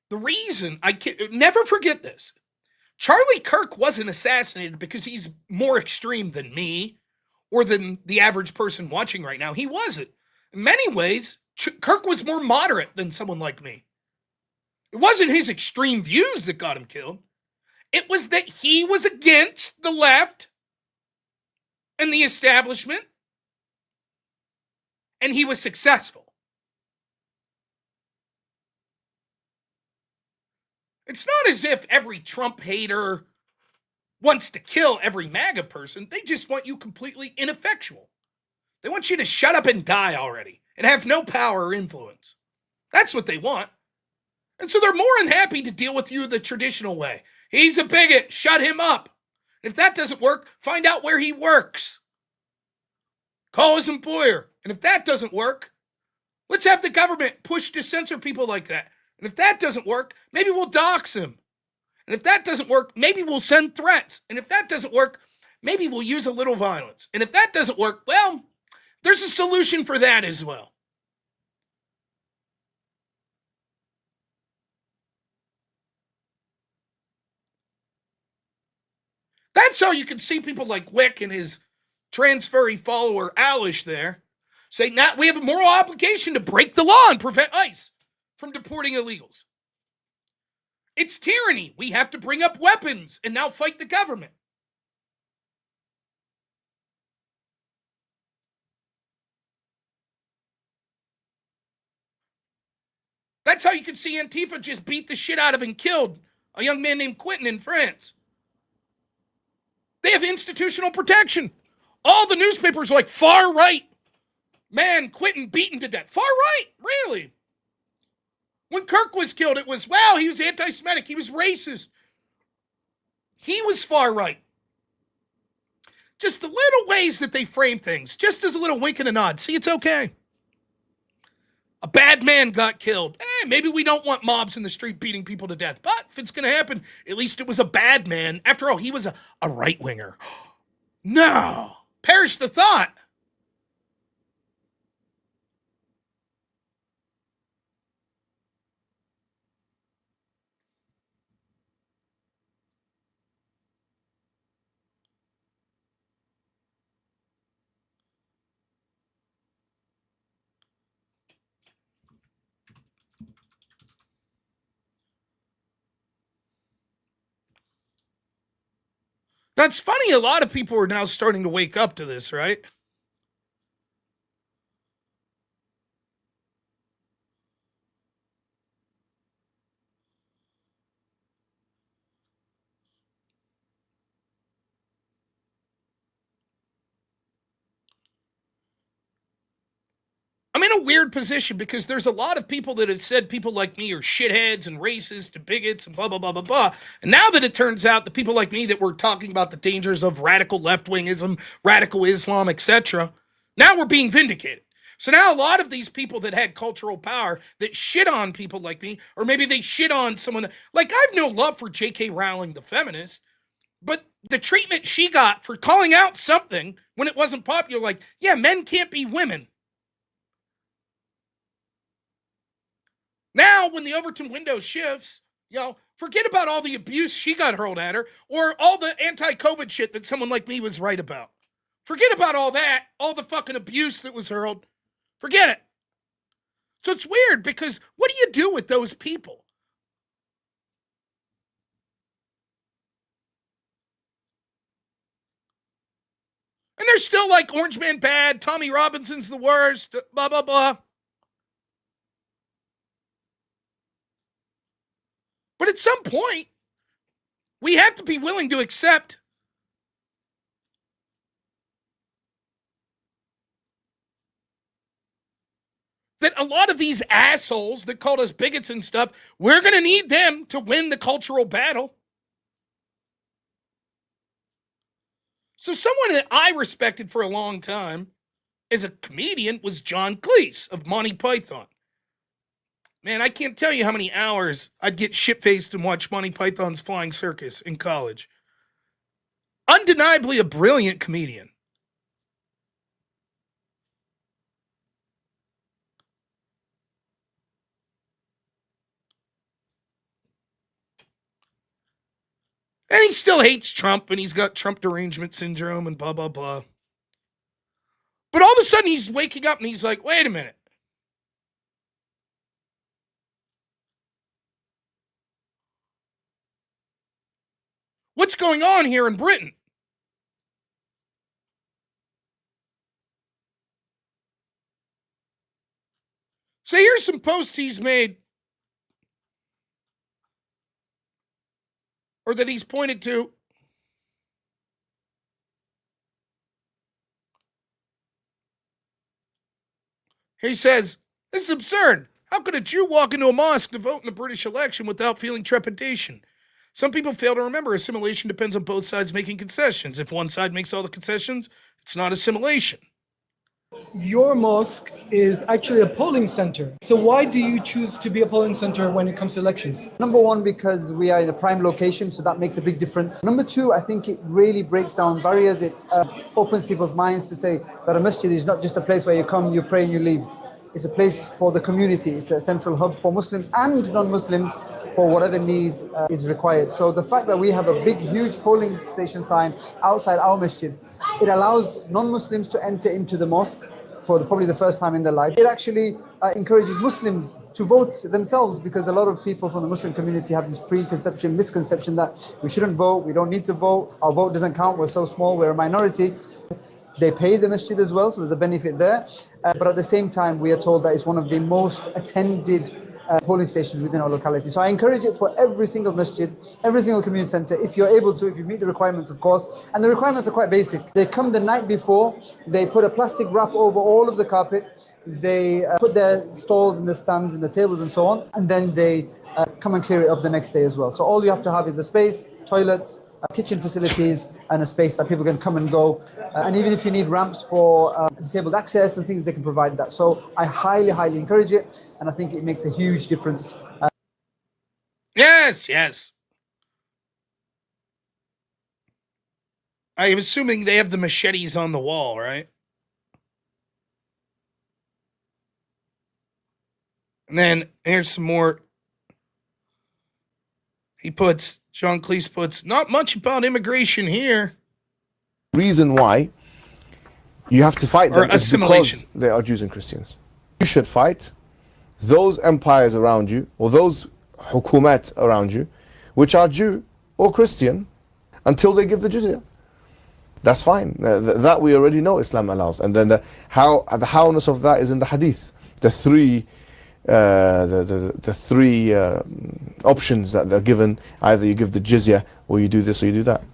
The reason I can't, never forget this. Charlie Kirk wasn't assassinated because he's more extreme than me or than the average person watching right now. He wasn't. In many ways, Kirk was more moderate than someone like me. It wasn't his extreme views that got him killed. It was that he was against the left and the establishment, and he was successful. It's not as if every Trump hater wants to kill every MAGA person. They just want you completely ineffectual. They want you to shut up and die already and have no power or influence. That's what they want. And so they're more than happy to deal with you the traditional way. He's a bigot. Shut him up. If that doesn't work, find out where he works. Call his employer. And if that doesn't work, let's have the government push to censor people like that. And if that doesn't work, maybe we'll dox him. And if that doesn't work, maybe we'll send threats. And if that doesn't work, maybe we'll use a little violence. And if that doesn't work, well, there's a solution for that as well. That's how you can see people like Wick and his trans furry follower Alish there say, "Now we have a moral obligation to break the law and prevent ICE from deporting illegals. It's tyranny. We have to bring up weapons and now fight the government." That's how you can see Antifa just beat the shit out of and killed a young man named Quentin in France. They have institutional protection. All the newspapers are like, far right. Man, Quentin beaten to death. Far right? Really? When Kirk was killed, it was, well, he was anti-Semitic. He was racist. He was far right. Just the little ways that they frame things, just as a little wink and a nod. See, it's okay. A bad man got killed. Maybe we don't want mobs in the street beating people to death. But if it's going to happen, at least it was a bad man. After all, he was a right-winger. No. Perish the thought. That's funny. A lot of people are now starting to wake up to this, right? I'm in a weird position because there's a lot of people that have said people like me are shitheads and racist and bigots and blah, blah, blah, blah, blah. And now that it turns out the people like me that were talking about the dangers of radical left-wingism, radical Islam, etc., now we're being vindicated. So now a lot of these people that had cultural power that shit on people like me, or maybe they shit on someone, like I have no love for J.K. Rowling, the feminist, but the treatment she got for calling out something when it wasn't popular, like, yeah, men can't be women. Now, when the Overton window shifts, forget about all the abuse she got hurled at her or all the anti-COVID shit that someone like me was right about. Forget about all that, all the fucking abuse that was hurled. Forget it. So it's weird because what do you do with those people? And they're still like Orange Man bad, Tommy Robinson's the worst, blah, blah, blah. But at some point, we have to be willing to accept that a lot of these assholes that called us bigots and stuff, we're going to need them to win the cultural battle. So someone that I respected for a long time as a comedian was John Cleese of Monty Python. Man, I can't tell you how many hours I'd get shit-faced and watch Monty Python's Flying Circus in college. Undeniably a brilliant comedian. And he still hates Trump, and he's got Trump derangement syndrome and blah, blah, blah. But all of a sudden, he's waking up and he's like, wait a minute. What's going on here in Britain? So here's some posts he's made, or that he's pointed to. He says, this is absurd. How could a Jew walk into a mosque to vote in the British election without feeling trepidation? Some people fail to remember assimilation depends on both sides making concessions. If one side makes all the concessions, it's not assimilation. Your mosque is actually a polling center. So why do you choose to be a polling center when it comes to elections? Number one, because we are in a prime location, so that makes a big difference. Number two, I think it really breaks down barriers. It opens people's minds to say that a masjid is not just a place where you come, you pray and you leave. It's a place for the community. It's a central hub for Muslims and non-Muslims for whatever need is required. So the fact that we have a big, huge polling station sign outside our masjid, it allows non-Muslims to enter into the mosque for probably the first time in their life. It actually encourages Muslims to vote themselves, because a lot of people from the Muslim community have this misconception that we shouldn't vote, we don't need to vote, our vote doesn't count, we're so small, we're a minority. They pay the masjid as well, so there's a benefit there. But at the same time, we are told that it's one of the most attended polling stations within our locality. So I encourage it for every single masjid, every single community center, if you're able to, if you meet the requirements, of course. And the requirements are quite basic. They come the night before, they put a plastic wrap over all of the carpet, they put their stalls and the stands and the tables and so on, and then they come and clear it up the next day as well. So all you have to have is a space, toilets, kitchen facilities, and a space that people can come and go. And even if you need ramps for disabled access and things, they can provide that. So I highly, highly encourage it. And I think it makes a huge difference. Yes. I'm assuming they have the machetes on the wall, right? And then here's some more. John Cleese puts, not much about immigration here. Reason why you have to fight them is because they are Jews and Christians. You should fight those empires around you, or those hukumat around you, which are Jew or Christian, until they give the jizya. That's fine. That we already know Islam allows. And then the howness of that is in the hadith. The three options that they're given: either you give the jizya, or you do this, or you do that.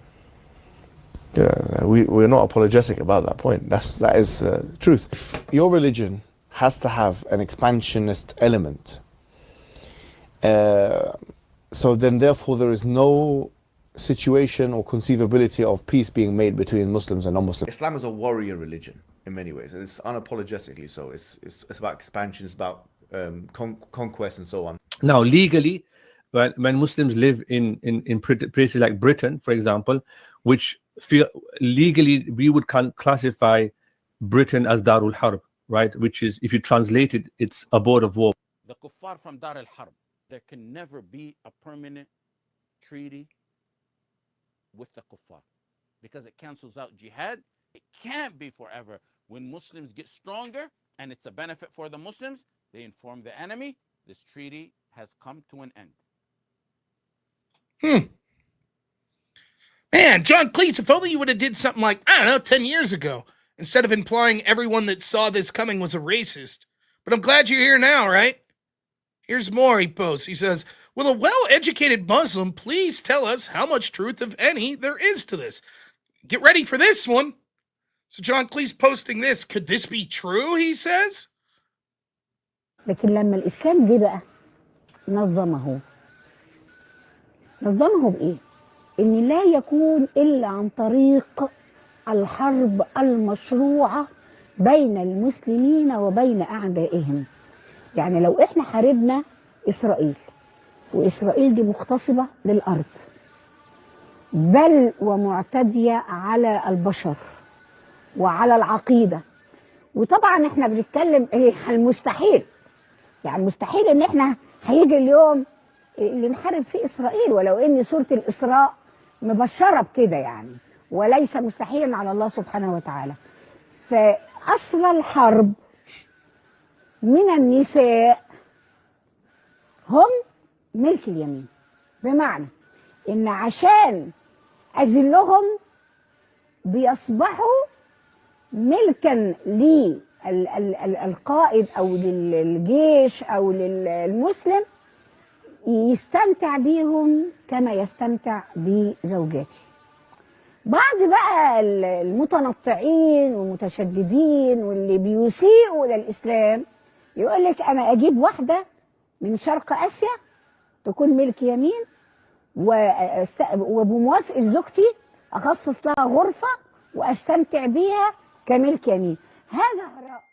We're not apologetic about that point. That is truth. If your religion has to have an expansionist element, so then therefore there is no situation or conceivability of peace being made between Muslims and non-Muslims. Islam is a warrior religion in many ways, and it's unapologetically so. It's about expansion, it's about conquest and so on. Now, legally, when Muslims live in places like Britain, for example, which legally we would classify Britain as Darul Harb, right? Which is, if you translate it, it's abode of war. The kuffar from Dar al-Harb, there can never be a permanent treaty with the kuffar, because it cancels out jihad. It can't be forever. When Muslims get stronger and it's a benefit for the Muslims, they inform the enemy, this treaty has come to an end. Man, John Cleese, if only you would have did something like, 10 years ago, instead of implying everyone that saw this coming was a racist. But I'm glad you're here now, right? Here's more he posts. He says, will a well-educated Muslim please tell us how much truth, if any, there is to this? Get ready for this one. So John Cleese posting this. Could this be true, he says? لكن لما الإسلام جه بقى نظمه بإيه؟ إن لا يكون إلا عن طريق الحرب المشروعة بين المسلمين وبين أعدائهم. يعني لو إحنا حاربنا إسرائيل، وإسرائيل دي مغتصبة للأرض، بل ومعتدية على البشر وعلى العقيدة، وطبعا إحنا بنتكلم المستحيل، يعني مستحيل إن إحنا هيجي اليوم اللي نحارب فيه إسرائيل، ولو إن سورة الإسراء مبشرة بكده يعني، وليس مستحيلا على الله سبحانه وتعالى. فأصل الحرب من النساء هم ملك اليمين، بمعنى إن عشان أذلهم بيصبحوا ملكا للقائد أو للجيش أو للمسلم، يستمتع بيهم كما يستمتع بزوجاته. بعض بقى المتنطعين والمتشددين واللي بيسيئوا للإسلام يقول لك أنا أجيب واحدة من شرق آسيا تكون ملك يمين، وبموافقة زوجتي أخصص لها غرفة وأستمتع بيها كملك يمين. هذا هراء،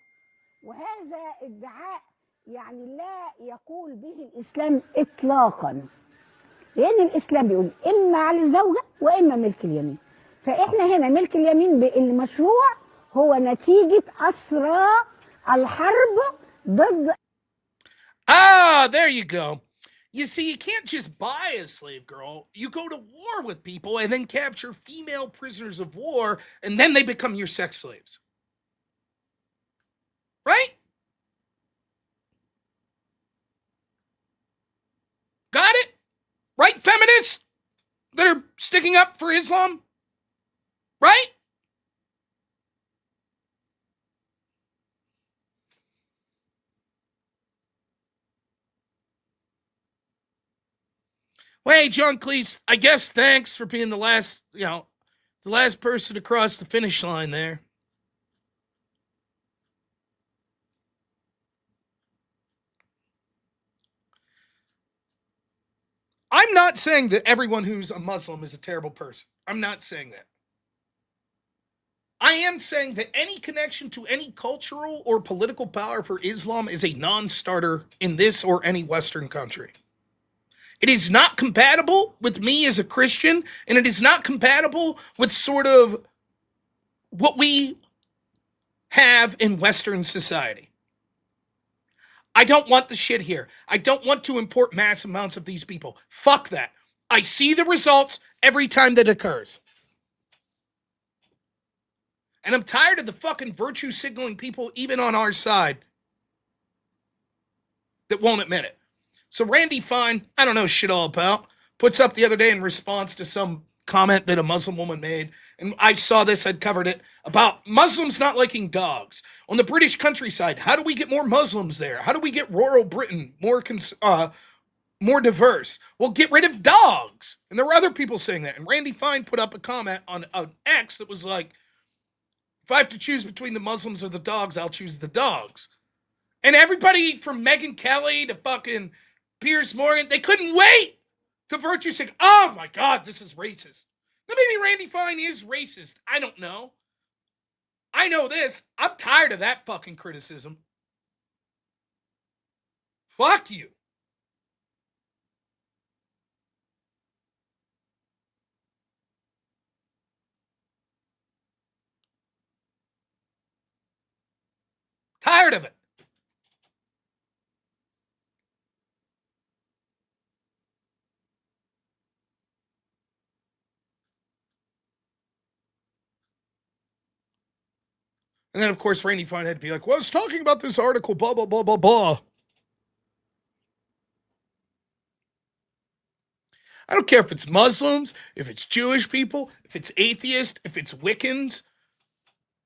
وهذا ادعاء يعني لا يقول به الإسلام إطلاقا، لأن الإسلام بيقول إما على الزوجة وإما ملك اليمين. فإحنا هنا ملك اليمين المشروع هو نتيجة أسرى الحرب ضد. There you go. You see, you can't just buy a slave girl. You go to war with people and then capture female prisoners of war, and then they become your sex slaves. Right? Got it? Right, feminists that are sticking up for Islam? Right? Well, hey, John Cleese, I guess thanks for being the last person to cross the finish line there. I'm not saying that everyone who's a Muslim is a terrible person. I'm not saying that. I am saying that any connection to any cultural or political power for Islam is a non-starter in this or any Western country. It is not compatible with me as a Christian, and it is not compatible with sort of what we have in Western society. I don't want the shit here. I don't want to import mass amounts of these people. Fuck that. I see the results every time that occurs. And I'm tired of the fucking virtue signaling people, even on our side, that won't admit it. So Randy Fine, I don't know shit all about, puts up the other day in response to some comment that a Muslim woman made, and I saw this, I'd covered it, about Muslims not liking dogs. On the British countryside, how do we get more Muslims there? How do we get rural Britain more diverse? Well, get rid of dogs. And there were other people saying that. And Randy Fine put up a comment on an X that was like, if I have to choose between the Muslims or the dogs, I'll choose the dogs. And everybody from Megyn Kelly to fucking Piers Morgan, they couldn't wait to virtue signal. Oh my God, this is racist. Now maybe Randy Fine is racist. I don't know. I know this. I'm tired of that fucking criticism. Fuck you. Tired of it. And then, of course, Randy Fine had to be like, well, I was talking about this article, blah, blah, blah, blah, blah. I don't care if it's Muslims, if it's Jewish people, if it's atheists, if it's Wiccans.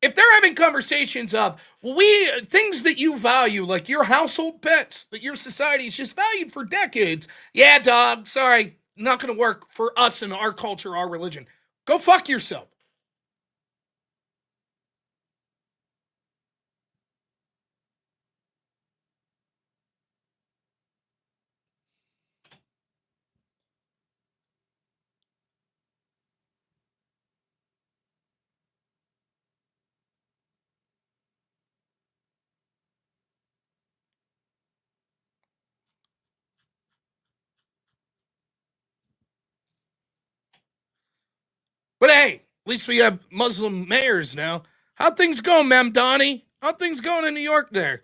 If they're having conversations of, well, things that you value, like your household pets, that your society has just valued for decades. Yeah, dog, sorry, not going to work for us and our culture, our religion. Go fuck yourself. But hey, at least we have Muslim mayors now. How things going, Ma'am Donnie? How things going in New York there?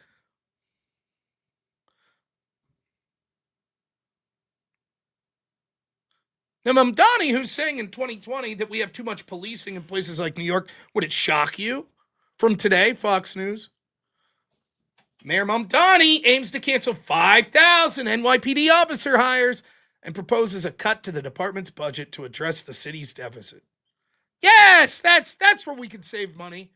Now, Ma'am Donnie, who's saying in 2020 that we have too much policing in places like New York, would it shock you? From today, Fox News. Mayor Mamdani aims to cancel 5,000 NYPD officer hires and proposes a cut to the department's budget to address the city's deficit. Yes, that's where we can save money.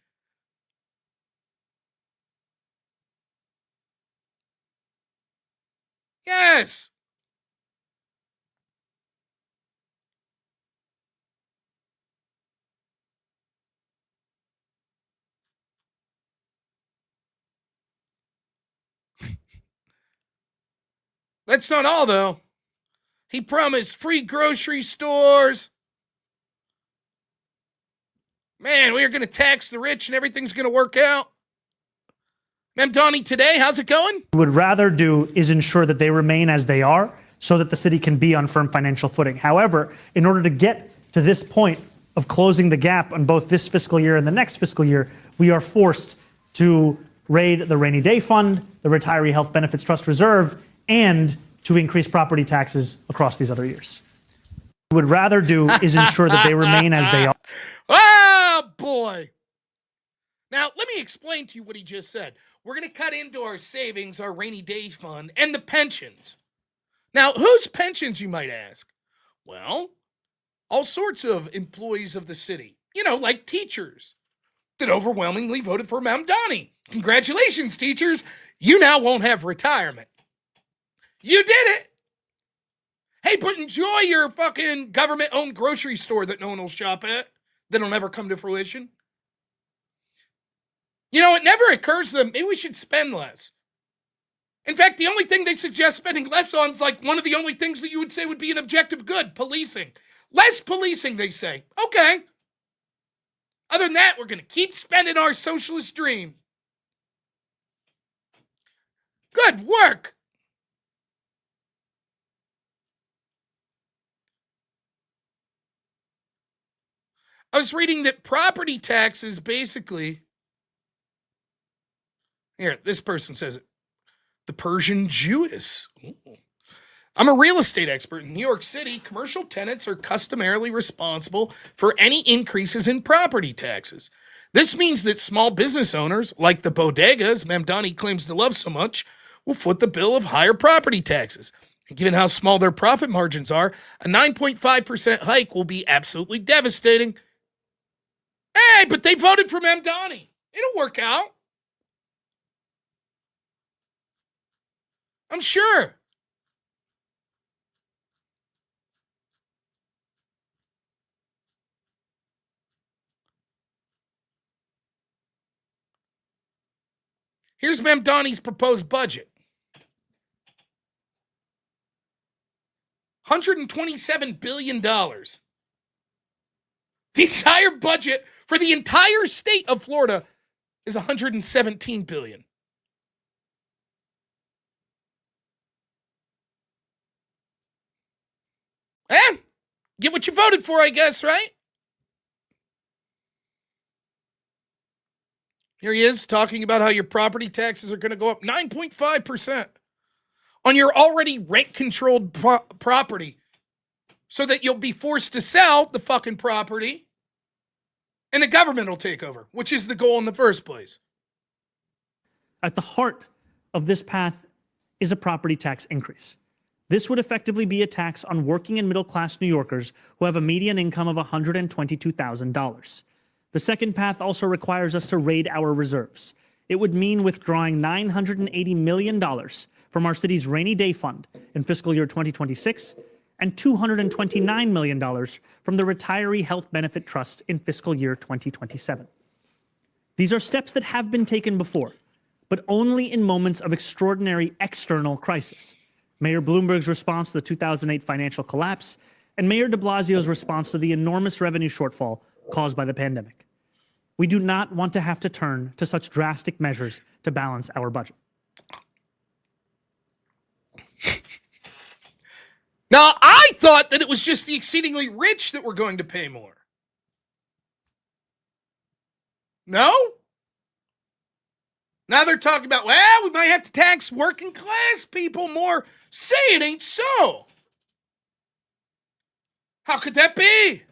Yes. That's not all, though. He promised free grocery stores. Man, we are going to tax the rich and everything's going to work out. Ma'am Donnie, today, how's it going? What we would rather do is ensure that they remain as they are so that the city can be on firm financial footing. However, in order to get to this point of closing the gap on both this fiscal year and the next fiscal year, we are forced to raid the rainy day fund, the retiree health benefits trust reserve, and to increase property taxes across these other years. What we would rather do is ensure that they remain as they are. Oh, boy. Now, let me explain to you what he just said. We're going to cut into our savings, our rainy day fund, and the pensions. Now, whose pensions, you might ask? Well, all sorts of employees of the city, like teachers that overwhelmingly voted for Mamdani. Congratulations, teachers. You now won't have retirement. You did it. Hey, but enjoy your fucking government-owned grocery store that no one will shop at, that'll never come to fruition. It never occurs to them, maybe we should spend less. In fact, the only thing they suggest spending less on is like one of the only things that you would say would be an objective good, policing. Less policing, they say. Okay. Other than that, we're going to keep spending our socialist dream. Good work. I was reading that property taxes basically... Here, this person says it. The Persian Jewess. Ooh. I'm a real estate expert. In New York City, commercial tenants are customarily responsible for any increases in property taxes. This means that small business owners, like the bodegas Mamdani claims to love so much, will foot the bill of higher property taxes. And given how small their profit margins are, a 9.5% hike will be absolutely devastating. Hey, but they voted for Mamdani. It'll work out. I'm sure. Here's Mamdani's proposed budget. $127 billion. The entire budget for the entire state of Florida is $117 billion. Get what you voted for, I guess, right? Here he is talking about how your property taxes are going to go up 9.5% on your already rent-controlled property so that you'll be forced to sell the fucking property and the government will take over, which is the goal in the first place. At the heart of this path is a property tax increase. This would effectively be a tax on working and middle-class New Yorkers who have a median income of $122,000. The second path also requires us to raid our reserves. It would mean withdrawing $980 million from our city's rainy day fund in fiscal year 2026 and $229 million from the Retiree Health Benefit Trust in fiscal year 2027. These are steps that have been taken before, but only in moments of extraordinary external crisis. Mayor Bloomberg's response to the 2008 financial collapse, and Mayor de Blasio's response to the enormous revenue shortfall caused by the pandemic. We do not want to have to turn to such drastic measures to balance our budget. Now, I thought that it was just the exceedingly rich that were going to pay more. No? Now they're talking about, well, we might have to tax working class people more. Say it ain't so. How could that be?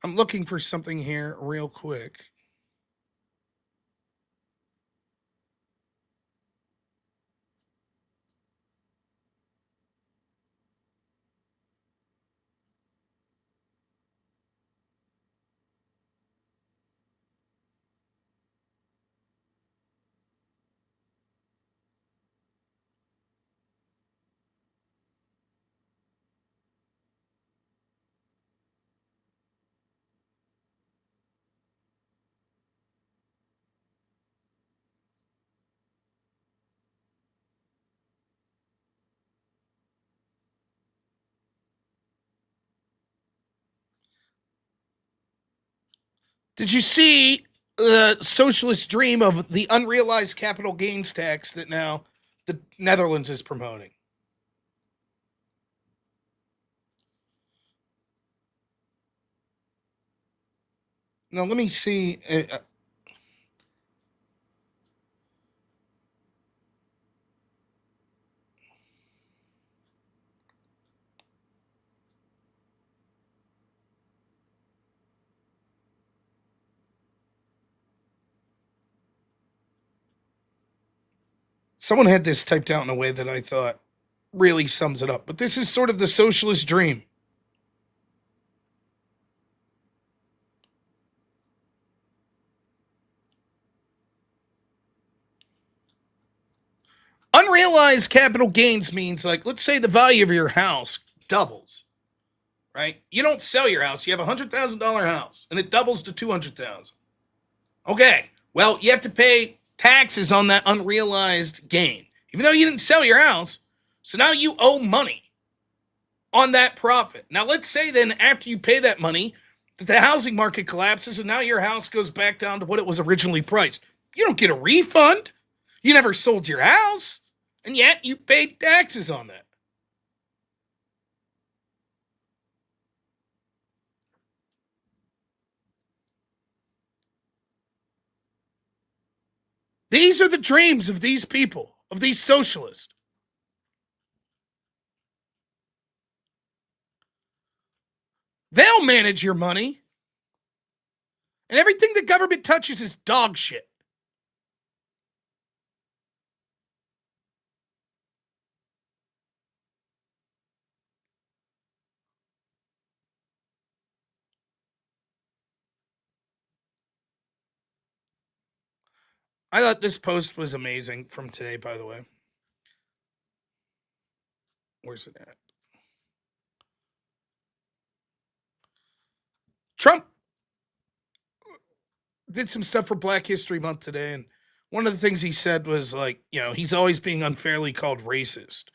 I'm looking for something here real quick. Did you see the socialist dream of the unrealized capital gains tax that now the Netherlands is promoting? Now, let me see. Someone had this typed out in a way that I thought really sums it up. But this is sort of the socialist dream. Unrealized capital gains means, like, let's say the value of your house doubles, right? You don't sell your house. You have $100,000 house, and it doubles to $200,000. Okay, well, you have to pay taxes on that unrealized gain, even though you didn't sell your house. So now you owe money on that profit. Now, let's say then after you pay that money, that the housing market collapses, and now your house goes back down to what it was originally priced. You don't get a refund. You never sold your house. And yet you paid taxes on that. These are the dreams of these people, of these socialists. They'll manage your money. And everything the government touches is dog shit. I thought this post was amazing from today, by the way. Where's it at? Trump did some stuff for Black History Month today, and one of the things he said was, like, you know, he's always being unfairly called racist.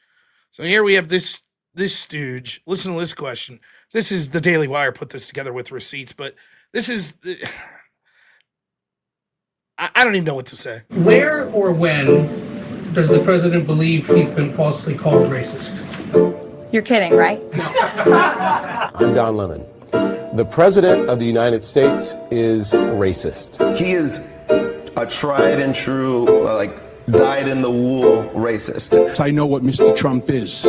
So here we have this stooge. Listen to this question. This is the Daily Wire put this together with receipts, but this is I don't even know what to say. Where or when does the president believe he's been falsely called racist? You're kidding, right? I'm Don Lemon. The President of the United States is racist. He is a tried and true, dyed in the wool racist. I know what Mr. Trump is.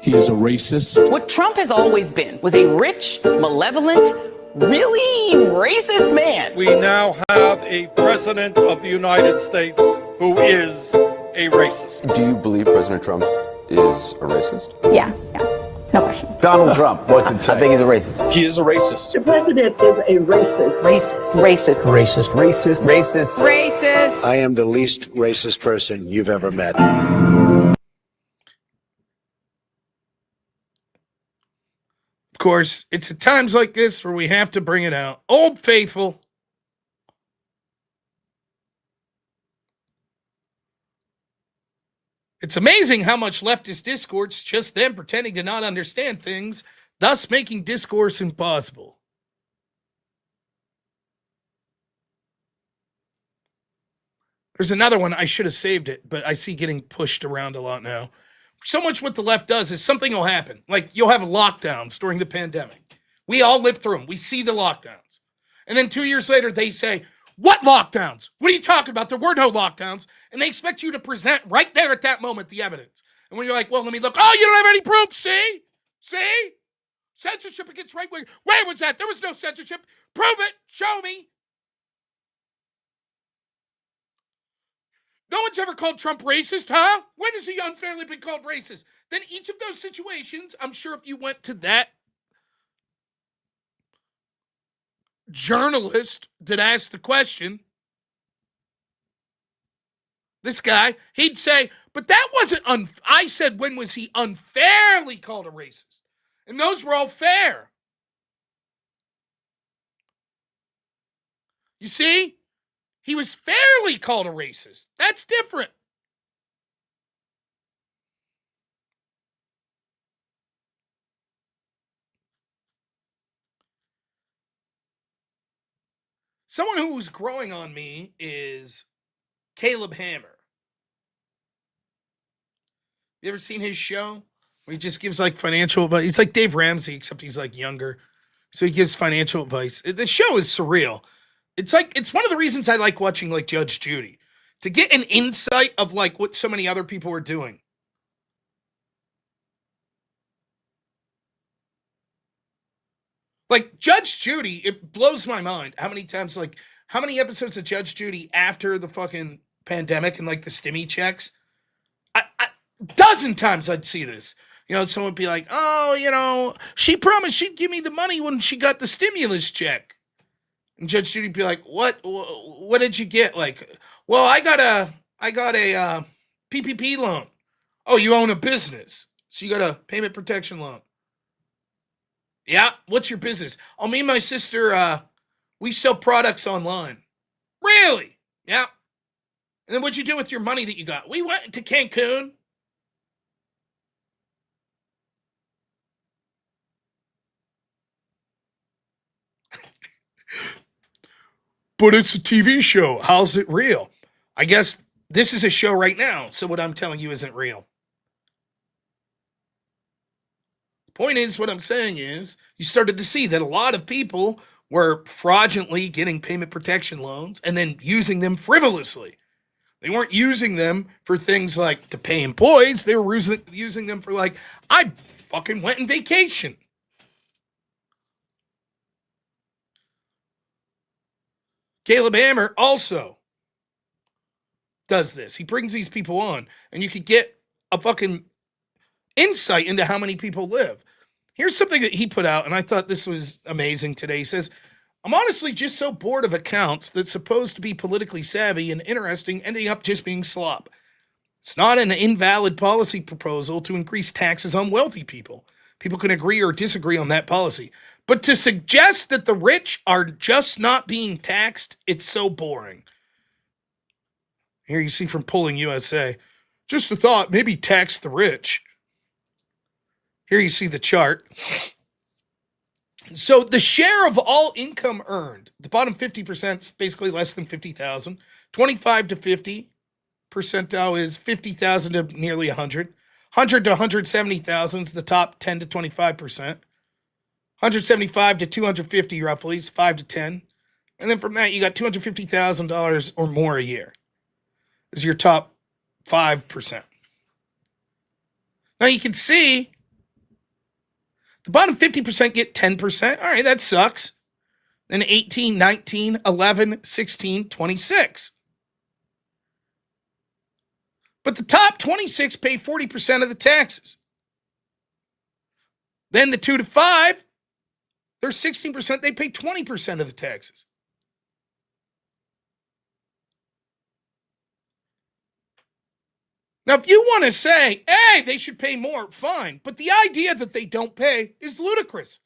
He is a racist. What Trump has always been was a rich, malevolent, really racist man. We now have a president of the United States who is a racist. Do you believe President Trump is a racist? Yeah. No question. Donald Trump, what's it say? I think he's a racist. He is a racist. The president is a racist. Racist. Racist. Racist. Racist. Racist. Racist. I am the least racist person you've ever met. Of course, it's at times like this where we have to bring it out. Old Faithful. It's amazing how much leftist discourse just them pretending to not understand things, thus making discourse impossible. There's another one. I should have saved it, but I see getting pushed around a lot now. So much what the left does is something will happen. Like, you'll have lockdowns during the pandemic. We all live through them. We see the lockdowns. And then 2 years later, they say, what lockdowns? What are you talking about? There were no lockdowns. And they expect you to present right there at that moment the evidence. And when you're like, well, let me look. Oh, you don't have any proof. See? See? Censorship against right wing. Where was that? There was no censorship. Prove it. Show me. No one's ever called Trump racist, huh? When has he unfairly been called racist? Then each of those situations, I'm sure if you went to that journalist that asked the question, this guy, he'd say, but that wasn't I said, when was he unfairly called a racist? And those were all fair. You see? He was fairly called a racist. That's different. Someone who's growing on me is Caleb Hammer. You ever seen his show? Where he just gives like financial advice. He's like Dave Ramsey, except he's like younger. So he gives financial advice. The show is surreal. It's one of the reasons I like watching like Judge Judy. To get an insight of like what so many other people are doing. Like Judge Judy, it blows my mind how many episodes of Judge Judy after the fucking pandemic and like the stimmy checks. Dozen times I'd see this. Someone would be like, oh, she promised she'd give me the money when she got the stimulus check. And Judge Judy'd be like, what did you get? Like, well, I got a PPP loan. Oh, you own a business. So you got a payment protection loan. Yeah, what's your business? Oh, me and my sister, we sell products online. Really? Yeah. And then what'd you do with your money that you got? We went to Cancun. But it's a TV show. How's it real? I guess this is a show right now, so what I'm telling you isn't real. The point is, what I'm saying is, you started to see that a lot of people were fraudulently getting payment protection loans and then using them frivolously. They weren't using them for things like to pay employees. They were using them for like, I fucking went on vacation. Caleb Hammer also does this. He brings these people on, and you could get a fucking insight into how many people live. Here's something that he put out, and I thought this was amazing today. He says, I'm honestly just so bored of accounts that's supposed to be politically savvy and interesting ending up just being slop. It's not an invalid policy proposal to increase taxes on wealthy people. People can agree or disagree on that policy. But to suggest that the rich are just not being taxed, it's so boring. Here you see from Polling USA, just a thought, maybe tax the rich. Here you see the chart. So the share of all income earned, the bottom 50% is basically less than 50,000. 25 to 50 percentile is 50,000 to nearly 100. 100 to 170,000 is the top 10 to 25%. 175 to 250 roughly is 5 to 10. And then from that, you got $250,000 or more a year. This is your top 5%. Now you can see the bottom 50% get 10%. All right, that sucks. Then 18, 19, 11, 16, 26. But the top 26 pay 40% of the taxes. Then the 2 to 5, they're 16%, they pay 20% of the taxes. Now, if you want to say, hey, they should pay more, fine. But the idea that they don't pay is ludicrous.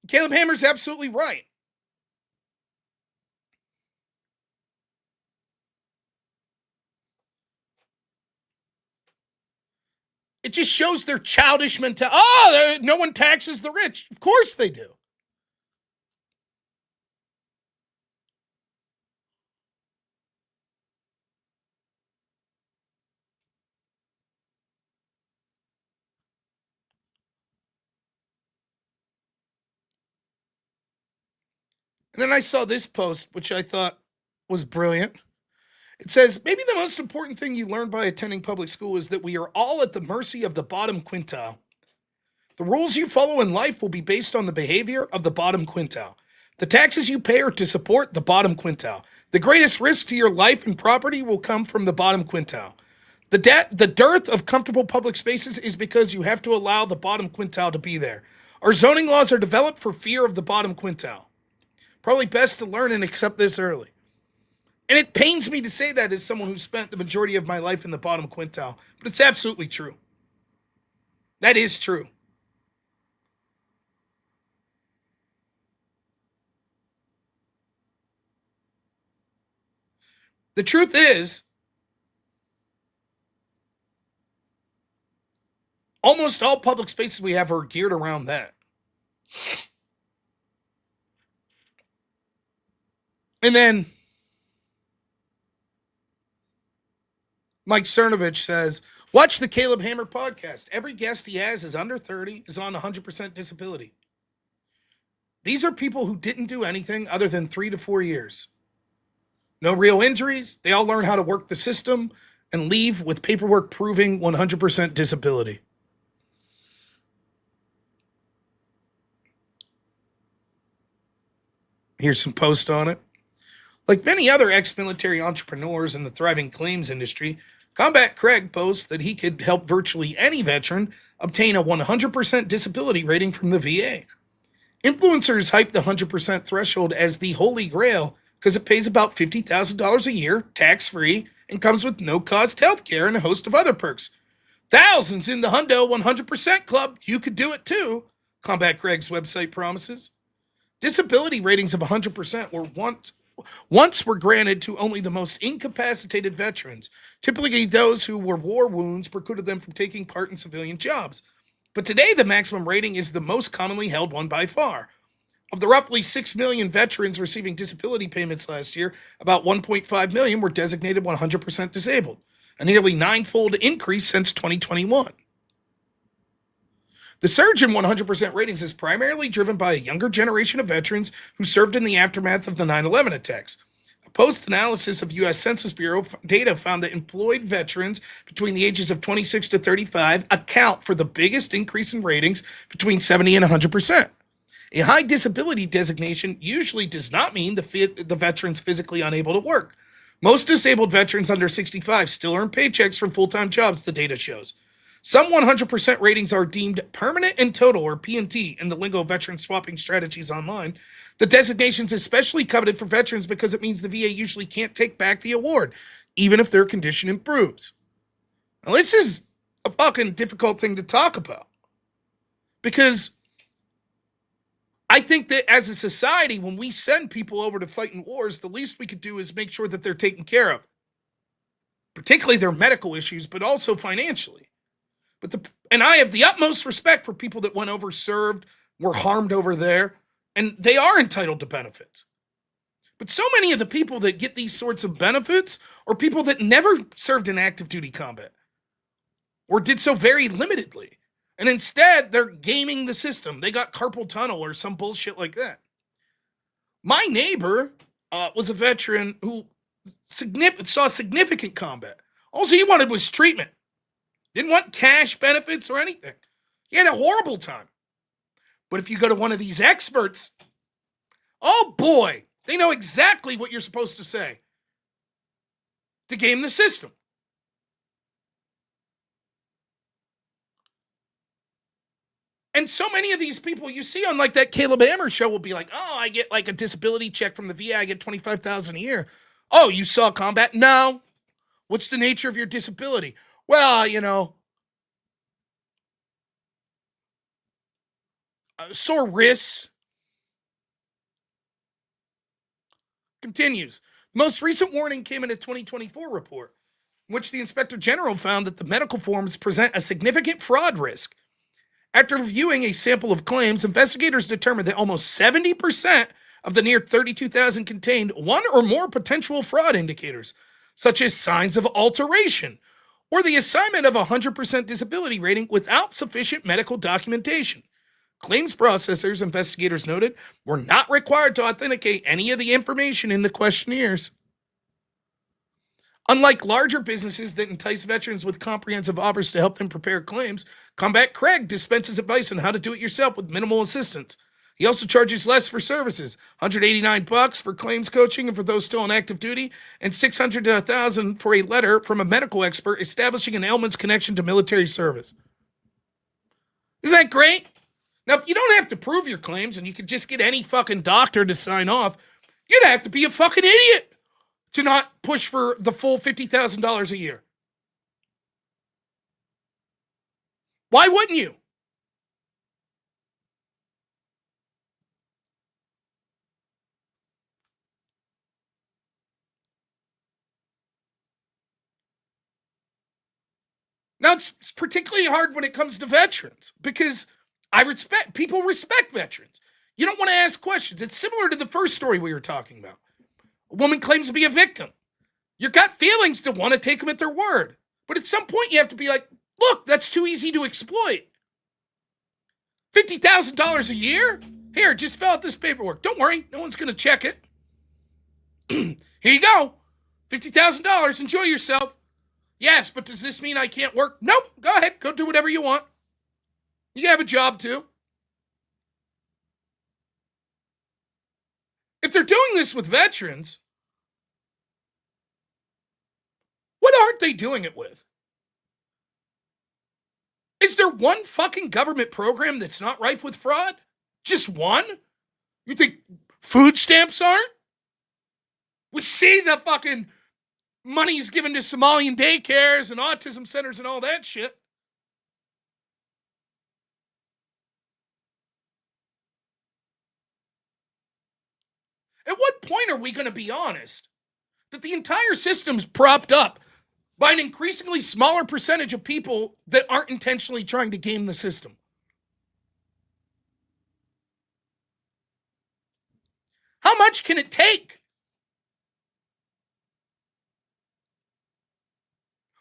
Caleb Hammer's absolutely right. It just shows their childish mentality. Oh, no one taxes the rich. Of course they do. And then I saw this post, which I thought was brilliant. It says, maybe the most important thing you learned by attending public school is that we are all at the mercy of the bottom quintile. The rules you follow in life will be based on the behavior of the bottom quintile. The taxes you pay are to support the bottom quintile. The greatest risk to your life and property will come from the bottom quintile. The dearth of comfortable public spaces is because you have to allow the bottom quintile to be there. Our zoning laws are developed for fear of the bottom quintile. Probably best to learn and accept this early. And it pains me to say that as someone who spent the majority of my life in the bottom quintile, but it's absolutely true. That is true. The truth is, almost all public spaces we have are geared around that. And then Mike Cernovich says, watch the Caleb Hammer podcast. Every guest he has is under 30, is on 100% disability. These are people who didn't do anything other than 3 to 4 years. No real injuries. They all learn how to work the system and leave with paperwork proving 100% disability. Here's some post on it. Like many other ex-military entrepreneurs in the thriving claims industry, Combat Craig boasts that he could help virtually any veteran obtain a 100% disability rating from the VA. Influencers hype the 100% threshold as the holy grail because it pays about $50,000 a year, tax-free, and comes with no-cost health care and a host of other perks. Thousands in the Hundo 100% Club. You could do it too, Combat Craig's website promises. Disability ratings of 100% were once were granted to only the most incapacitated veterans. Typically, those who were war wounds precluded them from taking part in civilian jobs. But today, the maximum rating is the most commonly held one by far. Of the roughly 6 million veterans receiving disability payments last year, about 1.5 million were designated 100% disabled, a nearly 9-fold increase since 2021. The surge in 100% ratings is primarily driven by a younger generation of veterans who served in the aftermath of the 9/11 attacks. A post-analysis of U.S. Census Bureau data found that employed veterans between the ages of 26 to 35 account for the biggest increase in ratings between 70 and 100%. A high disability designation usually does not mean the veteran's physically unable to work. Most disabled veterans under 65 still earn paychecks from full-time jobs, the data shows. Some 100% ratings are deemed permanent and total, or P&T, in the lingo of veteran swapping strategies online. The designation is especially coveted for veterans because it means the VA usually can't take back the award, even if their condition improves. Now, this is a fucking difficult thing to talk about. Because I think that as a society, when we send people over to fight in wars, the least we could do is make sure that they're taken care of. Particularly their medical issues, but also financially. And I have the utmost respect for people that went over, served, were harmed over there, and they are entitled to benefits. But so many of the people that get these sorts of benefits are people that never served in active duty combat or did so very limitedly. And instead, they're gaming the system. They got carpal tunnel or some bullshit like that. My neighbor was a veteran who saw significant combat. All he wanted was treatment. Didn't want cash benefits or anything. He had a horrible time. But if you go to one of these experts, oh boy, they know exactly what you're supposed to say to game the system. And so many of these people you see on like that Caleb Hammer show will be like, oh, I get like a disability check from the VA. I get $25,000 a year. Oh, you saw combat? No. What's the nature of your disability? Well, sore wrists. Continues. The most recent warning came in a 2024 report, in which the Inspector General found that the medical forms present a significant fraud risk. After reviewing a sample of claims, investigators determined that almost 70% of the near 32,000 contained one or more potential fraud indicators, such as signs of alteration or the assignment of a 100% disability rating without sufficient medical documentation. Claims processors, investigators noted, were not required to authenticate any of the information in the questionnaires. Unlike larger businesses that entice veterans with comprehensive offers to help them prepare claims, Combat Craig dispenses advice on how to do it yourself with minimal assistance. He also charges less for services, $189 for claims coaching and for those still on active duty, and $600 to $1,000 for a letter from a medical expert establishing an ailment's connection to military service. Isn't that great? Now, if you don't have to prove your claims and you could just get any fucking doctor to sign off, you'd have to be a fucking idiot to not push for the full $50,000 a year. Why wouldn't you? Now, it's particularly hard when it comes to veterans because people respect veterans. You don't want to ask questions. It's similar to the first story we were talking about. A woman claims to be a victim. Your gut feelings to want to take them at their word. But at some point, you have to be like, look, that's too easy to exploit. $50,000 a year? Here, just fill out this paperwork. Don't worry, no one's going to check it. Here you go. $50,000. Enjoy yourself. Yes, but does this mean I can't work? Nope. Go ahead. Go do whatever you want. You can have a job too. If they're doing this with veterans, what aren't they doing it with? Is there one fucking government program that's not rife with fraud? Just one? You think food stamps aren't? We see the fucking money's given to Somalian daycares and autism centers and all that shit. At what point are we going to be honest that the entire system's propped up by an increasingly smaller percentage of people that aren't intentionally trying to game the system? How much can it take?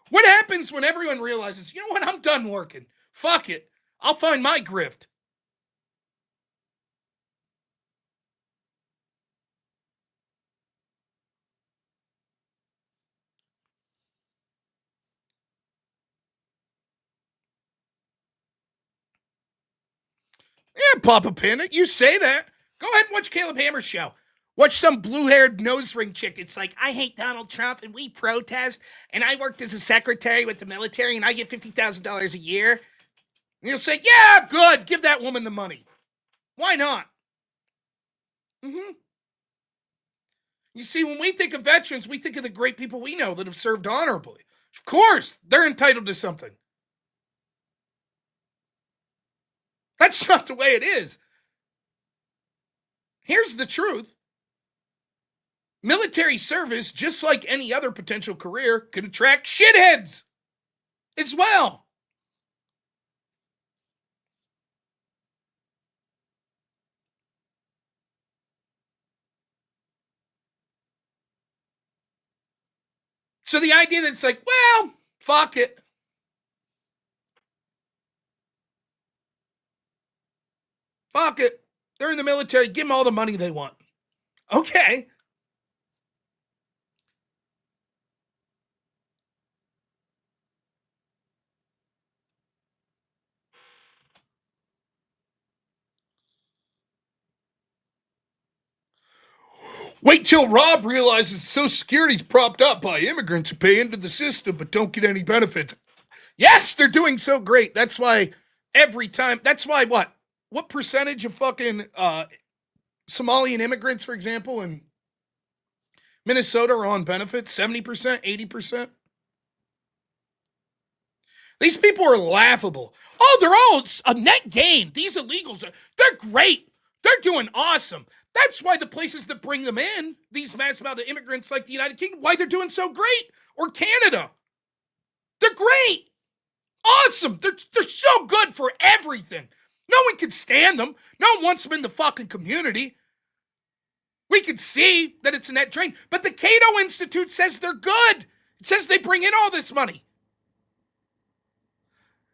What happens when everyone realizes, you know what, I'm done working. Fuck it. I'll find my grift. Yeah, Papa Pin, you say that. Go ahead and watch Caleb Hammer's show. Watch some blue-haired nose ring chick. It's like, I hate Donald Trump and we protest, and I worked as a secretary with the military and I get $50,000 a year. And you'll say, yeah, good. Give that woman the money. Why not? You see, when we think of veterans, we think of the great people we know that have served honorably. Of course, they're entitled to something. That's not the way it is. Here's the truth. Military service, just like any other potential career, can attract shitheads as well. So the idea that it's like, well, fuck it. Fuck it. They're in the military. Give them all the money they want. Okay. Wait till Rob realizes Social Security's propped up by immigrants who pay into the system but don't get any benefits. Yes, they're doing so great. That's why every time, that's why what percentage of fucking Somalian immigrants, for example, in Minnesota are on benefits? 70%, 80%? These people are laughable. Oh, they're all a net gain. These illegals, they're great. They're doing awesome. That's why the places that bring them in, these mass amount of immigrants like the United Kingdom, why they're doing so great. Or Canada. They're great. Awesome. They're so good for everything. No one can stand them. No one wants them in the fucking community. We can see that it's a net drain. But the Cato Institute says they're good. It says they bring in all this money.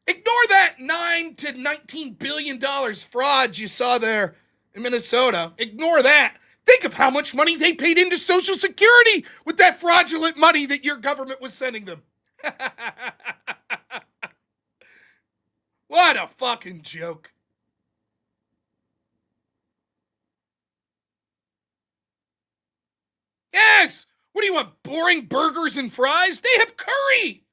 Ignore that $9 to $19 billion fraud you saw there in Minnesota. Ignore that. Think of how much money they paid into Social Security with that fraudulent money that your government was sending them. What a fucking joke. Yes! What do you want, boring burgers and fries? They have curry!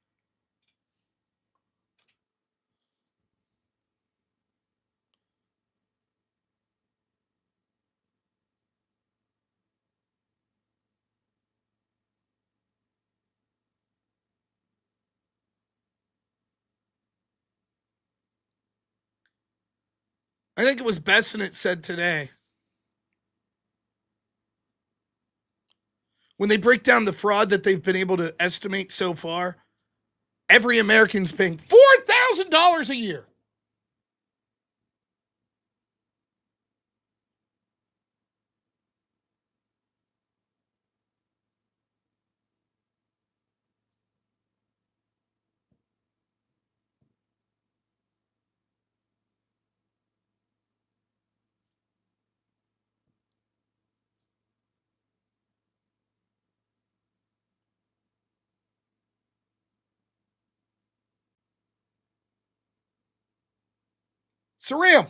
I think it was Bessonnet said today, when they break down the fraud that they've been able to estimate so far, Every American's paying $4,000 a year. Surreal.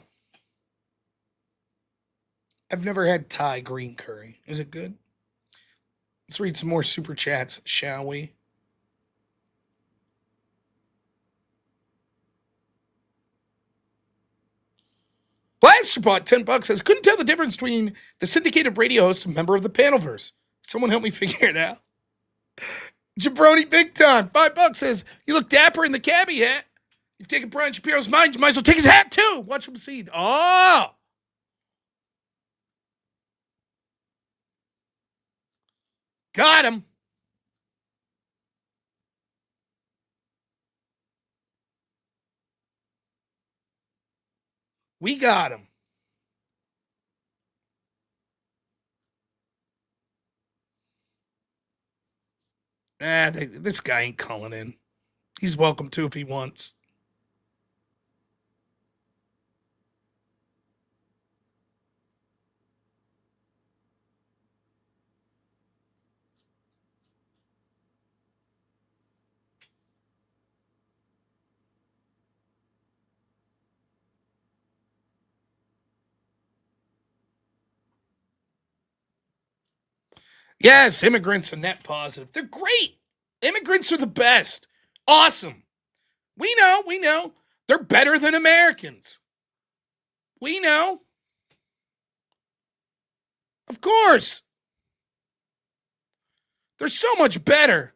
I've never had Thai green curry. Is it good? Let's read some more super chats, shall we? Blaster bought $10 says, couldn't tell the difference between the syndicated radio host and member of the Panelverse. Someone help me figure it out. Jabroni Big Time, $5 says, you look dapper in the cabbie hat. You've taken Brian Shapiro's mind, you might as well take his hat too. Watch him see. Oh! Got him. We got him. This guy ain't calling in. He's welcome to if he wants. Yes, immigrants are net positive. They're great. Immigrants are the best. Awesome. We know. They're better than Americans. We know. Of course. They're so much better.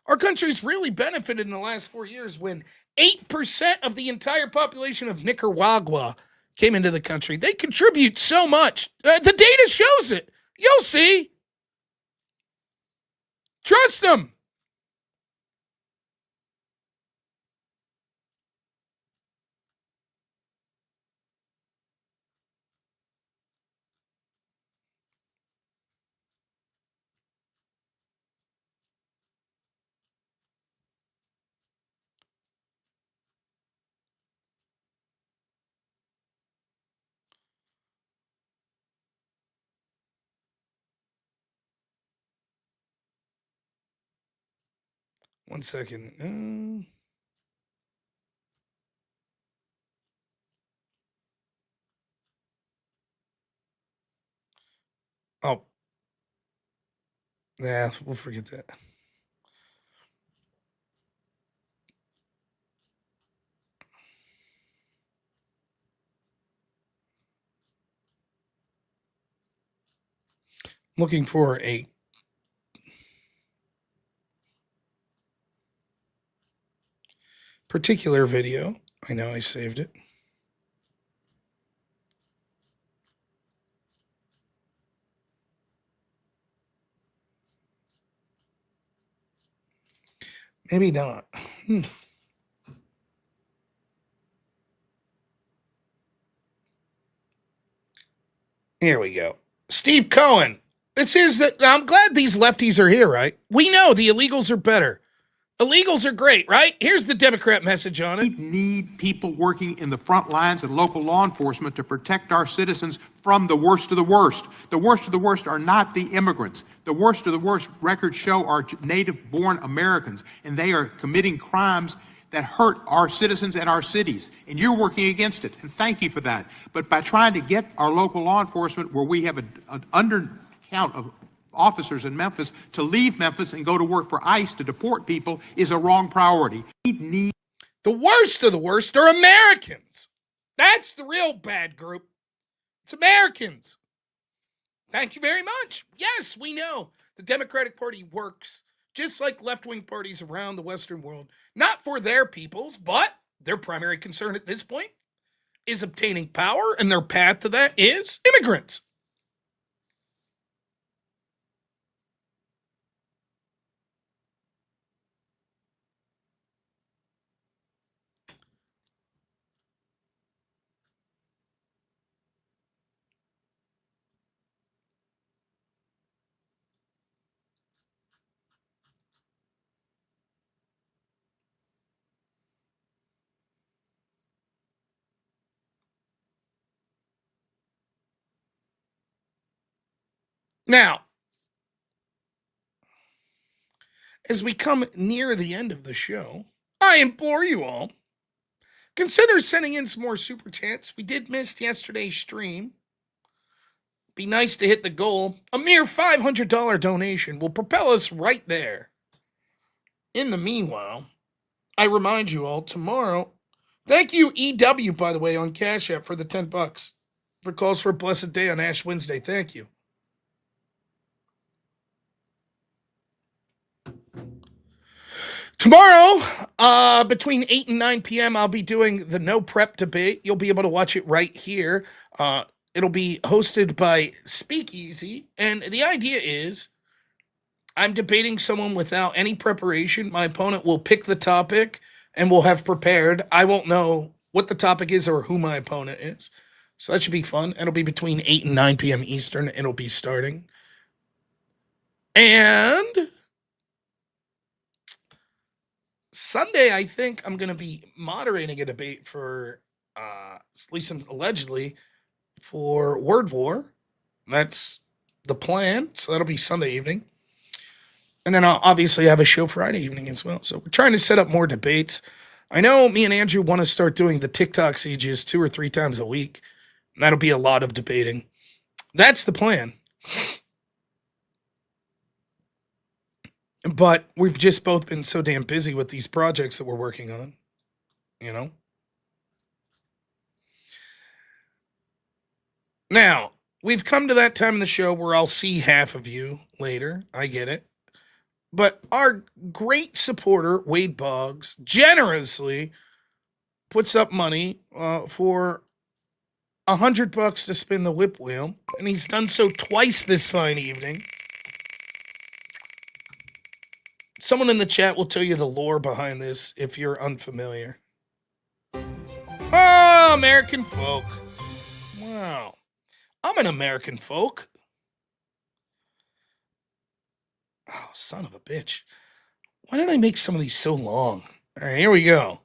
Our country's really benefited in the last 4 years when 8% of the entire population of Nicaragua came into the country. They contribute so much. The data shows it. You'll see. Trust them. One second. Oh. Yeah, we'll forget that. Looking for a particular video. I know I saved it. Maybe not. Here we go. Steve Cohen. This is that. I'm glad these lefties are here, right? We know the illegals are better. Illegals are great, right? Here's the Democrat message on it. We need people working in the front lines and local law enforcement to protect our citizens from the worst of the worst. The worst of the worst are not the immigrants. The worst of the worst, records show, are native-born Americans, and they are committing crimes that hurt our citizens and our cities. And you're working against it, and thank you for that. But by trying to get our local law enforcement, where we have an undercount of officers in Memphis, to leave Memphis and go to work for ICE to deport people, is a wrong priority. The worst of the worst are Americans. That's the real bad group. It's Americans. Thank you very much. Yes, we know the Democratic Party works just like left-wing parties around the Western world, not for their peoples, but their primary concern at this point is obtaining power, and their path to that is immigrants. Now, as we come near the end of the show, I implore you all, consider sending in some more super chats. We did miss yesterday's stream. Be nice to hit the goal. A mere $500 donation will propel us right there. In the meanwhile, I remind you all, tomorrow, thank you, EW, by the way, on Cash App for the $10 for calls for a blessed day on Ash Wednesday. Thank you. Tomorrow, between 8 and 9 p.m., I'll be doing the No Prep debate. You'll be able to watch it right here. It'll be hosted by Speakeasy. And the idea is I'm debating someone without any preparation. My opponent will pick the topic and we'll have prepared. I won't know what the topic is or who my opponent is. So that should be fun. It'll be between 8 and 9 p.m. Eastern. It'll be starting. And Sunday, I think I'm going to be moderating a debate for, at least allegedly, for Word War. That's the plan. So that'll be Sunday evening. And then I'll obviously have a show Friday evening as well. So we're trying to set up more debates. I know me and Andrew want to start doing the TikTok sieges 2 or 3 times a week. And that'll be a lot of debating. That's the plan. But we've just both been so damn busy with these projects that we're working on, you know? Now, we've come to that time in the show where I'll see half of you later. I get it. But our great supporter, Wade Boggs, generously puts up money for $100 to spin the whip wheel. And he's done so twice this fine evening. Someone in the chat will tell you the lore behind this if you're unfamiliar. Oh, American folk. Wow. I'm an American folk. Oh, son of a bitch. Why did I make some of these so long? All right, here we go.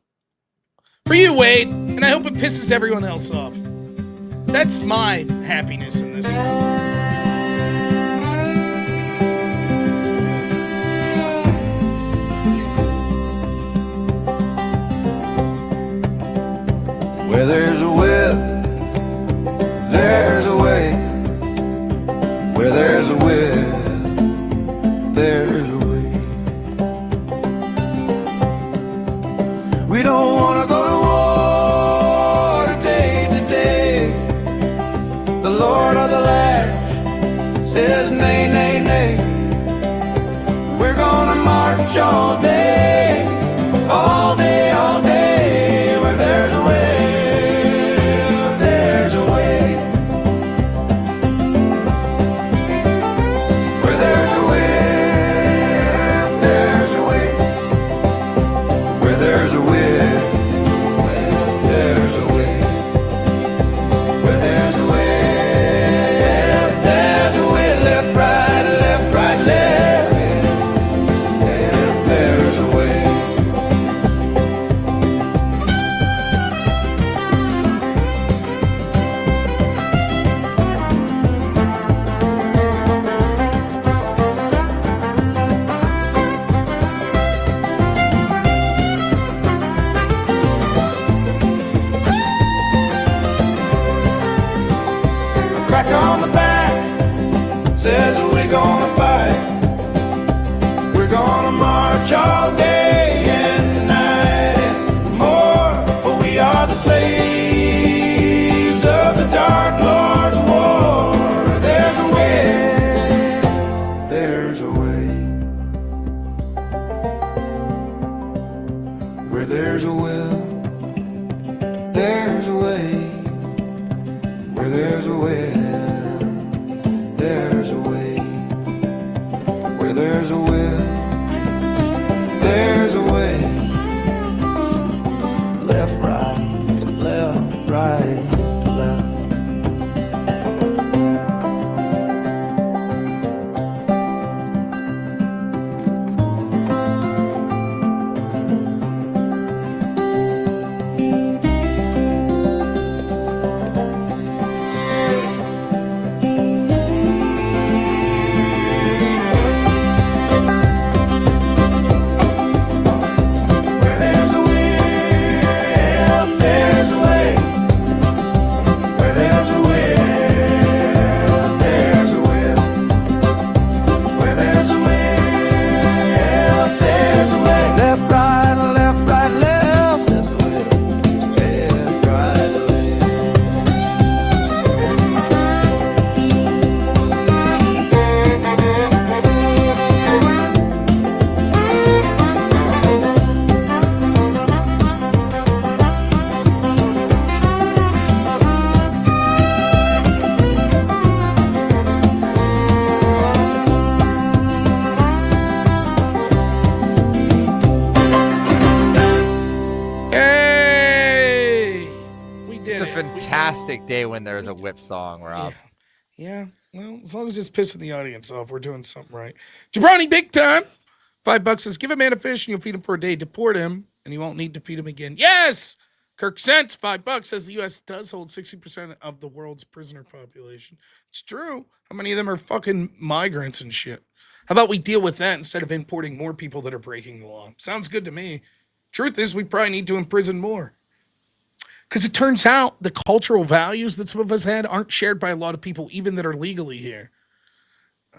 For you, Wade, and I hope it pisses everyone else off. That's my happiness in this. Where there's a will, there's a way. Where there's a will, there's a way. We don't want to go to war today. The Lord of the Lash says nay, nay, nay. We're gonna march all day, all day, all day. Where there's a way. All day and night and more, for we are the slaves of the dark Lord's war. There's a way, there's a way. Where there's a will, there's a way. fantastic day when there's a whip song, Rob. Yeah. Well, as long as it's pissing the audience off, we're doing something right. Jabroni, big time. $5 says, give a man a fish and you'll feed him for a day. Deport him and you won't need to feed him again. Yes! Kirk Sense, $5 says the U.S. does hold 60% of the world's prisoner population. It's true. How many of them are fucking migrants and shit? How about we deal with that instead of importing more people that are breaking the law? Sounds good to me. Truth is, we probably need to imprison more. Because it turns out the cultural values that some of us had aren't shared by a lot of people, even that are legally here.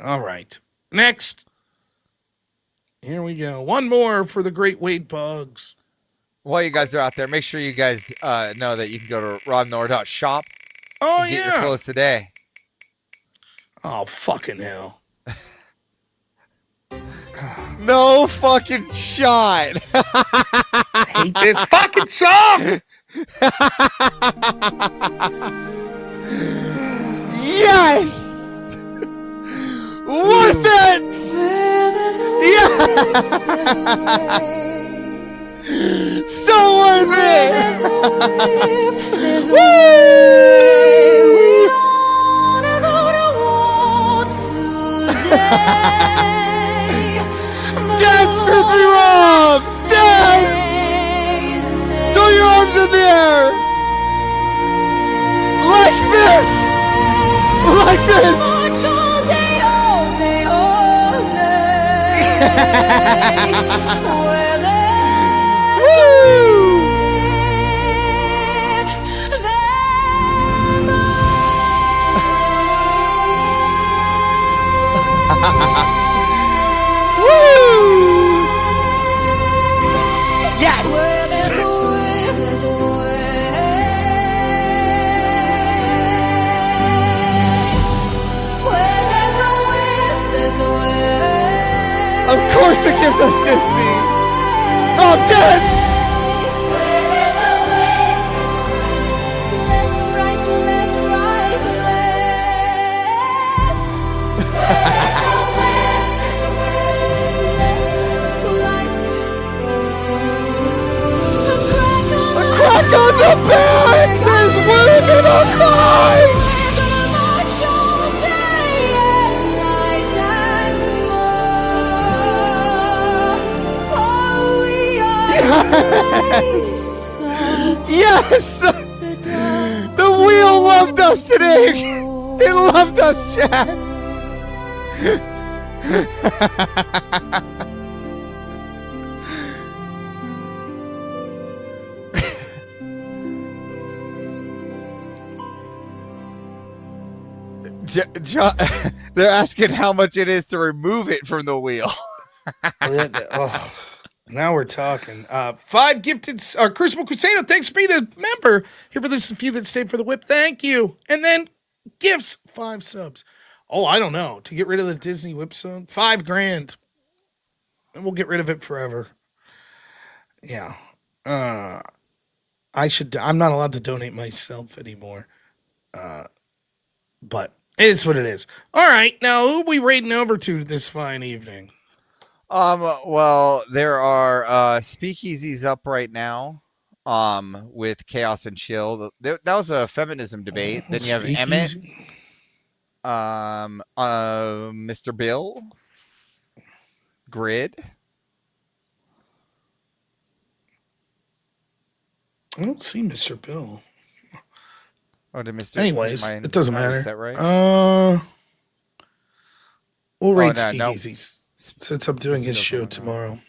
All right. Next. Here we go. One more for the great Wade Bugs. While you guys are out there, make sure you guys know that you can go to robnoerr.shop and get your clothes today. Oh, fucking hell. No fucking shot. I hate this fucking song. Yes. Worth it. Yeah. So worth it. Dance with me, Rob! Dance! Throw your arms in the air! Like this! Like this! Yes! Of course it gives us Disney! Oh, dance! Crack on the back says we're gonna fight! Yes! Yes! The wheel loved us today! It loved us, Chad! They're asking how much it is to remove it from the wheel. Oh, now we're talking. 5 gifted, Crucible Crusader, thanks for being a member. Here for this few that stayed for the whip. Thank you. And then gifts, 5 subs. Oh, I don't know. To get rid of the Disney whip sub, $5,000. And we'll get rid of it forever. Yeah. I'm not allowed to donate myself anymore. But it is what it is. All right. Now, who are we raiding over to this fine evening? Well, there are speakeasies up right now with Chaos and Chill. That was a feminism debate. Then you have Emmett, Mr. Bill, Grid. I don't see Mr. Bill. Oh, did Mr. Anyways, it doesn't matter. Is that right? We'll rate speakeasies since I'm doing his show tomorrow.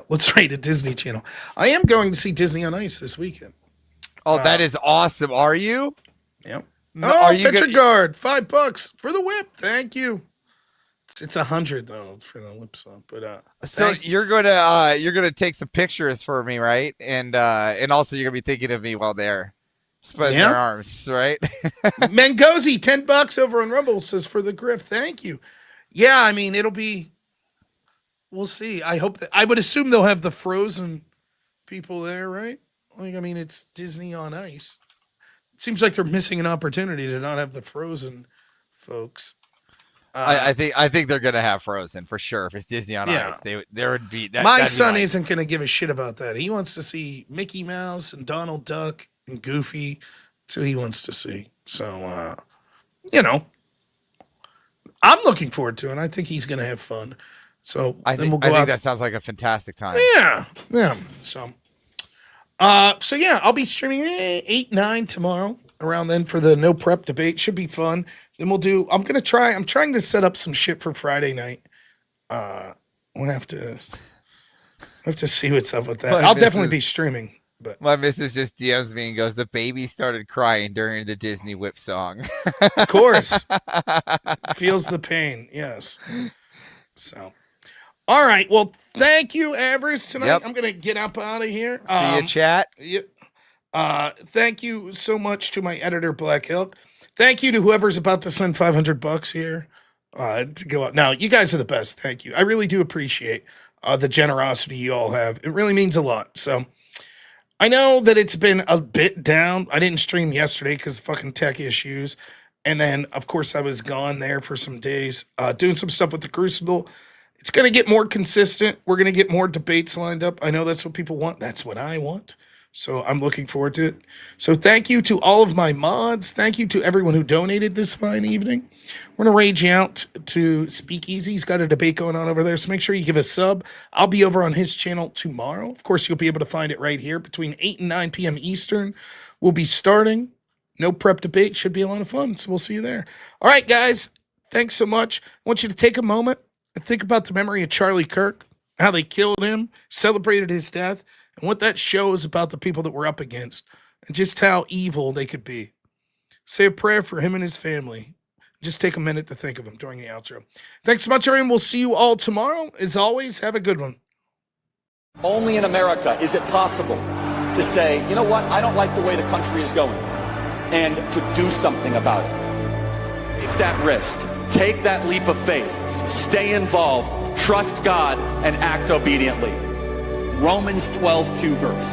Let's rate a Disney Channel. I am going to see Disney on Ice this weekend. Oh, that is awesome. Are you? Yep. No, Are you Petrogard, $5 for the whip. Thank you. It's 100 though for the whip song, but so you're gonna take some pictures for me, right? And also you're gonna be thinking of me while they're spreading their arms, right? Mengozi, $10 over on Rumble says for the grift. Thank you. Yeah, I mean it'll be. We'll see. I hope that I would assume they'll have the Frozen people there, right? Like, I mean, it's Disney on Ice. It seems like they're missing an opportunity to not have the Frozen folks. I think they're gonna have Frozen for sure. If it's Disney on Ice, there would be. My son isn't gonna give a shit about that. He wants to see Mickey Mouse and Donald Duck and Goofy That's what he wants to see. So, I'm looking forward to it. I think he's going to have fun. So I think that sounds like a fantastic time. Yeah. So I'll be streaming 8, 9 tomorrow around then for the no prep debate. Should be fun. Then I'm trying to set up some shit for Friday night. We'll have to see what's up with that. I'll definitely be streaming. But my missus just DMs me and goes, the baby started crying during the Disney Whip song. Of course. Feels the pain. Yes. So, all right. Well, thank you, Avarice, tonight. Yep. I'm going to get up out of here. See you, chat. Yep. Thank you so much to my editor, Black Hilk. Thank you to whoever's about to send $500 here to go out. Now, you guys are the best. Thank you. I really do appreciate the generosity you all have. It really means a lot. So, I know that it's been a bit down. I didn't stream yesterday because of fucking tech issues. And then, of course, I was gone there for some days doing some stuff with the Crucible. It's going to get more consistent. We're going to get more debates lined up. I know that's what people want. That's what I want. So I'm looking forward to it. So thank you to all of my mods. Thank you to everyone who donated this fine evening. We're going to rage out to Speakeasy. He's got a debate going on over there. So make sure you give a sub. I'll be over on his channel tomorrow. Of course, you'll be able to find it right here between 8 and 9 p.m. Eastern. We'll be starting. No prep debate. Should be a lot of fun. So we'll see you there. All right, guys. Thanks so much. I want you to take a moment and think about the memory of Charlie Kirk, how they killed him, celebrated his death, and what that shows about the people that we're up against and just how evil they could be. Say a prayer for him and his family. Just take a minute to think of him during the outro. Thanks so much, everyone. We'll see you all tomorrow. As always, have a good one. Only in America is it possible to say, you know what, I don't like the way the country is going, and to do something about it. Take that risk. Take that leap of faith. Stay involved. Trust God and act obediently. Romans 12:2 verse,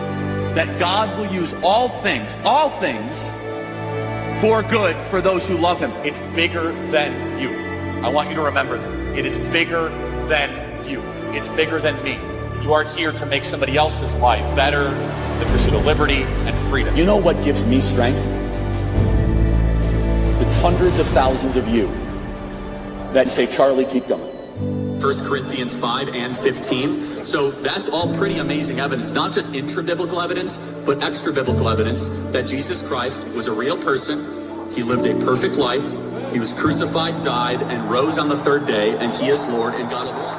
that God will use all things for good for those who love him. It's bigger than you. I want you to remember that. It is bigger than you. It's bigger than me. You are here to make somebody else's life better, the pursuit of liberty and freedom. You know what gives me strength? The hundreds of thousands of you that say, Charlie, keep going. 1 Corinthians 5 and 15. So that's all pretty amazing evidence, not just intra-biblical evidence, but extra-biblical evidence that Jesus Christ was a real person. He lived a perfect life. He was crucified, died, and rose on the third day, and he is Lord and God of all.